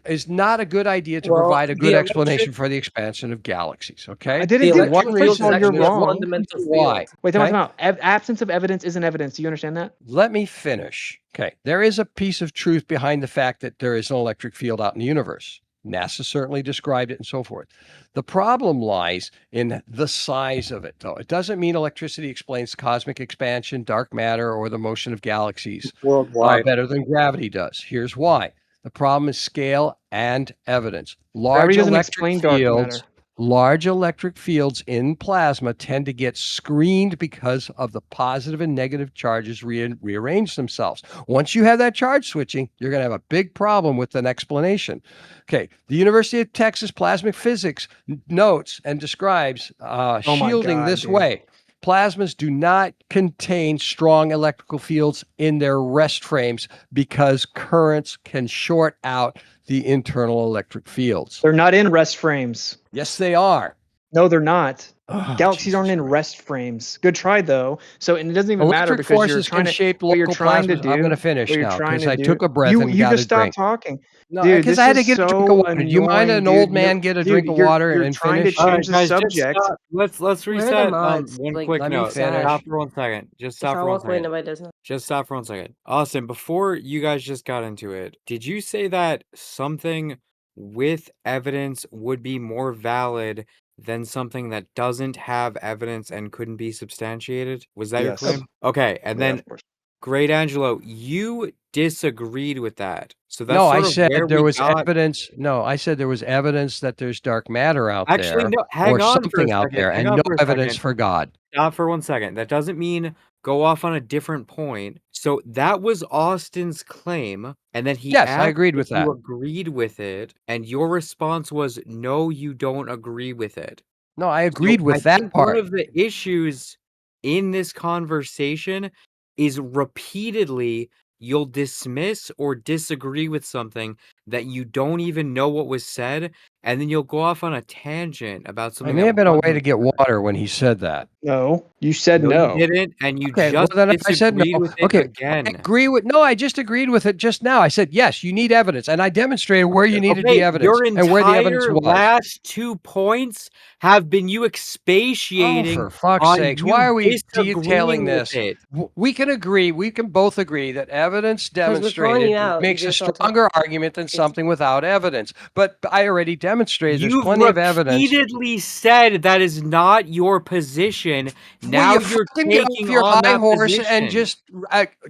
is not a good idea to Well, provide a the good electric explanation for the expansion of galaxies. I Okay, the didn't do for it. one electric field First of is all, reason, you're and actually a there's one wrong. fundamental reason why. field. Wait, Okay, time out. Absence of evidence isn't evidence. Do you understand that? let me finish. Okay, there is a piece of truth behind the fact that there is an electric field out in the universe. NASA certainly described it and so forth. The problem lies in the size of it, though. It doesn't mean electricity explains cosmic expansion, dark matter, or the motion of galaxies Worldwide. better than gravity does. Here's why. The problem is scale and evidence. Gravity doesn't explain dark matter. Large electric fields in plasma tend to get screened because of the positive and negative charges rearrange themselves. Once you have that charge switching, you're going to have a big problem with an explanation. Okay, the University of Texas Plasma Physics notes and describes Oh my shielding God, this dude. way. Plasmas do not contain strong electrical fields in their rest frames because currents can short out the internal electric fields. They're not in rest frames. Yes, they are. No, they're not. Oh, Galaxies aren't Jesus in Christ. rest frames. Good try though. So, and it doesn't even matter Electric because you're forces trying can to shape what you're local trying to plasmas. I'm going to do. finish What you're now trying because to I do. took a breath You and you got a just stopped drink. talking. No, Dude, because this I had to is get a drink of so water. Do you mind annoying, an dude. old man get a Dude, drink of water you're and trying to finish? All right, change the guys, just subject. stop. Let's Where are the reset. mods? One Like, quick Let me note. finish. Stop for 1 second. Just if stop I for 1 walk away, second. nobody does nothing. Just stop for 1 second. Austin, before you guys just got into it, did you say that something with evidence would be more valid than something that doesn't have evidence and couldn't be substantiated? Was that your Yes. claim? Okay, and Yeah, then of course. Greatangelo, you disagreed with that. So that's No, I sort of said where there we was got. evidence. No, I said there was evidence that there's dark matter out Actually, there no, or hang on for a something out second. there Hang and on no for a evidence second. for God. Stop for 1 second. That doesn't mean go off on a different point. So that was Austin's claim, and then he Yes, I asked agreed if with you that. agreed with it, and your response was no, you don't agree with it. No, I So agreed I with that think one part. of the issues in this conversation is repeatedly you'll dismiss or disagree with something that you don't even know what was said, and then you'll go off on a tangent about I something may that have been a way wasn't to get said. water when he said that. No, you said No, you no. didn't, and you Okay, well just then if I said no, disagreed with it okay, I again. agree with no, I just agreed with it just now. I said, yes, you need evidence, and I demonstrated where you needed the Okay, evidence your and where the evidence entire was. last 2 points have been you Oh, expatiating for fuck's on sakes, why you are we detailing disagreeing with this? it. We can agree, we can both agree that evidence 'Cause we're calling demonstrated you out. You makes a just all stronger argument than it's something without evidence. But I already demonstrated there's You've plenty of evidence. repeatedly said that is not your position. Will Now you you're fucking get off taking your on high that horse and position. just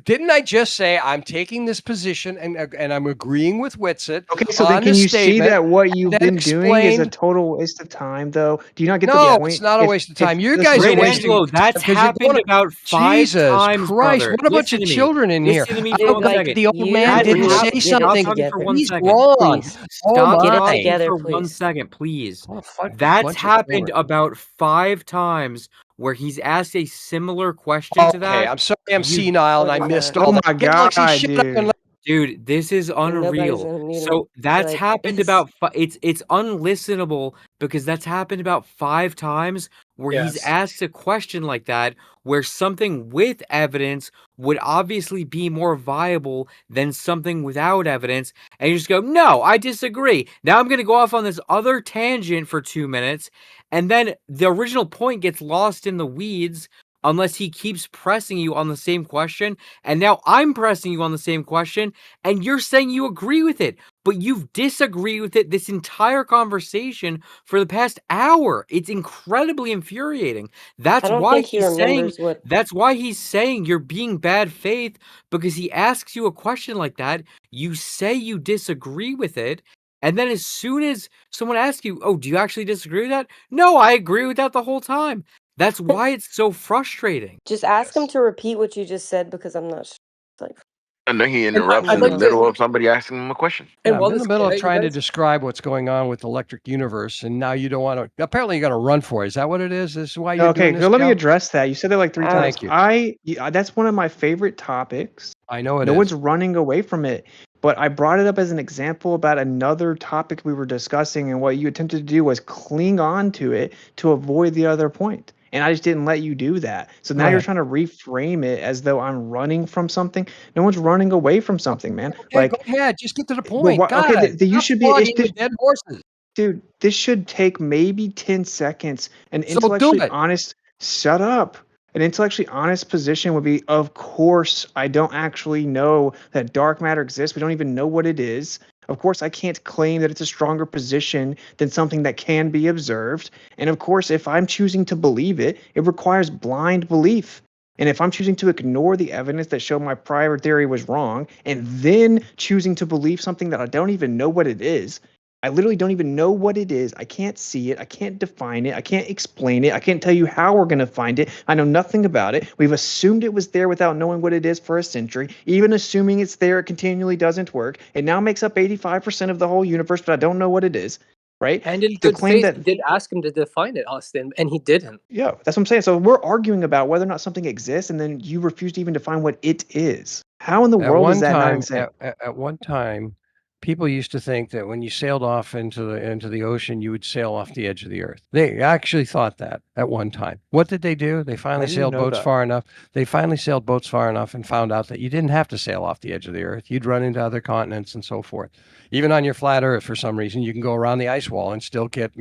didn't I just say I'm taking this position and I'm agreeing with Witsit Okay, so then on can this you see statement that what and you've then been doing is a explained total waste of time, though? Do you not get the no, it's point? not a waste of time. You guys are Listen, wasting Greatangelo, your time that's because you're going happened to about 5 Jesus times, Christ, brother. what a bunch Listen of to me. children in here. Listen to me I for it, 1 like like, second. the old you man That didn't need say to happened. get it Stop something. talking for together. 1 He's second, wrong. please. Oh Stop Get it my. talking together, for 1 please. second, please. What a fucking That's bunch of happened children. about 5 times where he's asked a similar question to Okay, that. I'm sorry I'm You senile and What I is missed that? all oh that. my Galaxy, god, shut up and dude. let Dude, this is And nobody's unreal. gonna mute him. So that's Like, happened it's about it's unlistenable because that's happened about 5 times where he's Yes. asked a question like that where something with evidence would obviously be more viable than something without evidence, and you just go, "No, I disagree." Now I'm gonna go off on this other tangent for 2 minutes, and then the original point gets lost in the weeds unless he keeps pressing you on the same question, and now I'm pressing you on the same question, and you're saying you agree with it, but you've disagreed with it this entire conversation for the past hour. It's incredibly infuriating. I don't think he remembers what That's why he's saying you're being bad faith because he asks you a question like that, you say you disagree with it, and then as soon as someone asks you, "Oh, do you actually disagree with that?" "No, I agree with that the whole time." That's why it's so frustrating. just ask him Yes. to repeat what you just said because I'm not like, And then he And interrupts I'd in the like to, middle of somebody asking him a question. yeah, and I'm while in the this middle of you trying to guys, describe what's going on with the electric universe, and now you don't want to. Apparently, you're going to run for it. Is that what it is? This is why you're doing Okay, this, so let me Joe? address that. You said that like 3 times. Thank you. That's one of my favorite topics. I know it No is. one's running away from it. But I brought it up as an example about another topic we were discussing, and what you attempted to do was cling on to it to avoid the other point. And I just didn't let you do that. So Go now you're ahead. trying to reframe it as though I'm running from something. No one's running away from something, man. Okay, go Like, ahead. Just get to the but point. what? Okay, God, you stop should be. flogging the dead horses. Dude, this should take maybe 10 seconds. An So do intellectually it. honest, shut up. An intellectually honest position would be, of course, I don't actually know that dark matter exists. We don't even know what it is. Of course, I can't claim that it's a stronger position than something that can be observed. And of course, if I'm choosing to believe it, it requires blind belief. And if I'm choosing to ignore the evidence that showed my prior theory was wrong, and then choosing to believe something that I don't even know what it is, I literally don't even know what it is. I can't see it. I can't define it. I can't explain it. I can't tell you how we're going to find it. I know nothing about it. We've assumed it was there without knowing what it is for a century. Even assuming it's there, it continually doesn't work. It now makes up 85% of the whole universe, but I don't know what it is, right? and in To good claim faith, that, you did ask him to define it, Austin, and he didn't. yeah, that's what I'm saying. So we're arguing about whether or not something exists, and then you refuse to even define what it is. How in the At world is one that not time, insane? at one time, people used to think that when you sailed off into the ocean, you would sail off the edge of the earth. They actually thought that at one time. What did they do? They I finally didn't sailed know boats that. far enough. They finally sailed boats far enough and found out that you didn't have to sail off the edge of the earth. You'd run into other continents and so forth. Even on your flat earth, for some reason, you can go around the ice wall and still get,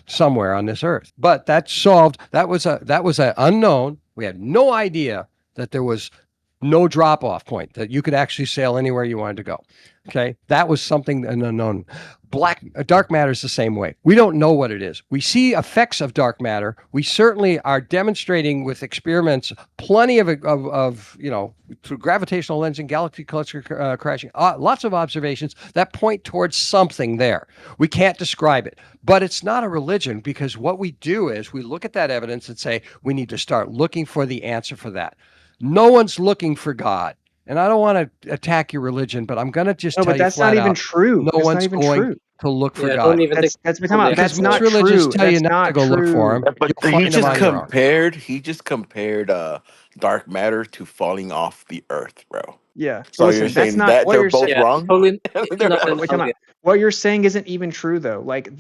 somewhere on this earth. But that solved, that was a unknown. We had no idea that there was no drop off point, that you could actually sail anywhere you wanted to go. Okay. That was something, an unknown. dark matter is the same way. We don't know what it is. We see effects of dark matter. We certainly are demonstrating with experiments plenty of through gravitational lensing, galaxy cluster crashing, lots of observations that point towards something there. We can't describe it, but it's not a religion, because what we do is we look at that evidence and say we need to start looking for the answer for that. No one's looking for God. And I don't want to attack your religion, but I'm going to just No, tell but you that's not flat even out, true. no That's not one's even going true. to look for Yeah, God. don't even think That's totally Because that's not materialists true. tell you That's not to not go look for true. them. But You'll he find them just on your own. compared dark matter to falling off the earth, bro. Yeah. So you're Listen, that's saying not that what they're you're saying. both yeah, wrong? totally They're- not an Wait, time analogy. out. What you're saying isn't even true though. Like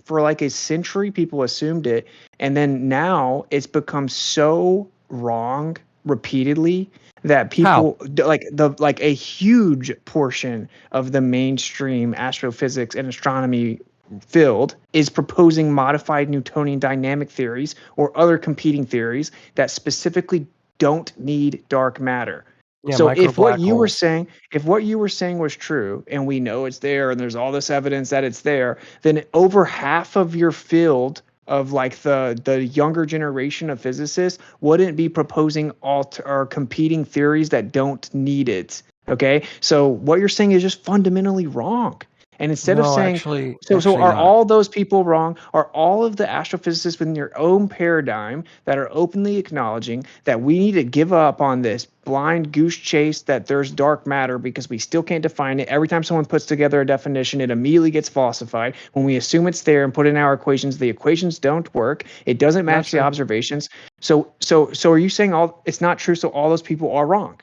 for like a century, people assumed it, and then now it's become so wrong repeatedly that people like a huge portion of the mainstream astrophysics and astronomy field is proposing modified Newtonian dynamic theories or other competing theories that specifically don't need dark matter. Yeah, So micro if what black you were holes. saying, if what you were saying was true, and we know it's there, and there's all this evidence that it's there, then over half of your field of like the younger generation of physicists wouldn't be proposing or competing theories that don't need it. Okay, so what you're saying is just fundamentally wrong. And instead of No, saying, actually so are not. all those people wrong? Are all of the astrophysicists within your own paradigm that are openly acknowledging that we need to give up on this blind goose chase that there's dark matter because we still can't define it? Every time someone puts together a definition, it immediately gets falsified. When we assume it's there and put in our equations, the equations don't work. It doesn't match the observations. So are you saying it's not true? So all those people are wrong?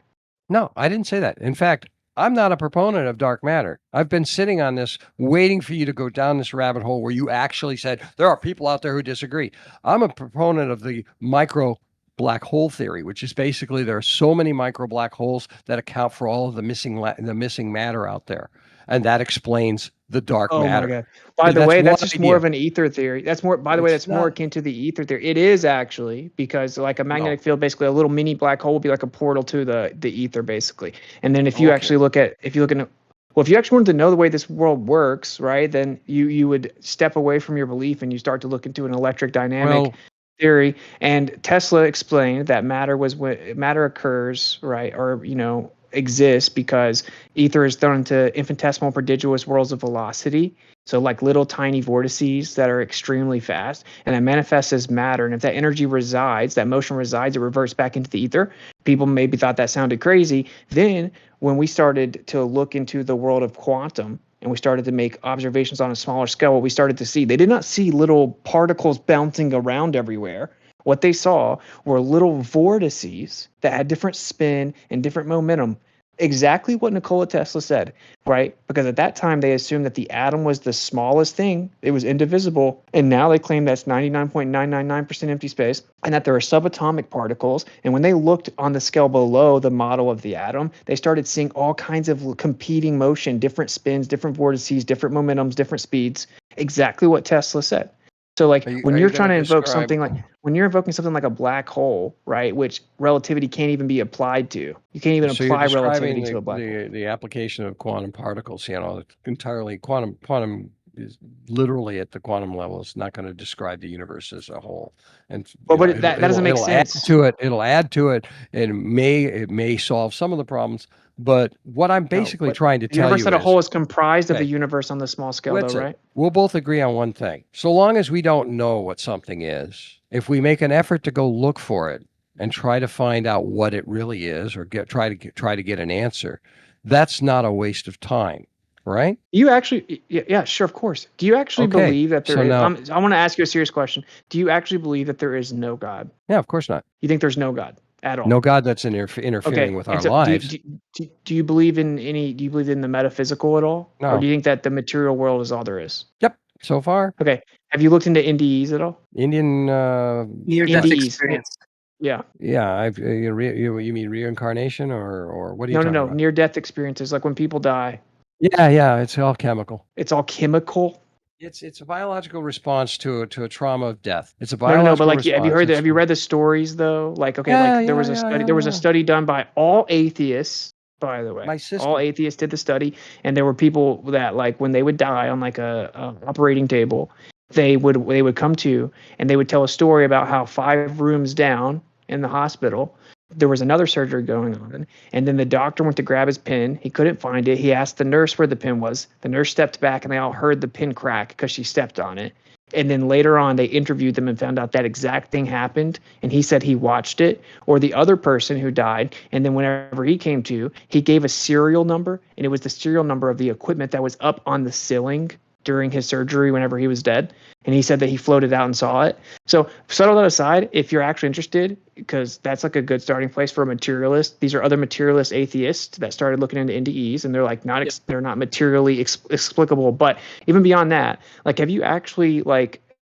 No, I didn't say that. In fact, I'm not a proponent of dark matter. I've been sitting on this, waiting for you to go down this rabbit hole where you actually said there are people out there who disagree. I'm a proponent of the micro black hole theory, which is basically there are so many micro black holes that account for all of the missing matter out there, and that explains the dark Oh my matter. God. By the That's way, one that's just more idea. of an ether theory. That's more, by the way, It's that's more not. akin to the ether theory. It is actually, because like a magnetic field, basically a little mini black hole would be like a portal to the ether, basically. And then if you actually look at, if you actually wanted to know the way this world works, right, then you would step away from your belief and you start to look into an electric dynamic theory. And Tesla explained that matter occurs, right, or exists because ether is thrown into infinitesimal prodigious worlds of velocity, so like little tiny vortices that are extremely fast, and that manifests as matter. And if that energy resides, that motion resides, it reverts back into the ether. People maybe thought that sounded crazy. Then when we started to look into the world of quantum and we started to make observations on a smaller scale, what we started to see, they did not see little particles bouncing around everywhere. What they saw were little vortices that had different spin and different momentum. Exactly what Nikola Tesla said, right? Because at that time they assumed that the atom was the smallest thing, it was indivisible, and now they claim that's 99.999% empty space, and that there are subatomic particles. And when they looked on the scale below the model of the atom, they started seeing all kinds of competing motion, different spins, different vortices, different momentums, different speeds. Exactly what Tesla said. So like when you're trying to invoke something like when you're invoking something like a black hole, right, which relativity can't even be applied to. You can't even So you're apply relativity describing to a black hole. the application of quantum particles. Entirely quantum is literally at the quantum level. It's not going to describe the universe as a whole. And But that doesn't make sense. Add to it. It'll add to it, and it may solve some of the problems. But what I'm basically trying to the tell universe you as a is, whole is comprised of the universe on the small scale, though, right? we'll both agree on one thing. So long as we don't know what something is, if we make an effort to go look for it and try to find out what it really is, or try to get an answer, that's not a waste of time, right? You actually, yeah, sure, of course. Do you actually believe that there is? I want to ask you a serious question. Do you actually believe that there is no God? Yeah, of course not. You think there's no God at all? No God that's interfering with our lives. Do you believe in any? Do you believe in the metaphysical at all? No. Or do you think that the material world is all there is? Yep. So far. Okay. Have you looked into NDEs at all? Indian near-death experience. Yeah. Yeah. You mean reincarnation or what are you talking about? No. Near-death experiences, like when people die. Yeah. It's all chemical. It's all chemical. It's a biological response to a trauma of death. It's a biological but like, response. have you read the stories though? Like, okay, there was a study done by all atheists by the way. My sister. All atheists did the study, and there were people that, like, when they would die on like a operating table, they would come to, and they would tell a story about how 5 rooms down in the hospital there was another surgery going on, and then the doctor went to grab his pin. He couldn't find it. He asked the nurse where the pin was. The nurse stepped back, and they all heard the pin crack because she stepped on it. And then later on, they interviewed them and found out that exact thing happened. And he said he watched it. Or the other person who died, and then whenever he came to, he gave a serial number, and it was the serial number of the equipment that was up on the ceiling during his surgery whenever he was dead. And he said that he floated out and saw it. So set all that aside, if you're actually interested, because that's like a good starting place for a materialist. These are other materialist atheists that started looking into NDEs, and they're like they're not materially explicable. But even beyond that, like, have you actually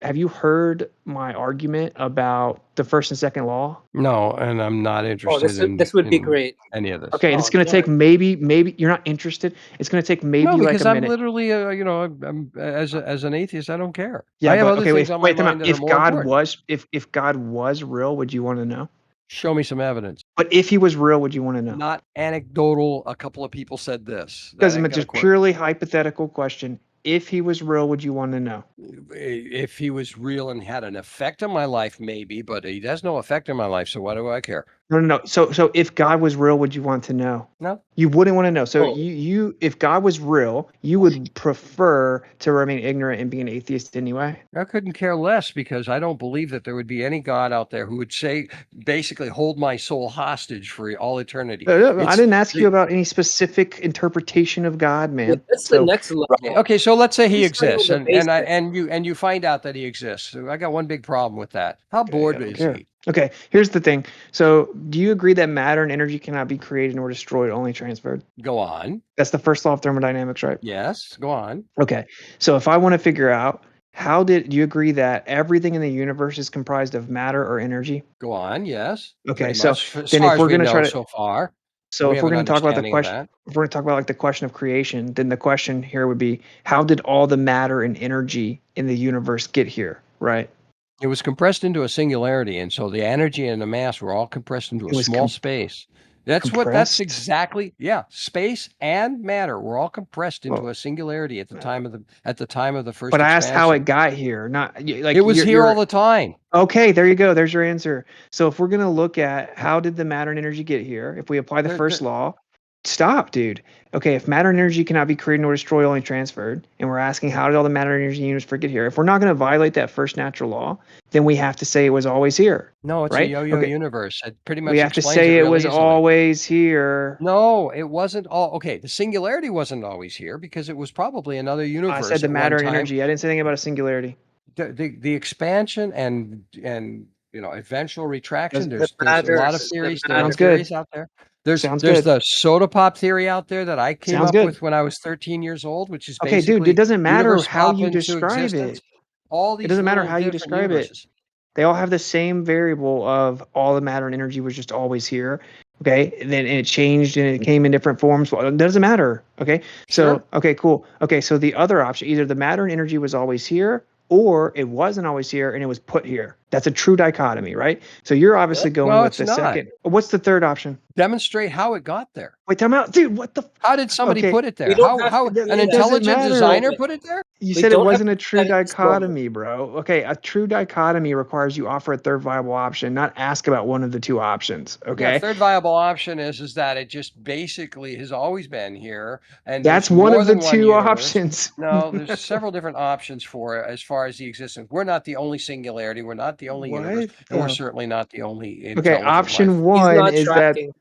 have you heard my argument about the first and second law? No, and I'm not interested this would be great. any of this. Okay, it's going to take maybe you're not interested. It's going to take maybe No, like because a I'm minute. literally, I'm as an atheist, I don't care. Yeah, I have but other okay, things on my mind that are if more God important. was if God was real, would you want to know? Show me some evidence. But if he was real, would you want to know? Not anecdotal. A couple of people said this. That Because ain't it's gonna just quit. purely hypothetical question. If he was real, would you want to know? If he was real and had an effect on my life, maybe, but he has no effect on my life, so why do I care? No. So if God was real, would you want to know? No. You wouldn't want to know. So Oh. you if God was real, you would prefer to remain ignorant and be an atheist anyway? I couldn't care less, because I don't believe that there would be any God out there who would say, basically, hold my soul hostage for all eternity. I didn't ask you about any specific interpretation of God, man. That's the next level. Okay, so let's say he He's starting exists, with the and basics. you find out that he exists. So I got one big problem with that. How bored is he? Okay, here's the thing. So, do you agree that matter and energy cannot be created nor destroyed, only transferred? Go on. That's the first law of thermodynamics, right? Yes, go on. Okay, so if I want to figure out do you agree that everything in the universe is comprised of matter or energy? Go on, yes. Okay, pretty so much, as then far if as we're we going to know try to so far. So we if we're have an going to talk about the understanding of question, that. if we're going to talk about like the question of creation, then the question here would be, how did all the matter and energy in the universe get here, right? It was compressed into a singularity, and so the energy and the mass were all compressed into a small space. That's compressed? exactly, yeah. Space and matter were all compressed into a singularity at the time of the first But I asked how it expansion. got here, not like It was here all the time. Okay, there you go. There's your answer. So if we're going to look at how did the matter and energy get here, if we apply the first law, stop, dude. Okay, if matter and energy cannot be created nor destroyed, only transferred, and we're asking how did all the matter and energy in the universe get here, if we're not going to violate that first natural law, then we have to say it was always here. No, it's right? a yo-yo Okay. universe. It pretty much We have to explains say it it real was easily. always here. No, it wasn't all. Okay, the singularity wasn't always here, because it was probably another universe. I said the at matter one and time. energy. I didn't say anything about a singularity. The expansion and eventual retraction. The There's a lot of matter- theories. the There are Sounds theories good. out there. There's Sounds there's good. the soda pop theory out there that I came Sounds up good. with when I was 13 years old, which is Okay, basically dude, it doesn't matter universe how pop you into describe existence. it. All these It doesn't matter little how you different describe universes. it. They all have the same variable of all the matter and energy was just always here. Okay, and then it changed and it came in different forms. Well, it doesn't matter. Okay, so Sure. okay, cool. Okay, so the other option, either the matter and energy was always here, or it wasn't always here and it was put here. That's a true dichotomy, right? So you're obviously going No, with it's the not. second. What's the third option? Demonstrate how it got there. Wait, time out, dude. What the? How did somebody Okay, put it there? We don't have How to an say that. intelligent matter. designer put it there? You We said it don't have wasn't to a true say that in this moment. dichotomy, bro. Okay, a true dichotomy requires you offer a third viable option, not ask about one of the two options. Yeah, Okay, third viable option is that it just basically has always been here, and that's there's one more of the than one two universe. options. No, there's several different options for it as far as the existence. We're not the only singularity. We're not the only universe, and we're the- certainly not the only Okay, intelligent option life. one not is that. tracking.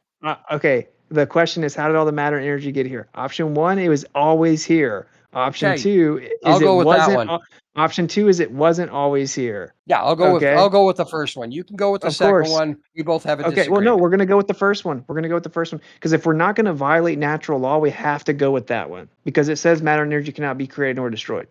Okay, the question is how did all the matter and energy get here? Option one, it was always here. Option Okay, two I'll is it go with that wasn't. one. Option two is it wasn't always here. Yeah, I'll go with the first one. You can go with the Of second course. one. We both have a Okay, well, no, disagreement. we're going to go with the first one. We're going to go with the first one because if we're not going to violate natural law, we have to go with that one because it says matter and energy cannot be created nor destroyed.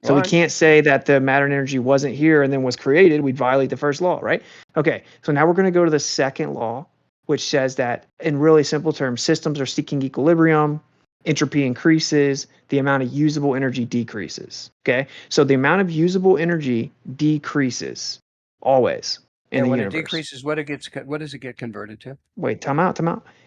So we Fine. can't say that the matter and energy wasn't here and then was created. We'd violate the first law, right? Okay, so now we're going to go to the second law, which says that in really simple terms, systems are seeking equilibrium, entropy increases, the amount of usable energy decreases. Okay, so the amount of usable energy decreases always. in the when universe. it decreases, what does it get converted to? Wait, time out.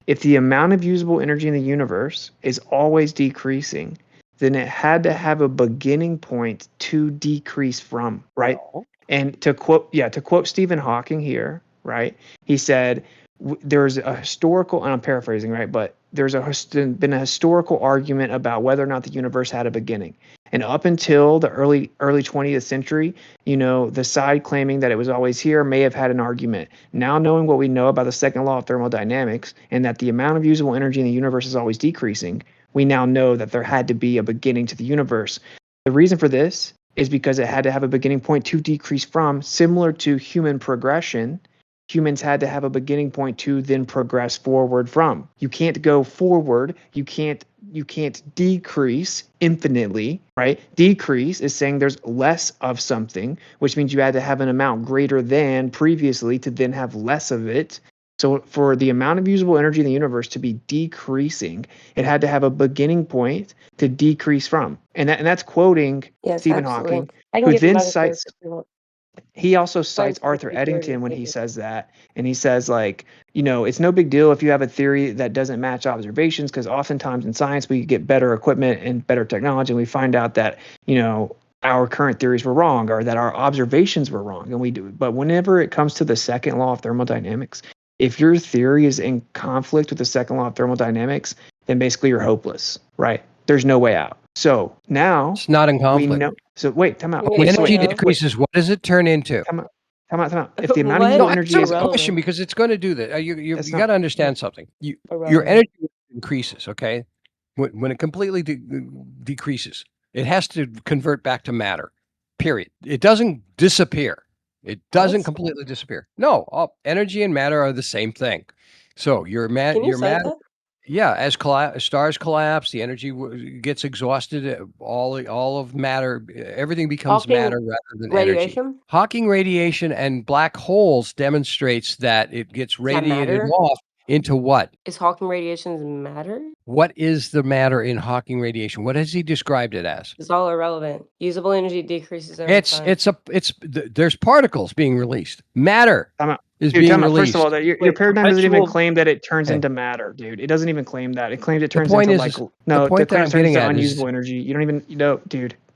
If the amount of usable energy in the universe is always decreasing, then it had to have a beginning point to decrease from, right? No. And to quote Stephen Hawking here, right? He said there's a historical, and I'm paraphrasing, right? But there's been a historical argument about whether or not the universe had a beginning. And up until the early 20th century, the side claiming that it was always here may have had an argument. Now, knowing what we know about the second law of thermodynamics and that the amount of usable energy in the universe is always decreasing, we now know that there had to be a beginning to the universe. The reason for this is because it had to have a beginning point to decrease from, similar to human progression. Humans had to have a beginning point to then progress forward from. You can't go forward. You can't decrease infinitely, right? Decrease is saying there's less of something, which means you had to have an amount greater than previously to then have less of it. So for the amount of usable energy in the universe to be decreasing, it had to have a beginning point to decrease from. And that's quoting Yes, Stephen absolutely. Hawking, I can who give some then other quotes cites if you want. he also cites Arthur Eddington when he says that. And he says, like, it's no big deal if you have a theory that doesn't match observations, because oftentimes in science we get better equipment and better technology, and we find out that, our current theories were wrong or that our observations were wrong. And we do. But whenever it comes to the second law of thermodynamics, if your theory is in conflict with the second law of thermodynamics, then basically you're hopeless, right? There's no way out. So now It's not in we conflict. know. So wait, time out. Can you When Wait, so explain energy wait, how? decreases, what does it turn into? Time out. If the amount of What? No, usable energy answer is my question Irrelevant. because it's going to do that. You that's got to not understand something. Your Irrelevant. energy increases, okay? When it completely decreases, it has to convert back to matter. Period. It doesn't disappear. It doesn't What? completely disappear. No, energy and matter are the same thing. So your Can you cite matter. that? Yeah, as stars collapse, the energy gets exhausted. All of matter, everything becomes Hawking matter rather than energy. radiation? Hawking radiation and black holes demonstrates that it gets Does that radiated matter? off into what? Is Hawking radiation matter? What is the matter in Hawking radiation? What has he described it as? It's all irrelevant. Usable energy decreases over time. There's particles being released. Matter time out. is Dude, being time out. First of all, released. that your Wait, paradigm doesn't even perpetual. claim that it turns Okay. into matter, dude. It doesn't even claim that. It claims it The turns point into is, the no, point it that I'm claims it turns getting into at is unusable energy. You don't even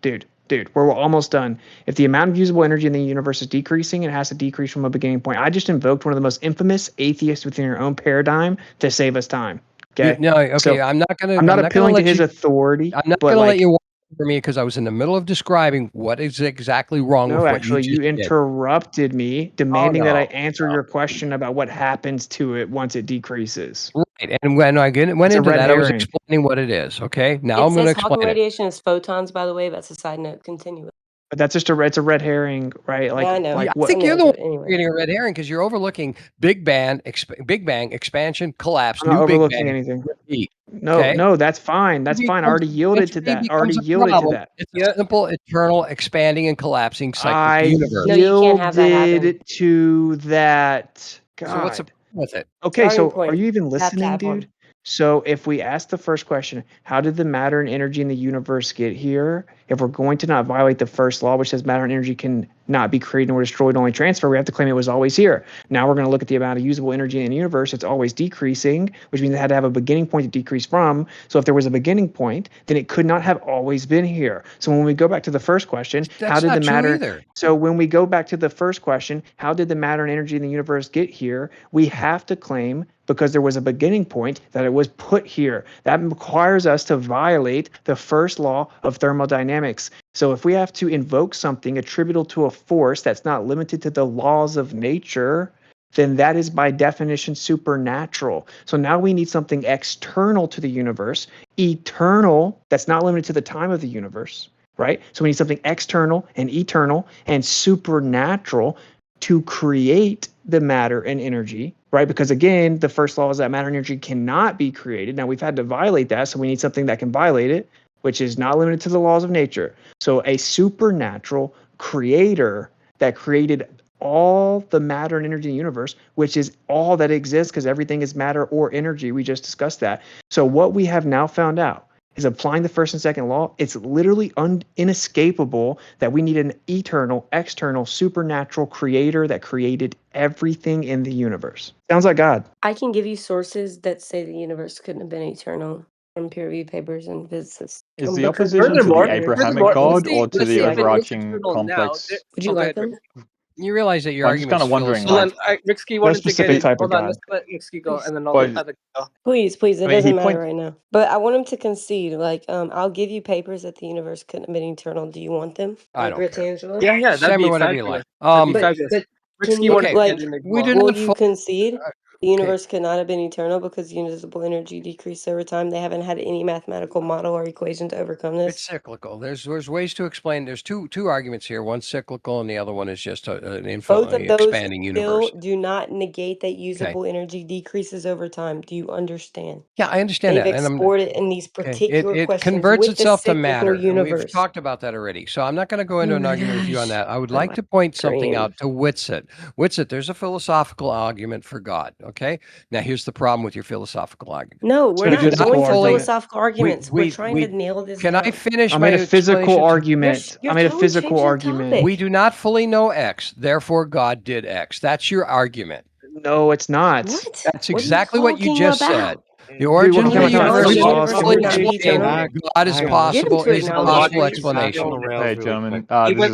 dude. We're almost done. If the amount of usable energy in the universe is decreasing, it has to decrease from a beginning point. I just invoked one of the most infamous atheists within your own paradigm to save us time. Okay. So I'm not I'm not appealing to let his you. authority, I'm not but going to let like, you walk over me because I was in the middle of describing what is exactly wrong no, with what you actually, just you did. interrupted me, Oh demanding that I no, answer your question about what happens to it once it decreases. right. And when I went It's a into red that, I was herring. explaining what it is. Okay, now It I'm going to says Hawking explain it. radiation is photons, by the way. That's a side note. Continue. But that's just it's a red herring, right? Yeah, I know. Yeah, I What? I think you're know, the one but anyway. creating a red herring because you're overlooking Big Bang, expansion, collapse, I'm not new Big overlooking Bang, anything. repeat. No, Okay, no, that's fine. That's fine. I already yielded to entropy that. Already becomes a yielded to problem. that. It's Yeah. a simple, eternal, expanding and collapsing cyclic I universe. No, you can't have that happen. yielded to that. So what's the God. problem with it? Okay, Starting so are point. you even You have to listening, have one. dude? So if we ask the first question, how did the matter and energy in the universe get here? If we're going to not violate the first law, which says matter and energy can not be created nor destroyed, only transfer, we have to claim it was always here. Now we're going to look at the amount of usable energy in the universe. It's always decreasing, which means it had to have a beginning point to decrease from. So if there was a beginning point, then it could not have always been here. So when we go back to the first question, how That's did the not true matter? either. So when we go back to the first question, how did the matter and energy in the universe get here? We have to claim, because there was a beginning point, that it was put here. That requires us to violate the first law of thermodynamics. So if we have to invoke something attributable to a force that's not limited to the laws of nature, then that is by definition supernatural. So now we need something external to the universe, eternal, that's not limited to the time of the universe, right? So we need something external and eternal and supernatural to create the matter and energy, right? Because again, the first law is that matter and energy cannot be created. Now we've had to violate that, so we need something that can violate it, which is not limited to the laws of nature. So a supernatural creator that created all the matter and energy in the universe, which is all that exists because everything is matter or energy. We just discussed that. So what we have now found out is applying the first and second law. It's literally inescapable that we need an eternal, external, supernatural creator that created everything in the universe. Sounds like God. I can give you sources that say the universe couldn't have been eternal from peer-reviewed papers and physicists. Is Um, the because opposition to the Furthermore, Abrahamic let's God see, or to let's the see if it is overarching eternal now. complex? Would you Go like ahead, them? You realize that your I'm just kind argument's of wondering, Hold like, on, Rixky No wanted to get specific in. type of Hold on, God. let's let Rixky go, and then I'll but let other go. Please, it I mean, he doesn't matter points. right now. But I want him to concede. Like, I'll give you papers that the universe couldn't have been eternal. Do you want them? I don't care. Grantangelo? Yeah, that'd Send me be whatever you fabulous. like. That'd be But fabulous. can Rixky you wanted Okay, to like get in as we well. do will not you concede the okay. universe could not have been eternal because usable energy decreased over time? They haven't had any mathematical model or equation to overcome It's this. cyclical. There's ways to explain. There's two arguments here. One's cyclical, and the other one is just an Both infinitely of those expanding still universe. do not negate that Okay. usable energy decreases over time. Do you understand? Yeah, I understand They've that, and I'm explored it in these okay. particular It questions converts with the itself to cyclical matter, and we've universe. talked about that already. So I'm not going to go Oh into an my argument with you on gosh. that. I would I like like to point something green. out to Witsit. Witsit, there's a philosophical argument for God. Okay, now here's the problem with your philosophical argument. No, we're So not physical going for argument. philosophical arguments. We're trying to nail this Can I down. finish I my made a physical explanation? argument. You're I made a totally physical changing the argument. We topic. do not fully know X, therefore God did X. That's your argument. No, it's not. What? That's What are you exactly what you talking just said. about? The Dude, origin what of I'm the talking about Acknowledge universe the is universe fully could not be explained. eternal. God is Hang on, possible. Get into it Is a now, possible Jeffrey. back on explanation. the rails Hey, really gentlemen. quick. This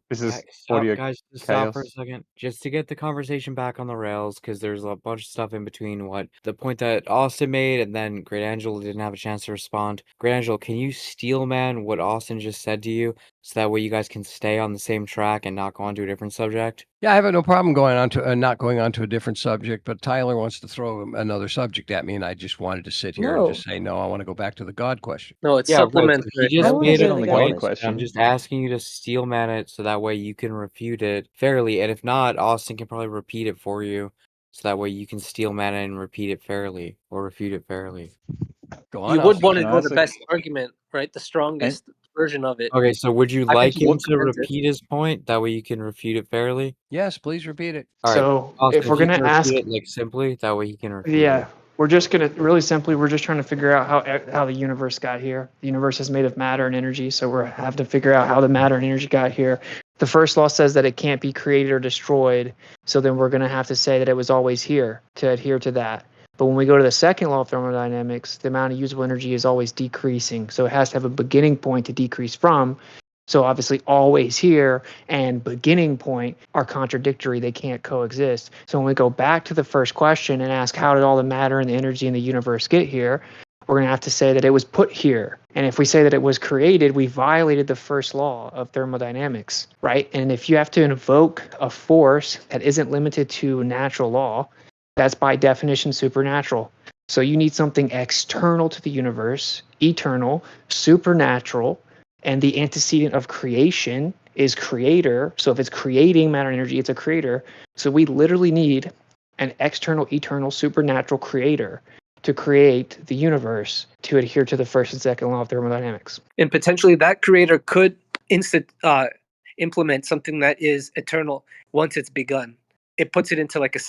This is stop, audio guys. Just stop for a chaos. second, just to get the conversation back on the rails, because there's a bunch of stuff in between what the point that Austin made, and then Greatangelo didn't have a chance to respond. Greatangelo, can you steel man what Austin just said to you, so that way you guys can stay on the same track and not go on to a different subject? Yeah, I have no problem going on to not going on to a different subject, but Tyler wants to throw another subject at me, and I just wanted to sit here and just No. say no. I want to go back to the God question. No, it's Yeah, right. So supplementary. he I just want to made go a to the God point, and question. I'm just asking you to steel man it so that way you can refute it fairly. And if not, Austin can probably repeat it for you, so that way you can steel man it and repeat it fairly or refute it fairly. Go on, You would Austin. want to Can I know ask the a best argument, right? The strongest version of it. Okay, so would you I can like just him to present it. repeat his point? That way you can refute it fairly? Yes, please repeat it. All right, So Austin, if we're if you gonna can ask, repeat it like simply, that way he can refute yeah, it. we're just gonna really simply, we're just trying to figure out how the universe got here. The universe is made of matter and energy, so we have to figure out how the matter and energy got here. The first law says that it can't be created or destroyed, so then we're gonna have to say that it was always here to adhere to that. But when we go to the second law of thermodynamics, the amount of usable energy is always decreasing, so it has to have a beginning point to decrease from. So obviously always here and beginning point are contradictory. They can't coexist. So when we go back to the first question and ask how did all the matter and the energy in the universe get here, we're going to have to say that it was put here. And if we say that it was created, we violated the first law of thermodynamics, right? And if you have to invoke a force that isn't limited to natural law, that's by definition supernatural. So you need something external to the universe, eternal, supernatural, and the antecedent of creation is creator. So if it's creating matter and energy, it's a creator. So we literally need an external, eternal, supernatural creator to create the universe to adhere to the first and second law of thermodynamics. And potentially that creator could implement something that is eternal once it's begun. It puts it into like a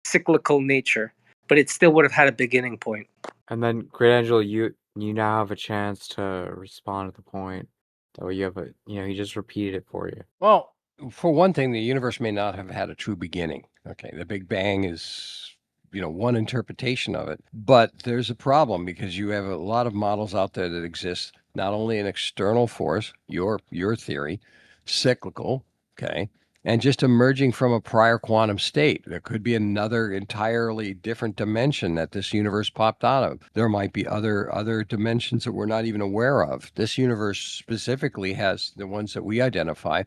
cyclical nature, but it still would have had a beginning point. And then, Greatangelo, you now have a chance to respond to the point. That way you have he just repeated it for you. Well, for one thing, the universe may not have had a true beginning. Okay, the Big Bang is, one interpretation of it. But there's a problem because you have a lot of models out there that exist, not only an external force, your theory, cyclical, okay, and just emerging from a prior quantum state. There could be another entirely different dimension that this universe popped out of. There might be other dimensions that we're not even aware of. This universe specifically has the ones that we identify,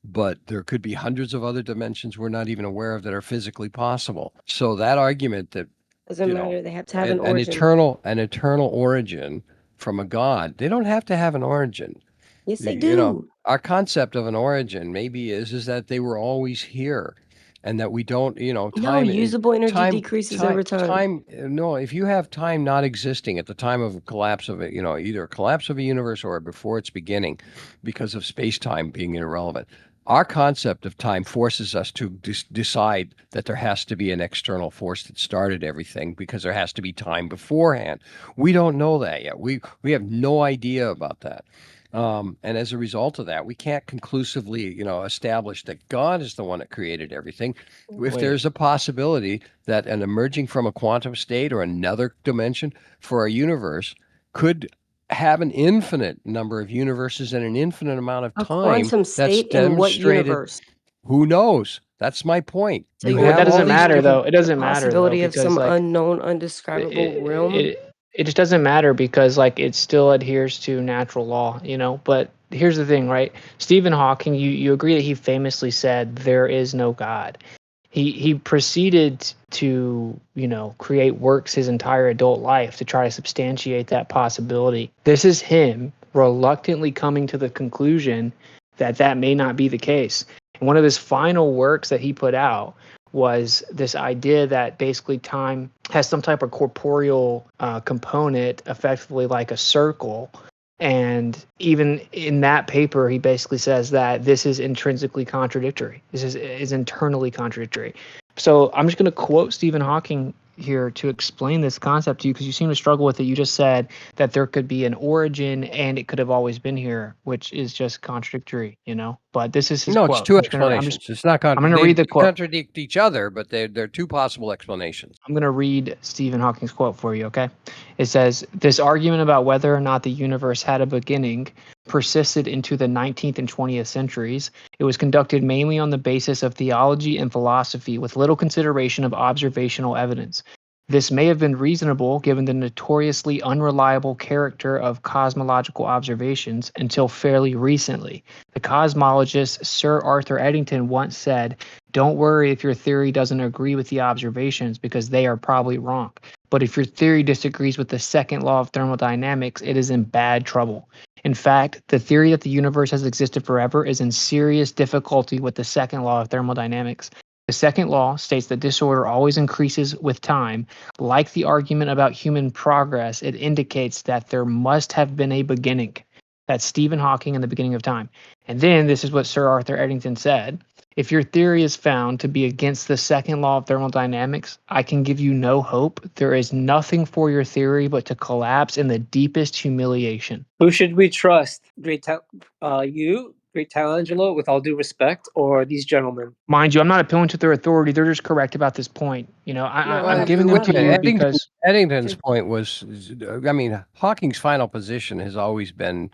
but there could be hundreds of other dimensions we're not even aware of that are physically possible. So that argument that Doesn't matter. They have to have an an origin. eternal origin from a God, they don't have to have an origin. Yes, they do. Our concept of an origin maybe is that they were always here, and that we don't, No, time usable energy time decreases over time. no, if you have time not existing at the time of a collapse of it, either a collapse of a universe or before its beginning, because of space-time being irrelevant, Our concept of time forces us to decide that there has to be an external force that started everything because there has to be time beforehand. We don't know that yet. We have no idea about that. And as a result of that, we can't conclusively, establish that God is the one that created everything. If Wait. there's a possibility that an emerging from a quantum state or another dimension for our universe could have an infinite number of universes and an infinite amount of A time quantum that's state in what demonstrated. universe? Who knows? That's my point. So You you're Well, that have all doesn't these posing matter different. though. It the doesn't matter though possibility of because some like unknown, undescribable realm? it just doesn't matter because like it still adheres to natural law, you know. But here's the thing, right? Stephen Hawking, you agree that he famously said there is no God. He proceeded to, create works his entire adult life to try to substantiate that possibility. This is him reluctantly coming to the conclusion that that may not be the case. And one of his final works that he put out was this idea that basically time has some type of corporeal component, effectively like a circle. And even in that paper, he basically says that this is intrinsically contradictory. This is internally contradictory. So I'm just going to quote Stephen Hawking here to explain this concept to you because you seem to struggle with it. You just said that there could be an origin and it could have always been here, which is just contradictory, But this is his No, it's quote. two explanations. It's not I'm going to they read the quote. contradict each other, but they're two possible explanations. I'm going to read Stephen Hawking's quote for you, okay? It says, "This argument about whether or not the universe had a beginning persisted into the 19th and 20th centuries. It was conducted mainly on the basis of theology and philosophy with little consideration of observational evidence. This may have been reasonable given the notoriously unreliable character of cosmological observations until fairly recently. The cosmologist Sir Arthur Eddington once said, 'Don't worry if your theory doesn't agree with the observations because they are probably wrong. But if your theory disagrees with the second law of thermodynamics, it is in bad trouble. In fact, the theory that the universe has existed forever is in serious difficulty with the second law of thermodynamics. The second law states that disorder always increases with time. Like the argument about human progress, it indicates that there must have been a beginning.'" That's Stephen Hawking in The Beginning of Time. And then this is what Sir Arthur Eddington said. "If your theory is found to be against the second law of thermodynamics, I can give you no hope. There is nothing for your theory but to collapse in the deepest humiliation." Who should we trust? Greatangelo, with all due respect, or these gentlemen? Mind you, I'm not appealing to their authority. They're just correct about this point. No, I'm I giving them to you because Eddington's point was, Hawking's final position has always been,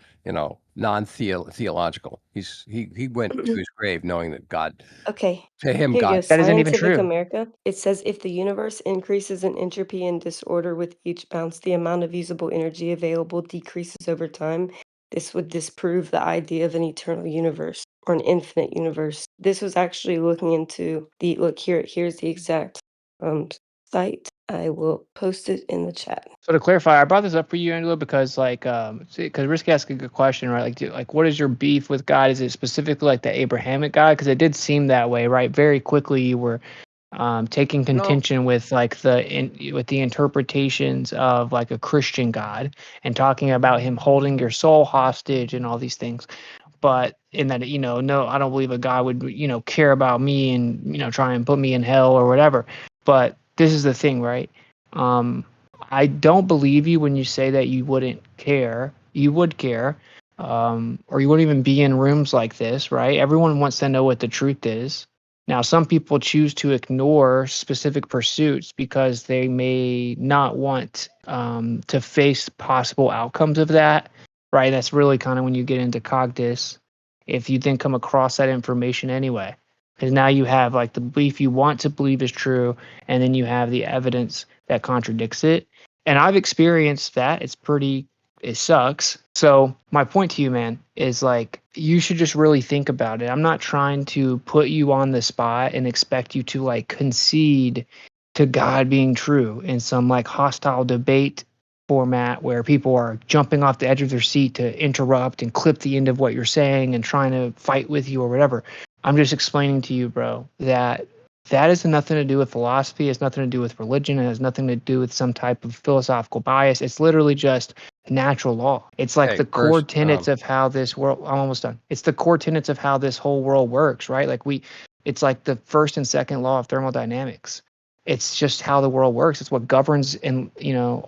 non-theological. He went to his grave knowing that God, Okay, to him, here you God. go. that isn't even Scientific true. America. It says if the universe increases in entropy and disorder with each bounce, the amount of usable energy available decreases over time. This would disprove the idea of an eternal universe or an infinite universe. This was actually looking into look here. Here's the exact site. I will post it in the chat. So to clarify, I brought this up for you, Angelo, because because Risky asked a good question, right? Like, what is your beef with God? Is it specifically like the Abrahamic God? Because it did seem that way, right? Very quickly, you were taking contention with like with the interpretations of like a Christian God and talking about him holding your soul hostage and all these things. But in that, no, I don't believe a God would, care about me and, try and put me in hell or whatever. But this is the thing, right? I don't believe you when you say that you wouldn't care. You would care, or you wouldn't even be in rooms like this, right? Everyone wants to know what the truth is. Now, some people choose to ignore specific pursuits because they may not want to face possible outcomes of that, right? That's really kind of when you get into cognitus, if you then come across that information anyway. Because now you have like the belief you want to believe is true, and then you have the evidence that contradicts it. And I've experienced that. It sucks. So my point to you, man, is like you should just really think about it. I'm not trying to put you on the spot and expect you to like concede to God being true in some like hostile debate format where people are jumping off the edge of their seat to interrupt and clip the end of what you're saying and trying to fight with you or whatever. I'm just explaining to you, bro, that has nothing to do with philosophy. It's nothing to do with religion. It has nothing to do with some type of philosophical bias. It's literally just natural law. It's like Okay, the core first, tenets of how this world, I'm almost done. It's the core tenets of how this whole world works, right? It's like the first and second law of thermodynamics. It's just how the world works. It's what governs in,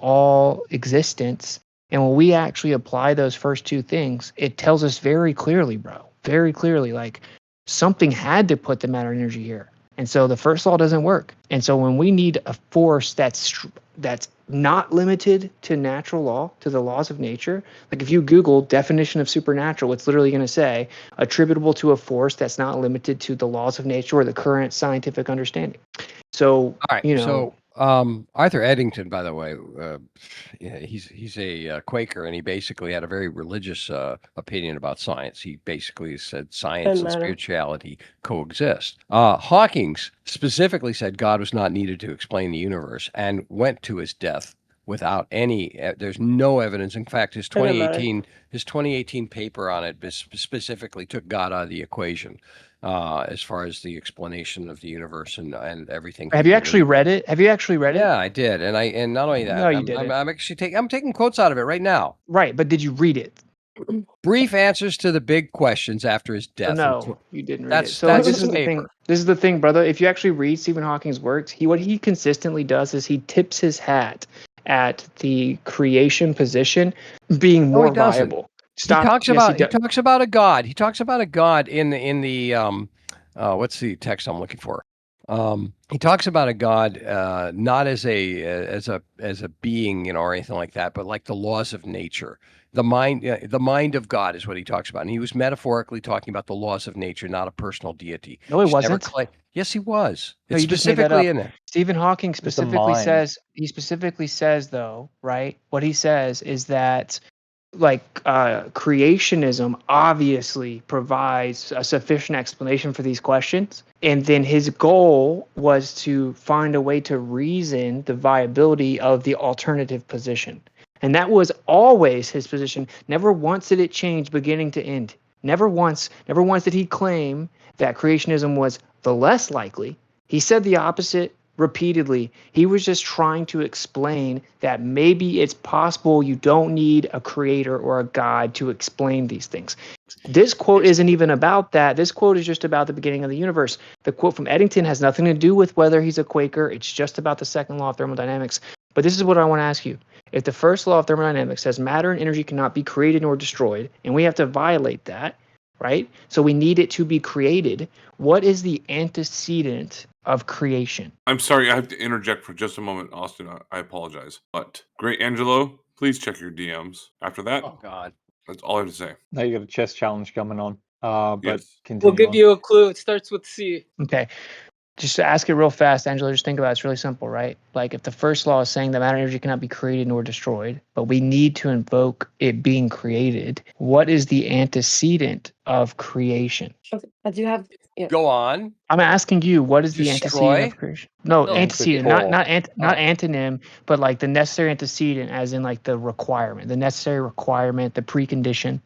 all existence. And when we actually apply those first two things, it tells us very clearly, bro, very clearly, like something had to put the matter energy here. And so the first law doesn't work. And so when we need a force that's not limited to natural law, to the laws of nature, like if you Google definition of supernatural, it's literally going to say attributable to a force that's not limited to the laws of nature or the current scientific understanding. So, all right. So Arthur Eddington, by the way, he's a Quaker, and he basically had a very religious opinion about science. He basically said science and spirituality coexist. Hawkins specifically said God was not needed to explain the universe, and went to his death without any. There's no evidence. In fact, his 2018 paper on it specifically took God out of the equation. As far as the explanation of the universe and everything. Have you actually read it? Yeah, I did, and not only that, No, you didn't. I'm actually I'm taking quotes out of it right now. Right, but did you read it? Brief answers to the big questions after his death. No, you didn't read it. That's This is the thing. This is the thing, brother. If you actually read Stephen Hawking's works, what he consistently does is he tips his hat at the creation position being more viable. He talks about a God. He talks about a God in the what's the text I'm looking for? He talks about a God not as a being, or anything like that, but like the laws of nature. The mind of God is what he talks about, and he was metaphorically talking about the laws of nature, not a personal deity. No, he wasn't. Yes, he was. No, it's you just made that specifically up. in there. Stephen Hawking specifically says though, right? What he says is that creationism obviously provides a sufficient explanation for these questions. And then his goal was to find a way to reason the viability of the alternative position. And that was always his position. Never once did it change beginning to end. Never once did he claim that creationism was the less likely. He said the opposite repeatedly. He was just trying to explain that maybe it's possible you don't need a creator or a God to explain these things. This quote isn't even about that. This quote is just about the beginning of the universe. The quote from Eddington has nothing to do with whether he's a Quaker. It's just about the second law of thermodynamics. But this is what I want to ask you. If the first law of thermodynamics says matter and energy cannot be created nor destroyed, and we have to violate that, right? So we need it to be created. What is the antecedent of creation? I'm sorry, I have to interject for just a moment, Austin. I apologize. But Greatangelo, please check your DMs. After that, oh God, that's all I have to say. Now you got a chess challenge coming on. But yes. Continue. We'll give you a clue. It starts with C. Okay. Just to ask it real fast, Angela, just think about it. It's really simple, right? Like if the first law is saying that matter and energy cannot be created nor destroyed, but we need to invoke it being created, what is the antecedent of creation? Okay. I do have. Yeah. Go on. I'm asking you, what is the antecedent of creation? No, antecedent, not antonym, but like the necessary antecedent, as in like the requirement, the necessary requirement, the precondition.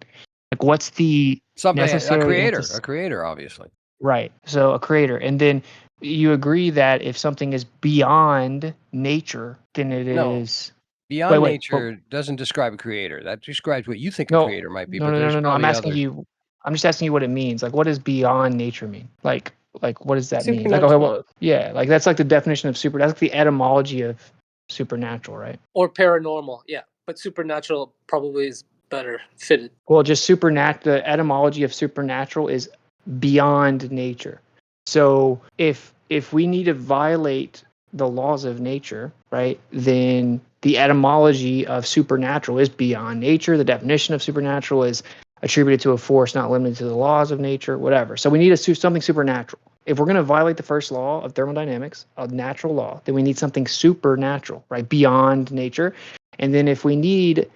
Like what's the necessary a creator, obviously. Right. So a creator, and then you agree that if something is beyond nature, then it is beyond nature. Doesn't describe a creator. That describes what you think a creator might be. No. I'm asking you. I'm just asking you what it means. Like, what does beyond nature mean? Like what does that mean? Like, okay, well, yeah, like that's like the definition of super. That's like the etymology of supernatural, right? Or paranormal, yeah. But supernatural probably is better fitted. Well, just supernatural. The etymology of supernatural is beyond nature. So if we need to violate the laws of nature, right, then the etymology of supernatural is beyond nature. The definition of supernatural is attributed to a force not limited to the laws of nature, whatever. So we need something supernatural. If we're going to violate the first law of thermodynamics, a natural law, then we need something supernatural, right, beyond nature. And then if we need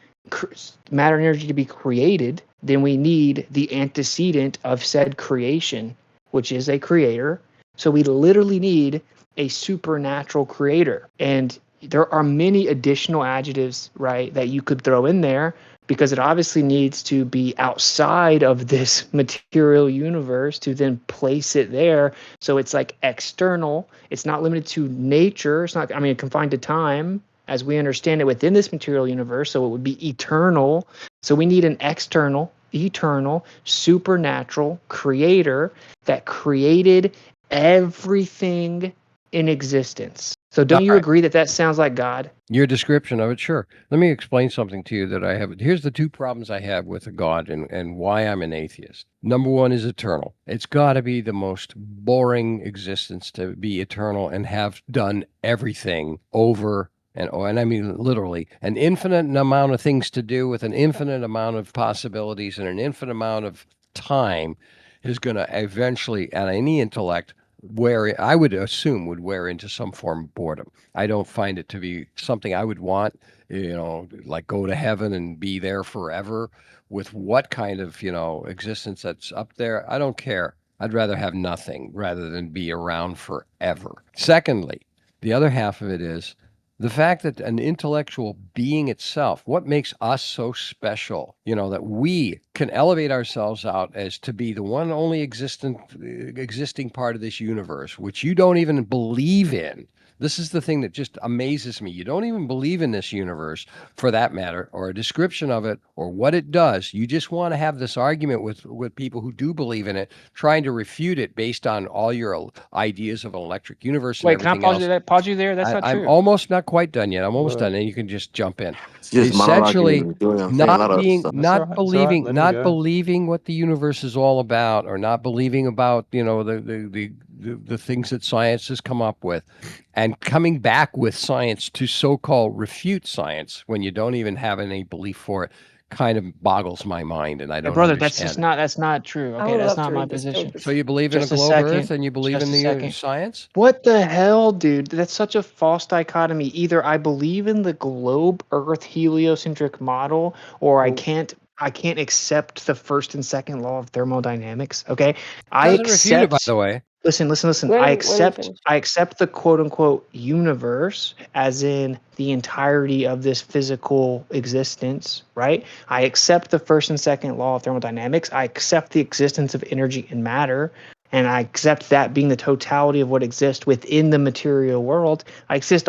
matter and energy to be created, then we need the antecedent of said creation, which is a creator. So we literally need a supernatural creator. And there are many additional adjectives, right, that you could throw in there, because it obviously needs to be outside of this material universe to then place it there. So it's like external. It's not limited to nature. It's not, confined to time, as we understand it within this material universe. So it would be eternal. So we need an external, eternal, supernatural creator that created everything in existence. So All don't you right. agree that that sounds like God? Your description of it, sure. Let me explain something to you that I have. Here's the two problems I have with a God and why I'm an atheist. Number one is eternal. It's got to be the most boring existence to be eternal and have done everything over and I mean literally an infinite amount of things to do with an infinite amount of possibilities and an infinite amount of time is going to eventually, at any intellect, where I would assume would wear into some form of boredom. I don't find it to be something I would want, like go to heaven and be there forever with what kind of, existence that's up there. I don't care. I'd rather have nothing rather than be around forever. Secondly, the other half of it is the fact that an intellectual being itself, what makes us so special, that we can elevate ourselves out as to be the one only existing part of this universe, which you don't even believe in. This is the thing that just amazes me. You don't even believe in this universe, for that matter, or a description of it, or what it does. You just want to have this argument with people who do believe in it, trying to refute it based on all your ideas of an electric universe and Wait, can I everything else. pause you there? That's not I'm true. almost not quite done yet. I'm almost Well, done, and you can just jump in. It's just monologuing Essentially, and doing. I'm saying a lot not of being, stuff. that's all not right. It's all right. believing, Let him not go. believing what the universe is all about, or not believing about the things that science has come up with, and coming back with science to so-called refute science when you don't even have any belief for it, kind of boggles my mind, and I Hey, don't brother, that's understand it. not true. I Okay, would that's love not to my read this position. So papers. you believe in a Just a globe Earth, second. and you believe Just in a the second. science? What the hell, dude? That's such a false dichotomy. Either I believe in the globe Earth heliocentric model, or I can't accept the first and second law of thermodynamics. Okay? I Doesn't refute it, by accept the way. listen. When he finished. I accept the quote unquote universe as in the entirety of this physical existence, right? I accept the first and second law of thermodynamics. I accept the existence of energy and matter, and I accept that being the totality of what exists within the material world. I concede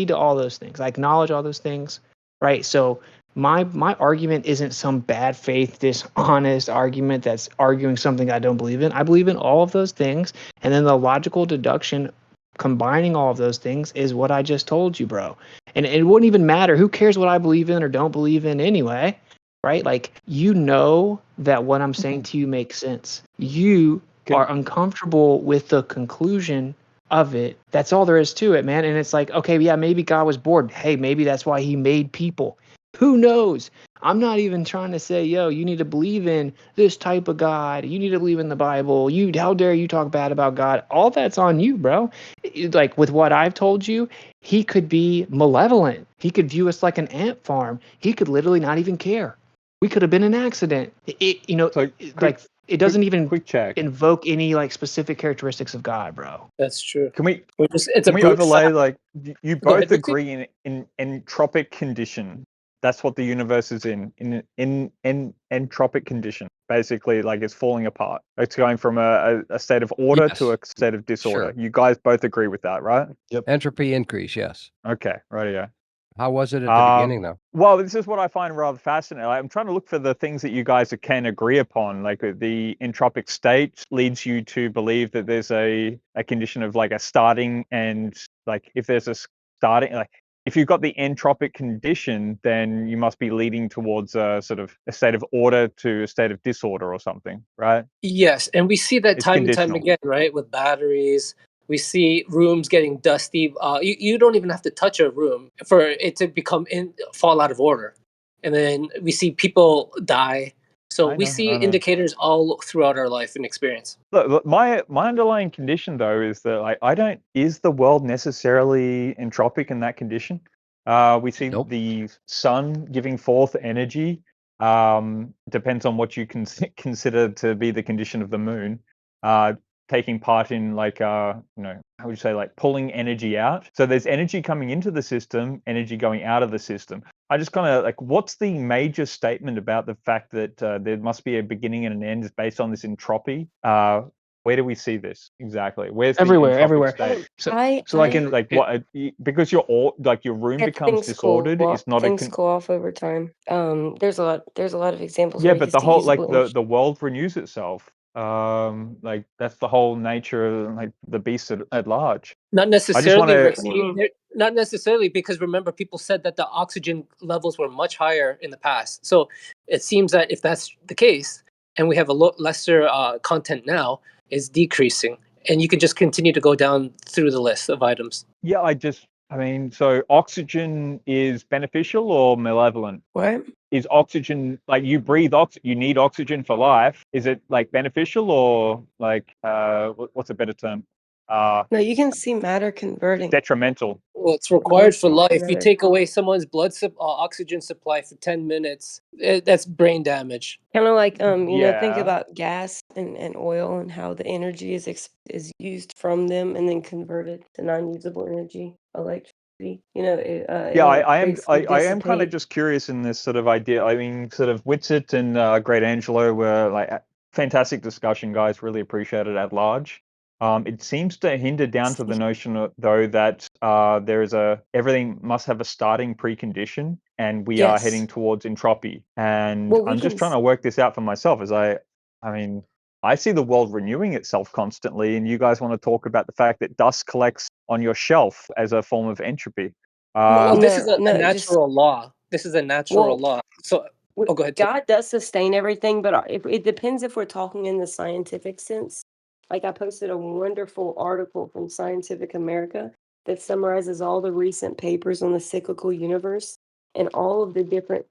to all those things. I acknowledge all those things, right? So my argument isn't some bad faith, dishonest argument that's arguing something I don't believe in. I believe in all of those things, and then the logical deduction combining all of those things is what I just told you, bro. And it wouldn't even matter. Who cares what I believe in or don't believe in anyway? Right? Like, that what I'm saying to you makes sense. You are uncomfortable with the conclusion of it. That's all there is to it, man. And it's like, okay, yeah, maybe God was bored. Hey, maybe that's why he made people. Who knows? I'm not even trying to say, yo, you need to believe in this type of God. You need to believe in the Bible. How dare you talk bad about God? All that's on you, bro. Like with what I've told you, he could be malevolent. He could view us like an ant farm. He could literally not even care. We could have been an accident. So It doesn't even quick check. invoke any like specific characteristics of God, bro. That's true. Can we It's can a we brute overlay fact. like you Go ahead, both Witsit. agree in entropic condition? That's what the universe is in entropic condition. Basically, like it's falling apart. It's going from a state of order to Yes, a state of disorder. sure. You guys both agree with that, right? Yep. Entropy increase, yes. Okay, right. Yeah. How was it at the beginning, though? Well, this is what I find rather fascinating. I'm trying to look for the things that you guys can agree upon. Like the entropic state leads you to believe that there's a condition of like a starting, and like if there's a starting, like if you've got the entropic condition, then you must be leading towards a sort of a state of order to a state of disorder or something, right? Yes, and we see that It's time and time conditional. again, right? With batteries, we see rooms getting dusty. You don't even have to touch a room for it to fall out of order, and then we see people die. So I we know, see I know. indicators all throughout our life and experience. Look, my underlying condition though is that like I don't is the world necessarily entropic in that condition? We see Nope. the sun giving forth energy. Depends on what you consider to be the condition of the moon. Taking part in like how would you say like pulling energy out. So there's energy coming into the system, energy going out of the system. I just kind of like, what's the major statement about the fact that there must be a beginning and an end based on this entropy? Where do we see this exactly? Where's the Everywhere, entropic everywhere. state? So like I in like what because your room that becomes disordered is not a things cool off over time. There's a lot of examples yeah, where you but can the see whole like usable energy. the world renews itself. Like that's the whole nature of like the beast at large. Not I just want necessarily, to Risky. Not necessarily, because remember, people said that the oxygen levels were much higher in the past. So it seems that if that's the case, and we have a lesser content now, is decreasing, and you can just continue to go down through the list of items. yeah, I mean, so oxygen is beneficial or malevolent? What? Is oxygen like you breathe you need oxygen for life? Is it like beneficial or like what's a better term? No, you can see matter converting. Detrimental. Well, it's required for life. You take away someone's oxygen supply for 10 minutes, that's brain damage. Kind of like think Yeah. about gas and oil and how the energy is used from them and then converted to non-usable energy, electricity. Yeah, It'll basically I am kind of dissipate. just curious in this sort of idea. I mean, sort of Witsit and Greatangelo were like fantastic discussion, guys. Really appreciate it at large. It seems to hinder down to the notion, though, that everything must have a starting precondition, and we are heading Yes. towards entropy. And Well, we I'm can. just trying to work this out for myself. I mean, I see the world renewing itself constantly, and you guys want to talk about the fact that dust collects on your shelf as a form of entropy. Well, this is No, a no, just natural law. This is a natural well, law. So, oh, go ahead. God does sustain everything, but if it depends if we're talking in the scientific sense. Like I posted a wonderful article from Scientific America that summarizes all the recent papers on the cyclical universe and all of the different,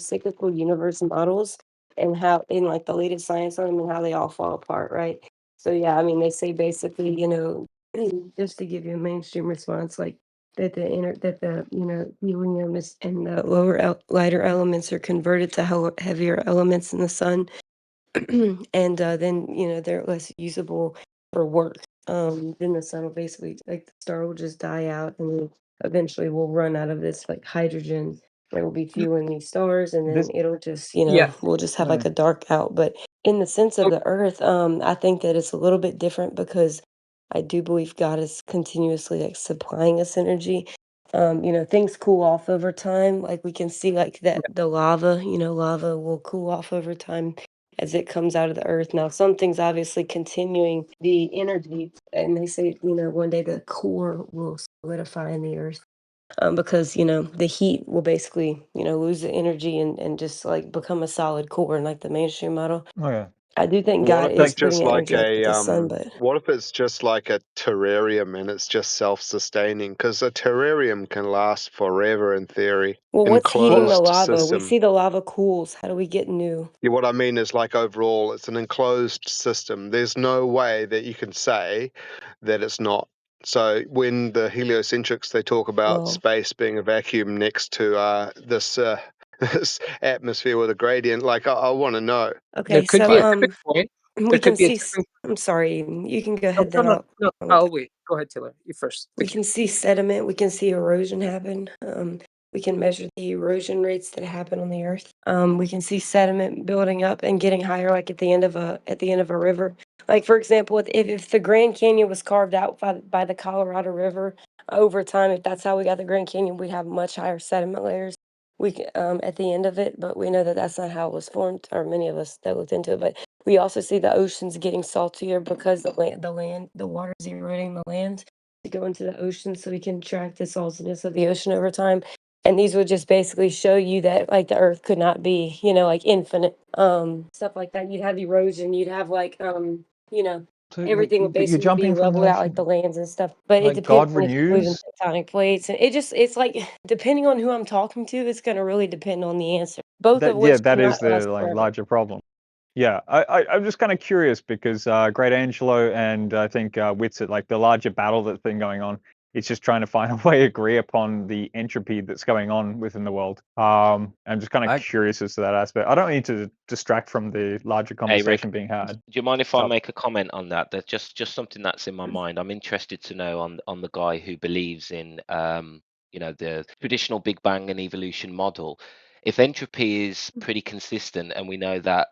cyclical universe models and how, in like the latest science on them and how they all fall apart, right? So yeah, I mean, they say basically, just to give you a mainstream response, like that the helium is and the lighter elements are converted to heavier elements in the sun, and then they're less usable for work. Then the sun will basically like the star will just die out, and then eventually we'll run out of this like hydrogen that will be fueling these stars, and then This, it'll just Yeah. we'll just have like uh, a dark out. But in the sense of So, the Earth, I think that it's a little bit different because I do believe God is continuously like supplying us energy. Things cool off over time. Like we can see like that the lava, lava will cool off over time as it comes out of the earth. Now, something's obviously continuing the energy, and they say, one day the core will solidify in the earth. Because the heat will basically lose the energy and just like become a solid core in like the mainstream model. oh yeah. I do think What God if is it's putting just like energy like with the sun, but what if it's just like a terrarium and it's just self-sustaining? Because a terrarium can last forever in theory. well, what's heating the Enclosed lava? We system. see the lava cools. How do we get new? Yeah, what I mean is like overall, it's an enclosed system. There's no way that you can say that it's not. So when the heliocentrics, they talk about Well, space being a vacuum next to this this atmosphere with a gradient, like I want to know. there okay, could so be a tipping point. we There can could be a see. tipping. I'm sorry, you can go No, ahead. no, Then no, no. I'll I'll wait. Go ahead, Taylor. You first. we Thank you. can see sediment, we can see erosion happen. We can measure the erosion rates that happen on the earth. We can see sediment building up and getting higher, like at the end of a river. Like for example, if the Grand Canyon was carved out by the Colorado River over time, if that's how we got the Grand Canyon, we'd have much higher sediment layers. At the end of it, but we know that that's not how it was formed, or many of us that looked into it. But we also see the oceans getting saltier because the water is eroding the land to go into the ocean, so we can track the saltiness of the ocean over time. And these would just basically show you that like the earth could not be, like infinite. Stuff like that. You'd have erosion, you'd have like So like, everything would but you're basically be jumping from the leveled out like notion the lands and stuff. But it like depends God on if you're moving renews. tectonic plates. And it's like depending on who I'm talking to, it's gonna really depend on the answer. Both of Yeah, which that is cannot the last like forever. larger problem. Yeah, I'm just kind of curious because Greatangelo and I think Witsit, like the larger battle that's been going on, it's just trying to find a way to agree upon the entropy that's going on within the world. I'm just kind of I curious as to that aspect. I don't need to distract from the larger Hey Rick, conversation being had. do you mind if I So make a comment on that? That's just something that's in my mind. I'm interested to know on the guy who believes in the traditional Big Bang and evolution model. If entropy is pretty consistent, and we know that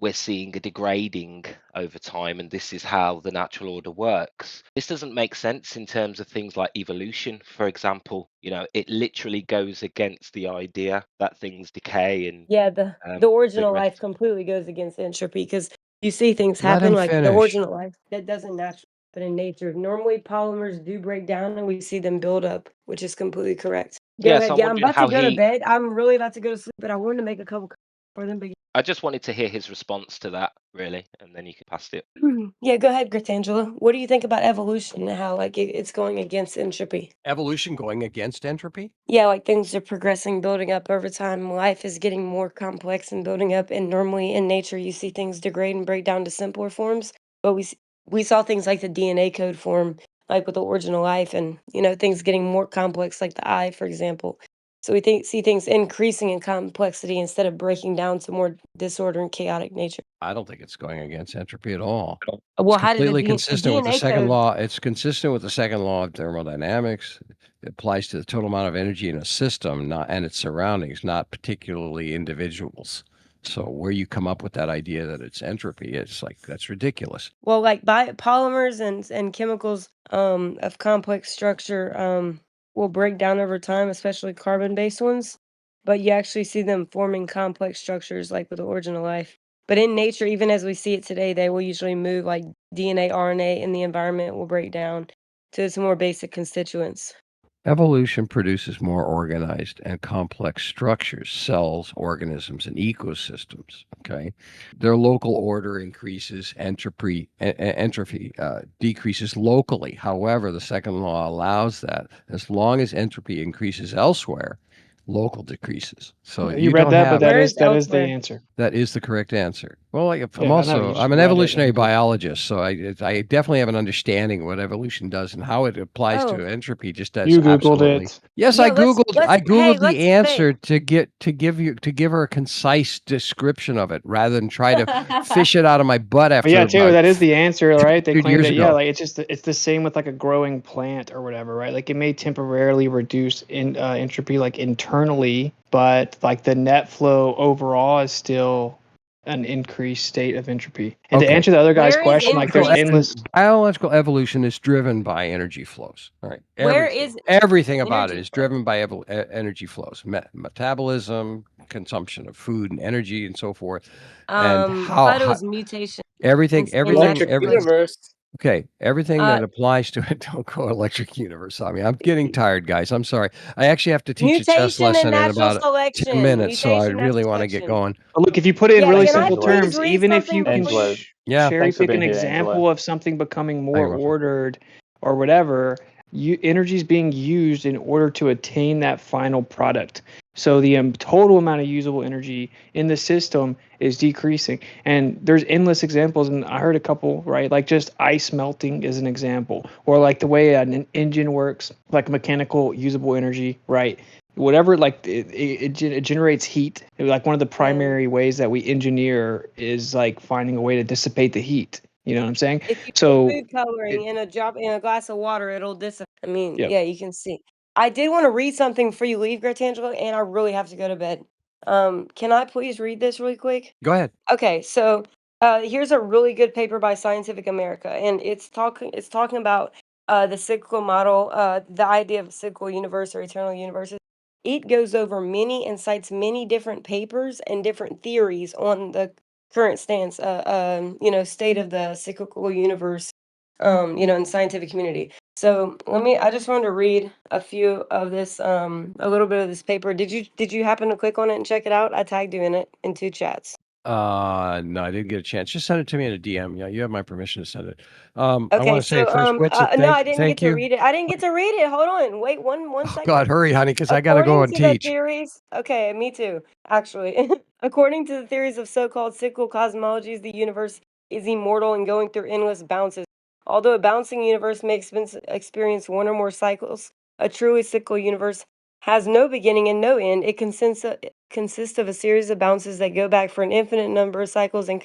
we're seeing a degrading over time, and this is how the natural order works. This doesn't make sense in terms of things like evolution, for example. It literally goes against the idea that things decay and Yeah, the original life completely goes against entropy because you see things Let happen him like the finish. original life that doesn't naturally happen in nature. Normally, polymers do break down and we see them build up, which is completely correct. Go Yes, ahead. I'm Yeah, I'm wondering about to how go to he. bed. I'm really about to go to sleep, but I wanted to make a couple for them. But I just wanted to hear his response to that, really, and then you can pass it. yeah, go ahead, Greatangelo. What do you think about evolution and how like it's going against entropy? Evolution going against entropy? Yeah, like things are progressing, building up over time. Life is getting more complex and building up. And normally in nature, you see things degrade and break down to simpler forms. But we saw things like the DNA code form, like with the original life, and things getting more complex, like the eye, for example. So we see things increasing in complexity instead of breaking down to more disorder and chaotic nature. I don't think it's going against entropy at all. It's Well, how did completely the consistent with the DNA second code? law. It's consistent with the second law of thermodynamics. It applies to the total amount of energy in a system, not and its surroundings, not particularly individuals. So where you come up with that idea that it's entropy, it's like that's ridiculous. Well, like polymers and chemicals of complex structure will break down over time, especially carbon-based ones. But you actually see them forming complex structures like with the origin of life. But in nature, even as we see it today, they will usually move like DNA, RNA in the environment will break down to its more basic constituents. Evolution produces more organized and complex structures, cells, organisms, and ecosystems. Okay, their local order increases, entropy decreases locally. However, the second law allows that as long as entropy increases elsewhere, local decreases. So You you read don't that, but have Where is that is the elsewhere? answer. that is the correct answer. Well, like Yeah, I know. You just I'm an read it evolutionary and biologist, so I definitely have an understanding of what evolution does and how it applies Oh, to entropy. Just as you Googled absolutely. it. Yes, yeah. Let's I hey, googled let's the debate. answer to give her a concise description of it rather than try to fish it out of my butt But yeah, after Taylor, about that is the answer, right? They 2 claim years that yeah, ago. like it's the same with like a growing plant or whatever, right? Like it may temporarily reduce in entropy like internally, but like the net flow overall is still an increased state of entropy. And to Okay. answer the other guy's Where is question, like there's increase? endless. Biological evolution is driven by energy flows. All right. Where Everything. is Everything about it energy is flow? driven by energy flows, metabolism, consumption of food and energy and so forth. And I thought it was mutation in everything, Electric natural every process. universe. okay, everything Uh, that applies to it, don't go electric universe on me. I'm getting tired, guys. I'm sorry. I actually have to teach a chess Mutation and lesson in natural about 10 selection. minutes, so I Mutation, really natural want to get selection. going. But look, if you put it in Yeah, really can I simple Angelo. please terms, read even if you something can before you? Angelo, Yeah. cherry thanks for pick an being here, Angelo. example of something becoming Hi, more Ruffin. ordered or whatever, energy is being used in order to attain that final product. So the total amount of usable energy in the system is decreasing. And there's endless examples, and I heard a couple, right? Like just ice melting is an example, or like the way an engine works, like mechanical usable energy, right? Whatever, like it generates heat. Like one of the Yeah. primary ways that we engineer is like finding a way to dissipate the heat. You know what I'm saying? If you put So, food coloring in a glass of water, it'll dissipate. I mean, yep. yeah, you can see. I did want to read something before you leave, Greatangelo, and I really have to go to bed. Can I please read this really quick? Go ahead. Okay, so here's a really good paper by Scientific America, and it's talking about the cyclical model, the idea of a cyclical universe or eternal universes. It goes over many and cites many different papers and different theories on the current stance, state of the cyclical universe, in the scientific community. So I just wanted to read a few of this, a little bit of this paper. Did you happen to click on it and check it out? I tagged you in it in 2 chats. No, I didn't get a chance. Just send it to me in a DM. Yeah, you have my permission to send it. I Okay, want to say so first, Witsit, no, I didn't get thank to you. read it. I didn't get to read it. Hold on. Wait one Oh second. God, hurry, honey, because I got to go According and to the teach. theories, okay, me too, actually. According to the theories of so-called cyclical cosmologies, the universe is immortal and going through endless bounces. Although a bouncing universe may experience one or more cycles, a truly cyclical universe has no beginning and no end. It consists of a series of bounces that go back for an infinite number of cycles and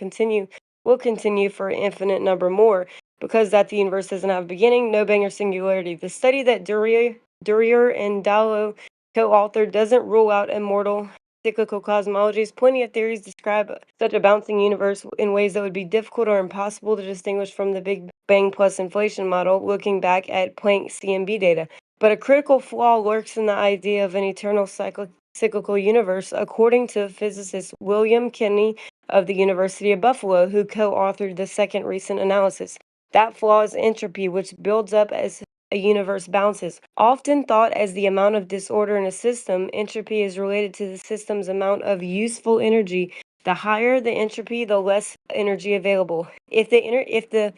will continue for an infinite number more. Because that the universe doesn't have a beginning, no bang or singularity. The study that Durer and Dallo co-authored doesn't rule out immortal cyclical cosmologies, plenty of theories describe such a bouncing universe in ways that would be difficult or impossible to distinguish from the Big Bang plus inflation model, looking back at Planck's CMB data. But a critical flaw lurks in the idea of an eternal cyclical universe, according to physicist William Kenney of the University of Buffalo, who co-authored the second recent analysis. That flaw is entropy, which builds up as a universe bounces. Often thought as the amount of disorder in a system, entropy is related to the system's amount of useful energy. The higher the entropy, the less energy available. If the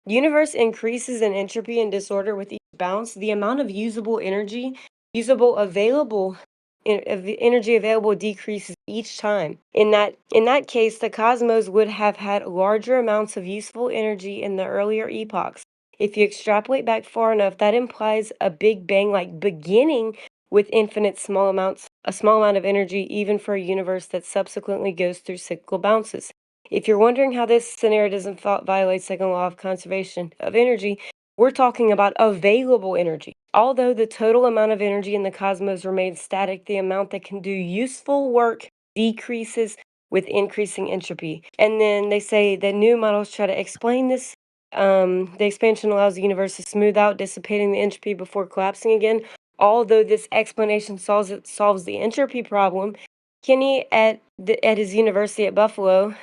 universe increases in entropy and disorder with each bounce, the amount of usable energy available decreases each time. In that case, the cosmos would have had larger amounts of useful energy in the earlier epochs. If you extrapolate back far enough, that implies a Big Bang-like beginning with a small amount of energy, even for a universe that subsequently goes through cyclical bounces. If you're wondering how this scenario doesn't violate second law of conservation of energy, we're talking about available energy. Although the total amount of energy in the cosmos remains static, the amount that can do useful work decreases with increasing entropy. And then they say that new models try to explain this. The expansion allows the universe to smooth out, dissipating the entropy before collapsing again. Although this explanation solves the entropy problem, Kinney at his university at Buffalo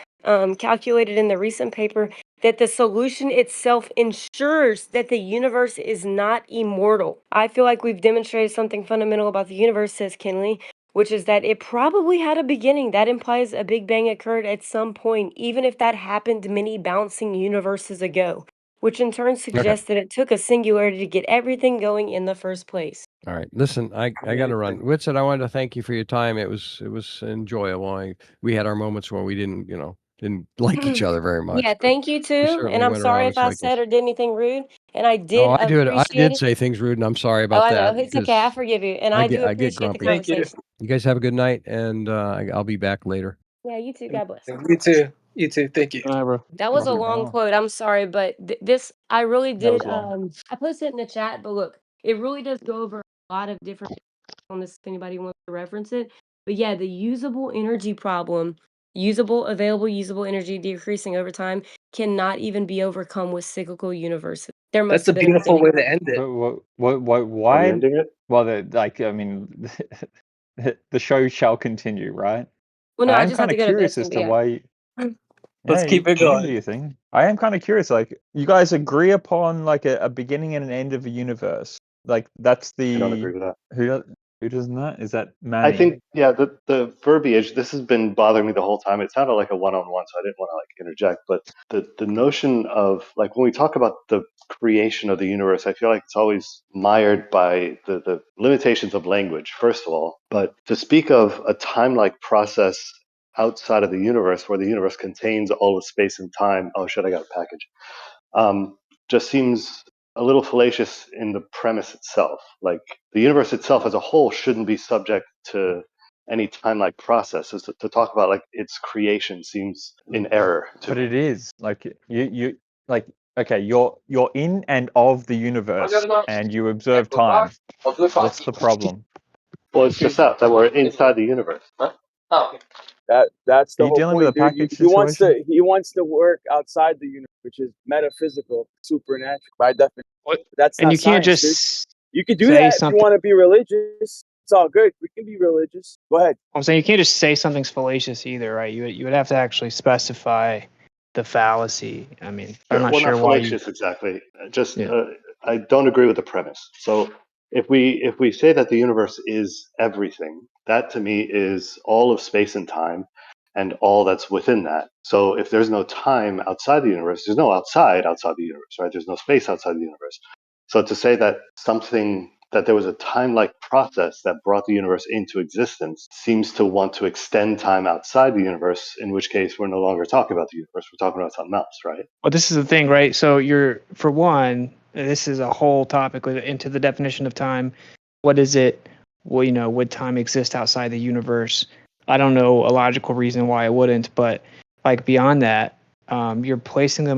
calculated in the recent paper that the solution itself ensures that the universe is not immortal. I feel like we've demonstrated something fundamental about the universe, says Kinley, which is that it probably had a beginning. That implies a Big Bang occurred at some point, even if that happened many bouncing universes ago, which in turn suggests that it took a singularity to get everything going in the first place. All right. Listen, I got to run. Witsit, I wanted to thank you for your time. It was enjoyable. We had our moments where we didn't like each other very much, Yeah, but thank you we too. And certainly I'm went sorry around in if I said cycles. or did anything rude. And I Oh, did I appreciate did it. say things rude, and I'm sorry Oh, about I know. that It's okay. I because forgive you. And I I do get appreciate the grumpy. Thank you. conversation. You guys have a good night, and I'll be back later. Yeah, you too. God bless. You too. You too. Thank you. All right, bro. That was a long quote. I'm sorry, but this I really That did. was long. I posted it in the chat, but look, it really does go over a lot of different on this if anybody wants to reference it. But yeah, the usable energy problem, available usable energy decreasing over time, cannot even be overcome with cyclical universes. There must That's a have been a beautiful beginning. way to end it. But why? ending it? Well, I mean, the show shall continue, right? Well, no, I I'm just have kind to of go to bed curious soon, as but to yeah. why. Let's Yeah, keep you it can do going. your thing. I am kind of curious. Like, you guys agree upon like a beginning and an end of a universe. Like, that's I don't the agree with that. who doesn't that? Is that I Manny? think, yeah, the verbiage, this has been bothering me the whole time. It sounded like a one-on-one, so I didn't want to like interject, but the notion of like when we talk about the creation of the universe, I feel like it's always mired by the limitations of language, first of all. But to speak of a time-like process outside of the universe where the universe contains all of space and time, oh shit, I got a package. Just seems a little fallacious in the premise itself. Like the universe itself as a whole shouldn't be subject to any time-like processes. To talk about like its creation seems in error to But me. it is like you like okay, you're in and of the universe, and you observe time. What's the problem? Well, it's just that we're inside the universe. That's Are the you whole dealing with a point, dude. package situation? He wants to work outside the universe, which is metaphysical, supernatural by definition. What? That's And not you can't science, dude. just You could do say that if you something. want to be religious. It's all good. We can be religious. Go ahead. I'm saying you can't just say something's fallacious either, right? You would have to actually specify the fallacy. I mean, I'm not Well, not sure why you. fallacious exactly. Just Yeah. I don't agree with the premise. So if we say that the universe is everything, that to me is all of space and time, and all that's within that. So if there's no time outside the universe, there's no outside the universe, right? There's no space outside the universe. So to say that there was a time-like process that brought the universe into existence seems to want to extend time outside the universe, in which case we're no longer talking about the universe, we're talking about something else, right? Well, this is the thing, right? So for one, this is a whole topic into the definition of time. What is it? Well, would time exist outside the universe? I don't know a logical reason why it wouldn't, but like beyond that, you're placing the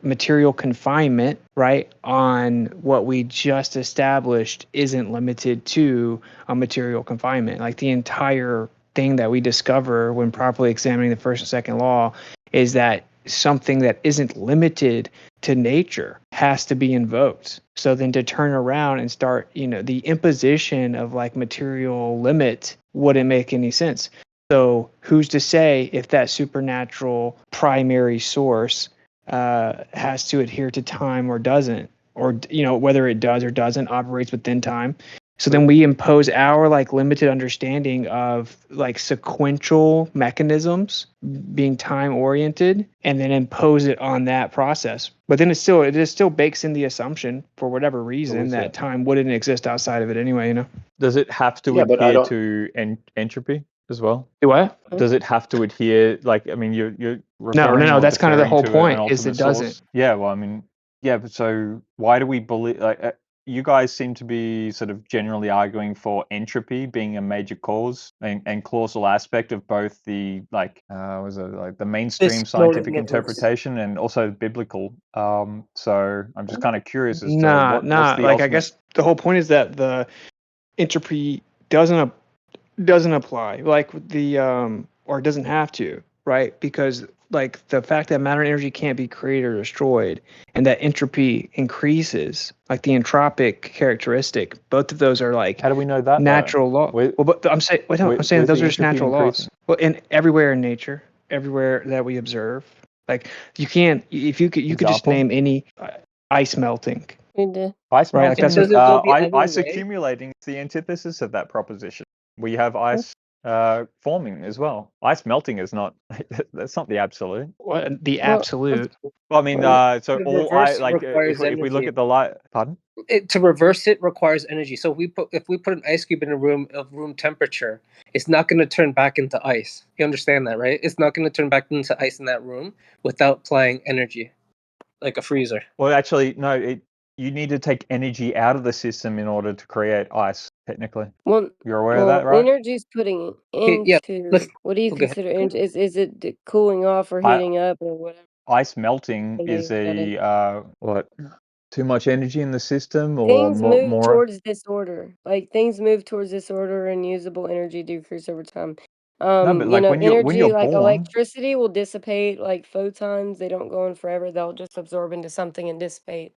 material confinement, right, on what we just established isn't limited to a material confinement. Like the entire thing that we discover when properly examining the first and second law is that something that isn't limited to nature has to be invoked. So then to turn around and start, the imposition of like material limit wouldn't make any sense. So who's to say if that supernatural primary source has to adhere to time or doesn't, or whether it does or doesn't, operates within time. So then we impose our like limited understanding of like sequential mechanisms being time oriented, and then impose it on that process. But then it still bakes in the assumption for whatever reason that time wouldn't exist outside of it anyway. Does it have to Yeah, but I adhere don't. to entropy as well? Do what? Does it have to adhere? Like, I mean, you're referring No. or That's kind of the deferring whole to an point. Is ultimate it doesn't. source. Yeah, well, I mean, yeah. But so why do we believe? Like, you guys seem to be sort of generally arguing for entropy being a major cause and causal aspect of both the was it like the mainstream Exploding scientific universe. interpretation and also biblical. So I'm just kind of curious as to Nah. what's the Like I ultimate. guess the whole point is that the entropy doesn't apply, like the or doesn't have to, right? Because like the fact that matter and energy can't be created or destroyed, and that entropy increases, like the entropic characteristic, both of those are like How do we know that natural law. Well, but I'm saying where's those the are just entropy natural laws. increasing? Well, in everywhere in nature, everywhere that we observe, like you can't, if you could just Example? name any ice melting. Ice Right, like melting, that's Does it go the other ice way? accumulating is the antithesis of that proposition. We have ice forming as well. Ice melting is not. That's not the absolute. What the absolute? Well, I mean, so The all I reverse like requires if we look energy. at the light. Pardon? To reverse it requires energy. So if we put an ice cube in a room of room temperature, it's not going to turn back into ice. You understand that, right? It's not going to turn back into ice in that room without applying energy, like a freezer. Well, actually, no. You need to take energy out of the system in order to create ice. Technically, Well, you're aware of that, right? energy's putting it Okay, yeah. into what do you Okay. consider energy? Is it cooling off or I, heating up or whatever? ice melting is what? Too much energy in the system, or Things move more? towards disorder. Like things move towards disorder and usable energy decrease over time. No, but like when you're Energy like born, electricity will dissipate like photons. They don't go on forever. They'll just absorb into something and dissipate.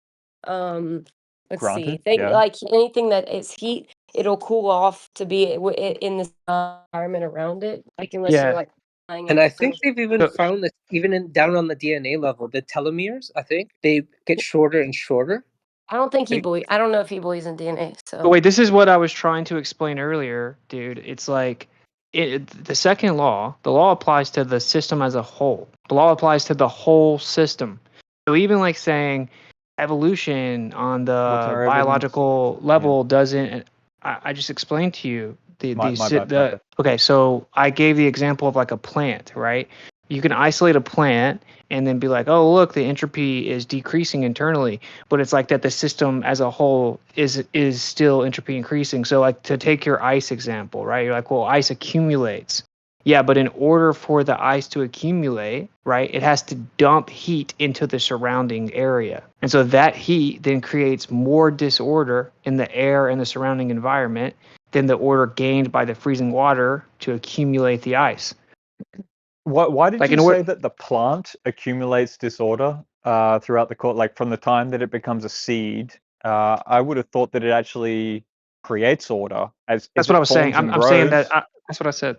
Let's see. granted, Think yeah. like anything that is heat, it'll cool off to be in the environment around it. Like unless you're Yeah. like flying And it. I think they've even So, found that even down on the DNA level, the telomeres, I think they get shorter and shorter. I don't think Like, I don't know if he believes in DNA. but So wait, this is what I was trying to explain earlier, dude. It's like the second law, the law applies to the system as a whole. The law applies to the whole system. So even like saying evolution on What's the our evidence? biological level doesn't. I just explained to you My bad. okay. So I gave the example of like a plant, right? You can isolate a plant and then be like, oh, look, the entropy is decreasing internally, but it's like that the system as a whole is still entropy increasing. So like to take your ice example, right? You're like, well, ice accumulates. Yeah, but in order for the ice to accumulate, right, it has to dump heat into the surrounding area. And so that heat then creates more disorder in the air and the surrounding environment than the order gained by the freezing water to accumulate the ice. Why did Like you in say that the plant accumulates disorder throughout the course, like from the time that it becomes a seed? I would have thought that it actually creates order as That's it what I was saying. forms and I'm saying grows. that that's what I said.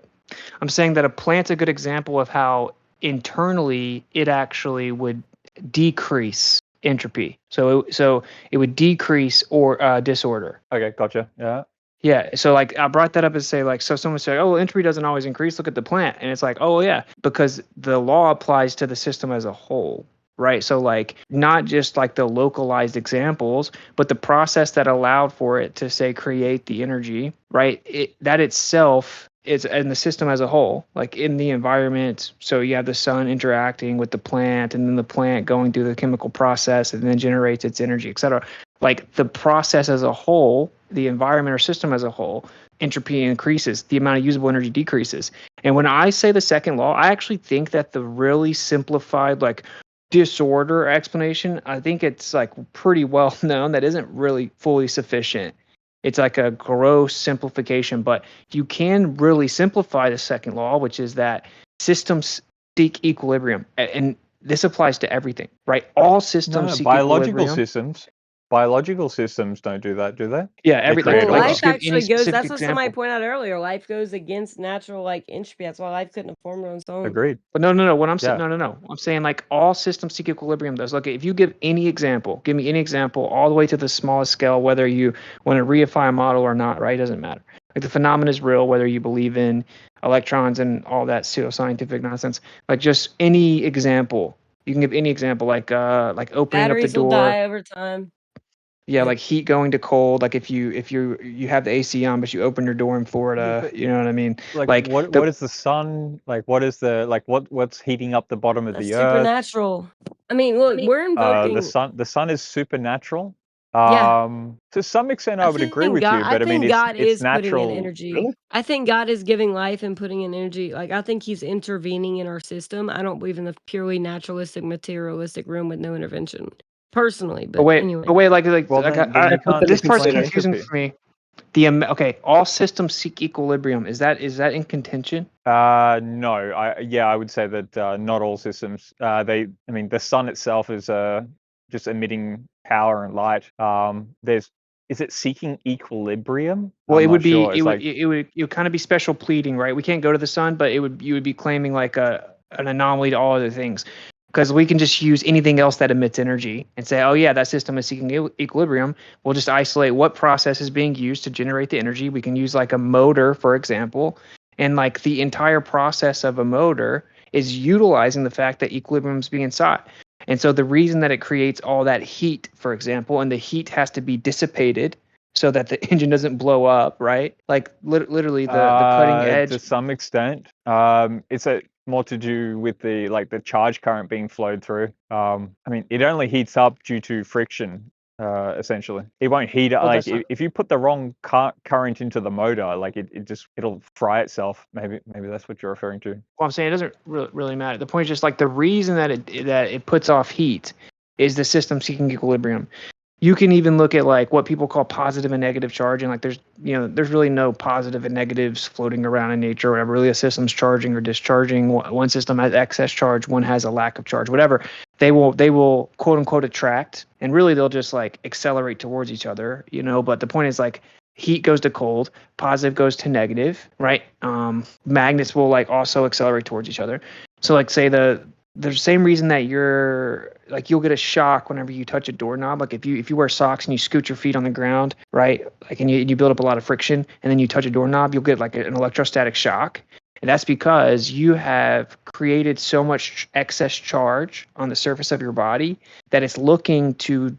I'm saying that a plant's a good example of how internally it actually would decrease entropy. So it would decrease or disorder. Okay, gotcha. Yeah. Yeah. So like I brought that up and say like, so someone said, oh, well, entropy doesn't always increase. Look at the plant. And it's like, oh yeah, because the law applies to the system as a whole. Right. So like not just like the localized examples, but the process that allowed for it to say create the energy, right? That itself is in the system as a whole, like in the environment. So you have the sun interacting with the plant and then the plant going through the chemical process and then generates its energy, et cetera. Like the process as a whole, the environment or system as a whole, entropy increases, the amount of usable energy decreases. And when I say the second law, I actually think that the really simplified, like disorder explanation, I think it's like pretty well known that isn't really fully sufficient. It's like a gross simplification, but you can really simplify the second law, which is that systems seek equilibrium. And this applies to everything, right? All systems No, seek biological equilibrium. systems don't do that, do they? Yeah, They everything. create Well, Like, order. life just give any actually goes. specific That's what somebody example. pointed out earlier. Life goes against natural like entropy. That's why life couldn't have formed on its own. Agreed. But no. What I'm saying, Yeah. no. I'm saying like all systems seek equilibrium. Does look. If you give any example, give me any example, all the way to the smallest scale, whether you want to reify a model or not, right? It doesn't matter. Like the phenomenon is real, whether you believe in electrons and all that pseudoscientific nonsense. Like just any example. You can give any example, like opening up the Batteries will door. die over time. Yeah, like heat going to cold. Like if you have the AC on, but you open your door in Yeah, Florida, but you know what I mean? like Like what is the sun? Like what is the what's heating up the bottom of That's the earth? supernatural. I mean, look, we're invoking. The sun is supernatural. Yeah, To some extent I would agree with you, I but I mean think God it's is putting in natural. energy. Really? I think God is giving life and putting in energy. Like I think He's intervening in our system. I don't believe in the purely naturalistic, materialistic realm with no intervention, personally. But anyway, like Well, then you can't this part's explain confusing entropy. for me. Okay, all systems seek equilibrium. Is that in contention? No, I would say that not all systems. I mean, the sun itself is just emitting power and light. Is it seeking equilibrium? Well, I'm it not would be sure. It's like it would kind of be special pleading, right? We can't go to the sun, but you would be claiming like an anomaly to all other things, because we can just use anything else that emits energy and say, oh yeah, that system is seeking equilibrium. We'll just isolate what process is being used to generate the energy. We can use like a motor, for example, and like the entire process of a motor is utilizing the fact that equilibrium is being sought. And so the reason that it creates all that heat, for example, and the heat has to be dissipated so that the engine doesn't blow up, right? Like literally the cutting edge. to some extent, it's more to do with the charge current being flowed through. I mean, it only heats up due to friction. Essentially, it won't heat up. Well, Like that's not, if you put the wrong current into the motor, like it'll fry itself. Maybe that's what you're referring to. well, I'm saying it doesn't really matter. The point is just like the reason that it puts off heat is the system seeking equilibrium. You can even look at like what people call positive and negative charge, and like there's really no positive and negatives floating around in nature or whatever. Really, a system's charging or discharging. One system has excess charge, one has a lack of charge. Whatever, they will quote unquote attract, and really they'll just like accelerate towards each other, But the point is like heat goes to cold, positive goes to negative, right? Magnets will like also accelerate towards each other. So like say there's the same reason that you'll get a shock whenever you touch a doorknob. Like if you wear socks and you scoot your feet on the ground, right? Like and you build up a lot of friction, and then you touch a doorknob, you'll get like an electrostatic shock. And that's because you have created so much excess charge on the surface of your body that it's looking to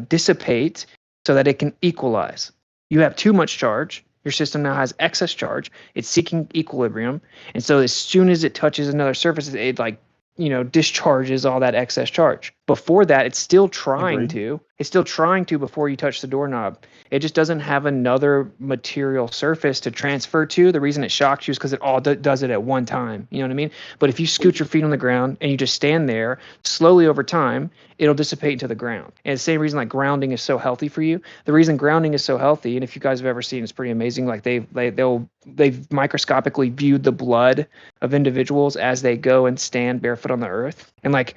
dissipate so that it can equalize. You have too much charge. Your system now has excess charge. It's seeking equilibrium. And so as soon as it touches another surface, it like discharges all that excess charge. Before that, it's still trying Agreed. to. It's still trying to before you touch the doorknob. It just doesn't have another material surface to transfer to. The reason it shocks you is because it all does it at one time. You know what I mean? But if you scoot your feet on the ground and you just stand there, slowly over time, it'll dissipate into the ground. And the same reason like grounding is so healthy for you. The reason grounding is so healthy, and if you guys have ever seen, it's pretty amazing. Like they've microscopically viewed the blood of individuals as they go and stand barefoot on the earth, and like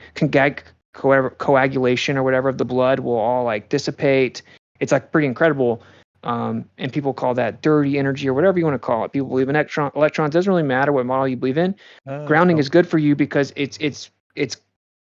coagulation or whatever of the blood will all like dissipate. It's like pretty incredible. And people call that dirty energy or whatever you want to call it. People believe in electrons. Doesn't really matter what model you believe in. Grounding is good for you because it's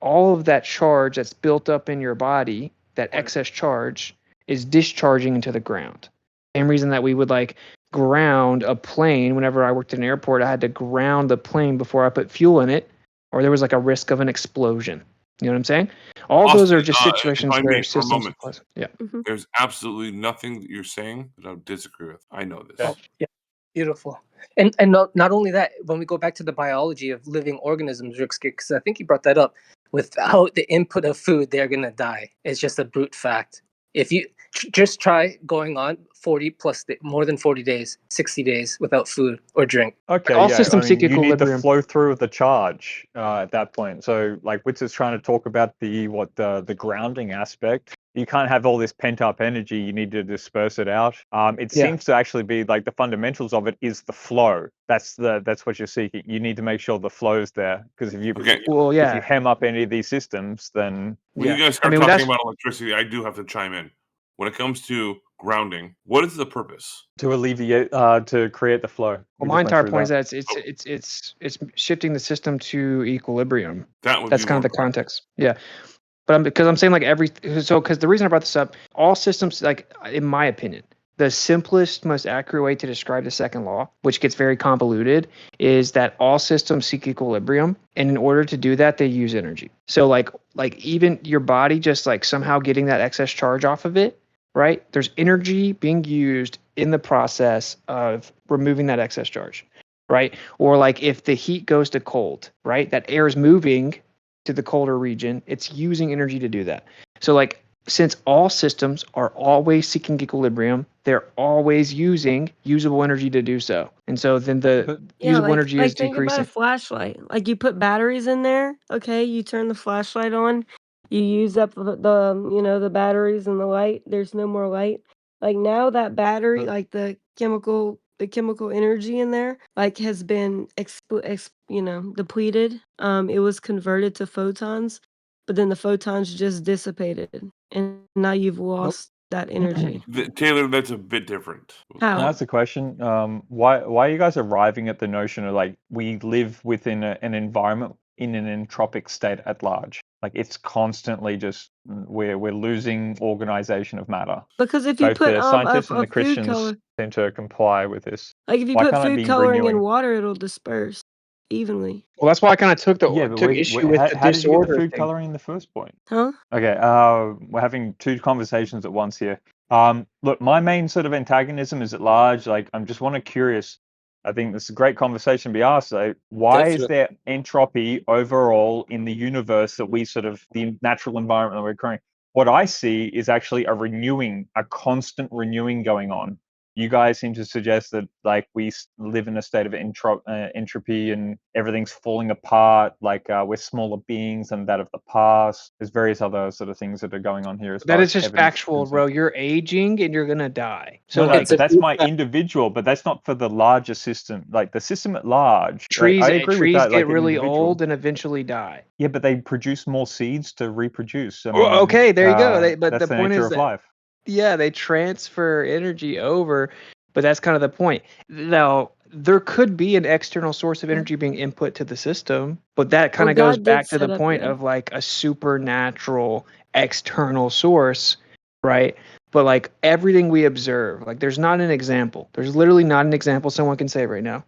all of that charge that's built up in your body, that excess charge, is discharging into the ground. Same reason that we would like ground a plane. Whenever I worked in an airport, I had to ground the plane before I put fuel in it, or there was like a risk of an explosion. You know what I'm saying? All those are just If situations I where may, for a systems moment, apply. Yeah. there's absolutely nothing that you're saying that I would disagree with. I know this. Oh, yeah, beautiful. And not only that, when we go back to the biology of living organisms, Rixke, because I think you brought that up, without the input of food, they're gonna die. It's just a brute fact. If you just try going on 40 plus more than 40 days, 60 days without food or drink. Okay, all yeah. systems I seek mean, you need the equilibrium. flow through of the charge at that point. So, like, Witz is trying to talk about the grounding aspect. you can't have all this pent up energy. You need to disperse it out. It Yeah. seems to actually be like the fundamentals of it is the flow. That's what you're seeking. You need to make sure the flow's there, because if you Well, if you yeah. hem up any of these systems, then When you Yeah. guys I start mean, talking that's about electricity, I do have to chime in. When it comes to grounding, what is the purpose? to alleviate, to create the flow. well, We my just went entire through point is that. that it's shifting the system to equilibrium. That would That's be kind one of the part. context. Yeah. But because I'm saying like because the reason I brought this up, all systems, like in my opinion, the simplest, most accurate way to describe the second law, which gets very convoluted, is that all systems seek equilibrium, and in order to do that, they use energy. So like even your body just like somehow getting that excess charge off of it, right? There's energy being used in the process of removing that excess charge, right? Or like if the heat goes to cold, right? That air is moving to the colder region, it's using energy to do that. So like since all systems are always seeking equilibrium, they're always using usable energy to do so. And so then the Yeah, usable energy is think about a decreasing. flashlight. Like you put batteries in there, okay, you turn the flashlight on, you use up the batteries and the light, there's no more light. Like now that battery, like the chemical energy in there, like has been depleted. It was converted to photons, but then the photons just dissipated, and now you've lost that energy. Taylor, that's a bit different. Can I How? ask a question? Why are you guys arriving at the notion of like we live within an environment in an entropic state at large? Like it's constantly just we're losing organization of matter. Because if you Both put the a, scientists and a the food Christians color, seem to comply with this. like if you Why put can't it food be coloring in renewing? water, it'll disperse evenly. Well, that's why I kind of Yeah, but took issue with the how did you get the disorder food thing. coloring in the first point? Huh? Okay, we're having two conversations at once here. Look, my main sort of antagonism is at large. Like, I'm just want to curious. I think this is a great conversation to be asked. So, why is there entropy overall in the universe that we sort of the natural environment that we're creating? What I see is actually a constant renewing going on. You guys seem to suggest that like we live in a state of entropy and everything's falling apart, like we're smaller beings than that of the past. There's various other sort of things that are going on here as That far is as just evidence is factual, concerned. bro. You're aging and you're gonna die. No, So no, like but that's my individual, but that's not for the larger system. Like the system at large, like I agree with trees that, get like an really individual. old and eventually die. Yeah, but they produce more seeds to reproduce. I Well, mean, okay, there you go. But the that's the point nature is of that life. yeah, they transfer energy over, but that's kind of the point. Now, there could be an external source of energy being input to the system, but that kind Well, of goes God did back to the set up, point yeah. of like a supernatural external source, right? But like everything we observe, like there's not an example. There's literally not an example someone can say right now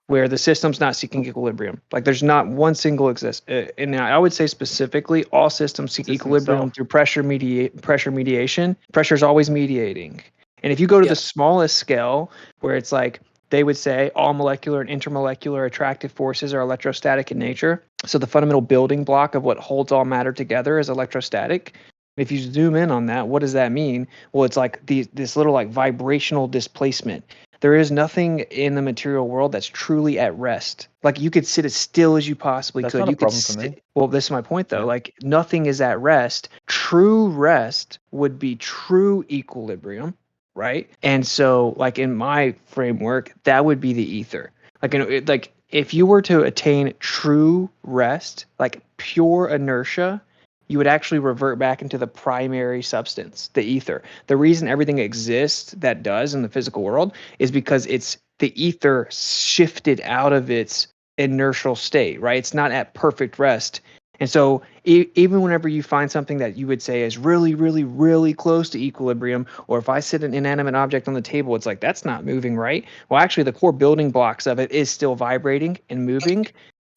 where the system's not seeking equilibrium. Like there's not one single and I would say specifically all systems seek System equilibrium itself. through pressure mediation. Pressure is always mediating. And if you go to the smallest scale where it's like they would say all molecular and intermolecular attractive forces are electrostatic in nature. So the fundamental building block of what holds all matter together is electrostatic. If you zoom in on that, what does that mean? Well, it's like this little like vibrational displacement. There is nothing in the material world that's truly at rest. Like you could sit as still as you possibly That's could. not a You could problem for me. Well, this is my point though. Yeah. Like nothing is at rest. True rest would be true equilibrium, right? And so, like in my framework, that would be the ether. Like if you were to attain true rest, like pure inertia, you would actually revert back into the primary substance, the ether. The reason everything exists that does in the physical world is because it's the ether shifted out of its inertial state, right? It's not at perfect rest. And so even whenever you find something that you would say is really, really, really close to equilibrium, or if I sit an inanimate object on the table, it's like, that's not moving right. Well, actually, the core building blocks of it is still vibrating and moving.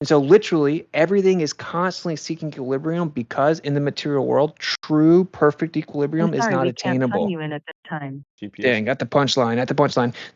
And so literally everything is constantly seeking equilibrium because in the material world, true perfect equilibrium is not attainable. in at this time. Dang, at the punchline.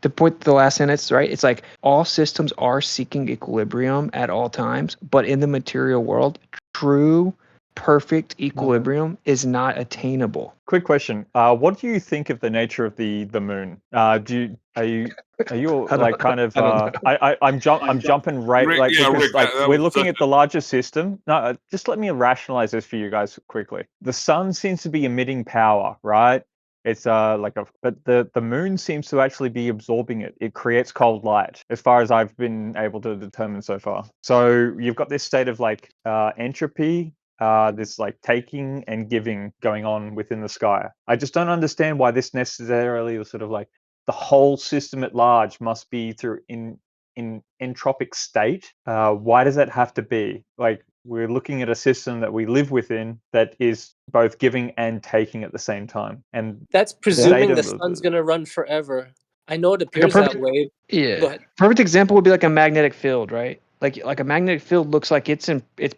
The last sentence, right? It's like all systems are seeking equilibrium at all times, but in the material world, true perfect equilibrium is not attainable. Quick question. What do you think of the nature of the moon? Are you like kind of I'm jumping right Rick, like yeah, because Rick, like that we're was looking such at the larger system. No, just let me rationalize this for you guys quickly. The sun seems to be emitting power, right? It's but the moon seems to actually be absorbing it. It creates cold light, as far as I've been able to determine so far. So you've got this state of like entropy, this like taking and giving going on within the sky. I just don't understand why this necessarily was sort of like the whole system at large must be through in entropic state. Why does that have to be? Like we're looking at a system that we live within that is both giving and taking at the same time. And That's the state presuming the of sun's gonna run forever. I know it Like a appears that perfect, way. Go yeah, ahead. perfect example would be like a magnetic field, right? Like a magnetic field looks like it's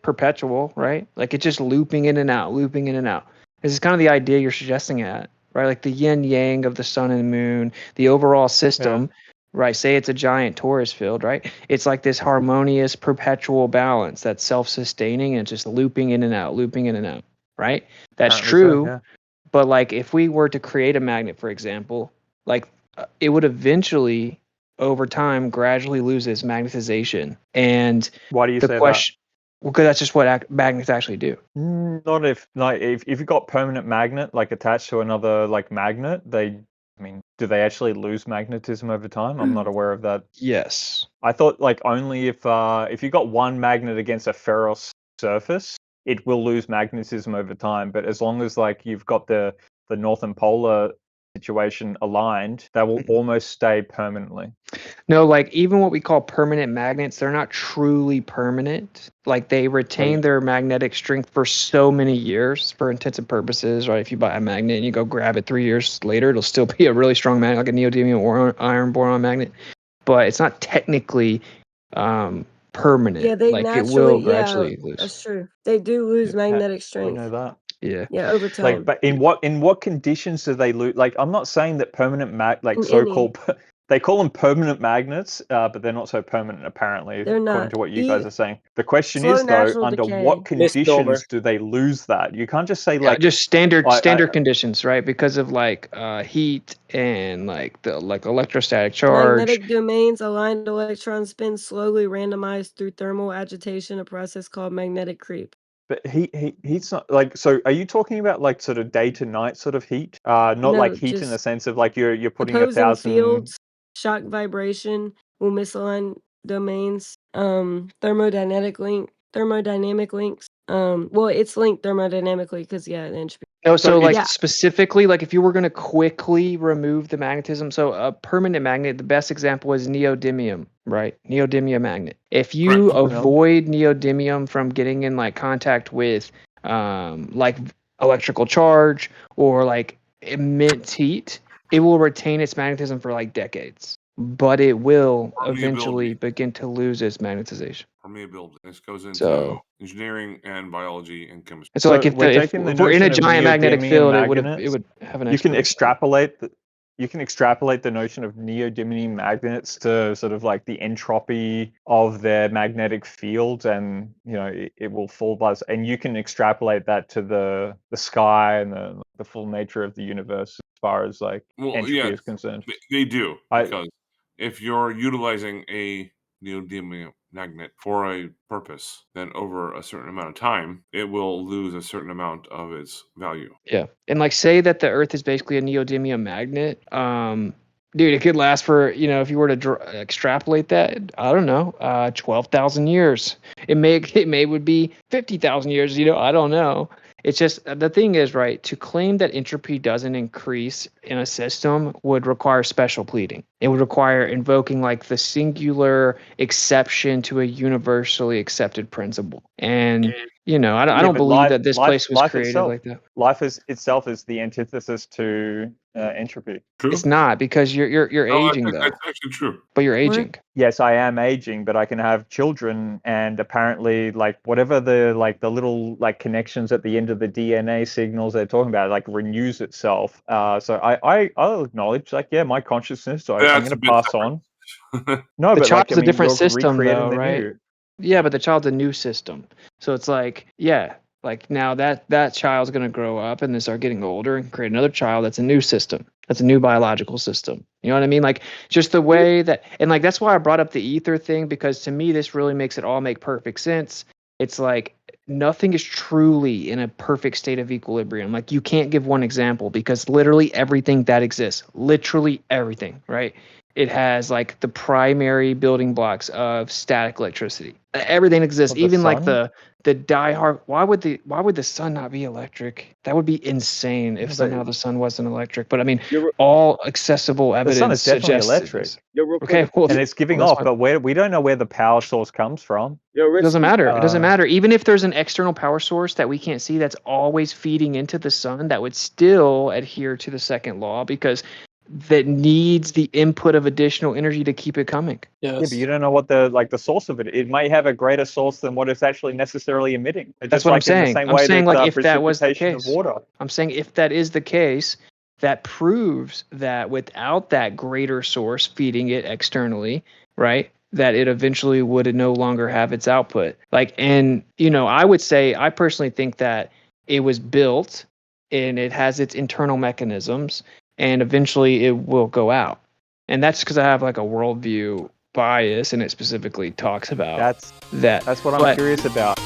perpetual, right? Like it's just looping in and out, looping in and out. This is kind of the idea you're suggesting at, right? Like the yin yang of the sun and moon, the overall system, right? Say it's a giant torus field, right? It's like this harmonious perpetual balance that's self-sustaining and just looping in and out, looping in and out, right? That's apparently so, true. yeah. But like if we were to create a magnet, for example, like it would eventually over time gradually lose its magnetization. And Why do you the say that? question, well, because that's just what magnets actually do. Not if like if you've got permanent magnet like attached to another like magnet, do they actually lose magnetism over time? I'm not aware of that. Yes. I thought like only if you got one magnet against a ferrous surface, it will lose magnetism over time. But as long as like you've got the northern polar situation aligned, that will almost stay permanently. No, like even what we call permanent magnets, they're not truly permanent. Like they retain their magnetic strength for so many years for intensive purposes, right? If you buy a magnet and you go grab it 3 years later, it'll still be a really strong magnet, like a neodymium or iron boron magnet. But it's not technically permanent. Yeah, they Like it will naturally, yeah, gradually lose. that's true. They do lose magnetic We strength. know that. Yeah. Yeah, over Like, time. but in what conditions do they lose? Like, I'm not saying that permanent like In so-called they call them permanent magnets, but they're not so permanent apparently, They're according not. to what you guys are saying. The question Slow is though, natural under decay. what Misnomer. conditions do they lose that? You can't just say Yeah, like just standard I- conditions, right? Because of like heat and like the like electrostatic charge. Magnetic domains aligned electron spin slowly randomized through thermal agitation, a process called magnetic creep. But he's not like, so are you talking about like sort of day to night sort of heat? Not like No, heat in the just sense of like you're putting opposing 1,000. fields, shock vibration will misalign domains, thermodynamic links. Well, it's linked thermodynamically because the entropy. No, so like yeah, specifically, like if you were going to quickly remove the magnetism, so a permanent magnet, the best example is neodymium, right? Neodymium magnet. If you avoid neodymium from getting in like contact with like electrical charge or like immense heat, it will retain its magnetism for like decades, but it will eventually begin to lose its magnetization. Permeability. This goes into So engineering and biology and chemistry. so like if we're in a giant magnetic field, it would have an You can exponential. extrapolate the notion of neodymium magnets to sort of like the entropy of their magnetic field, and you know it will fall by, and you can extrapolate that to the sky and the full nature of the universe as far as like entropy is concerned. They do, because if you're utilizing a neodymium magnet for a purpose, then over a certain amount of time, it will lose a certain amount of its value. Yeah, and like say that the Earth is basically a neodymium magnet. Dude, it could last for, you know, if you were to extrapolate that, I don't know, 12,000 years. It may would be 50,000 years. You know, I don't know. It's just the thing is, right, to claim that entropy doesn't increase in a system would require special pleading. It would require invoking like the singular exception to a universally accepted principle. And you know, I don't believe that this place was created like that. Life itself is the antithesis to entropy. It's not, because you're aging though. That's actually true. But you're aging. Yes, I am aging, but I can have children, and apparently, like whatever the little like connections at the end of the DNA signals they're talking about, like renews itself. So I'll acknowledge, like, yeah, my consciousness. So I'm going to pass on. No, The but child's like, a different you're system recreating though, the right? new. Yeah, but the child's a new system. So it's like, yeah, Like now that child's going to grow up and then start getting older and create another child that's a new system. That's a new biological system. You know what I mean? Like just the way that, and like that's why I brought up the ether thing, because to me this really makes it all make perfect sense. It's like nothing is truly in a perfect state of equilibrium. Like you can't give one example because literally everything that exists, literally everything, right? It has like the primary building blocks of static electricity. Everything exists, Of the even like sun? the diehard. Why would the sun not be electric? That would be insane if Yeah, but somehow the sun wasn't electric. But I mean, You're all accessible the sun evidence is definitely suggests it electric, is. real Okay, quick. well, and it's giving well, that's off, fine. but we don't know where the power source comes from. Yo, It Rich, doesn't matter. It doesn't Uh, matter. Even if there's an external power source that we can't see that's always feeding into the sun, that would still adhere to the second law because that needs the input of additional energy to keep it coming. Yeah, but you don't know what the source of it. It may have a greater source than what it's actually necessarily emitting. That's Just what I'm like in the saying. same I'm way saying that like if that was the precipitation of case, water. I'm saying if that is the case, that proves that without that greater source feeding it externally, right, that it eventually would no longer have its output. Like, and I would say, I personally think that it was built and it has its internal mechanisms and eventually it will go out. And that's because I have like a worldview bias and it specifically talks about That's that. what I'm But curious about.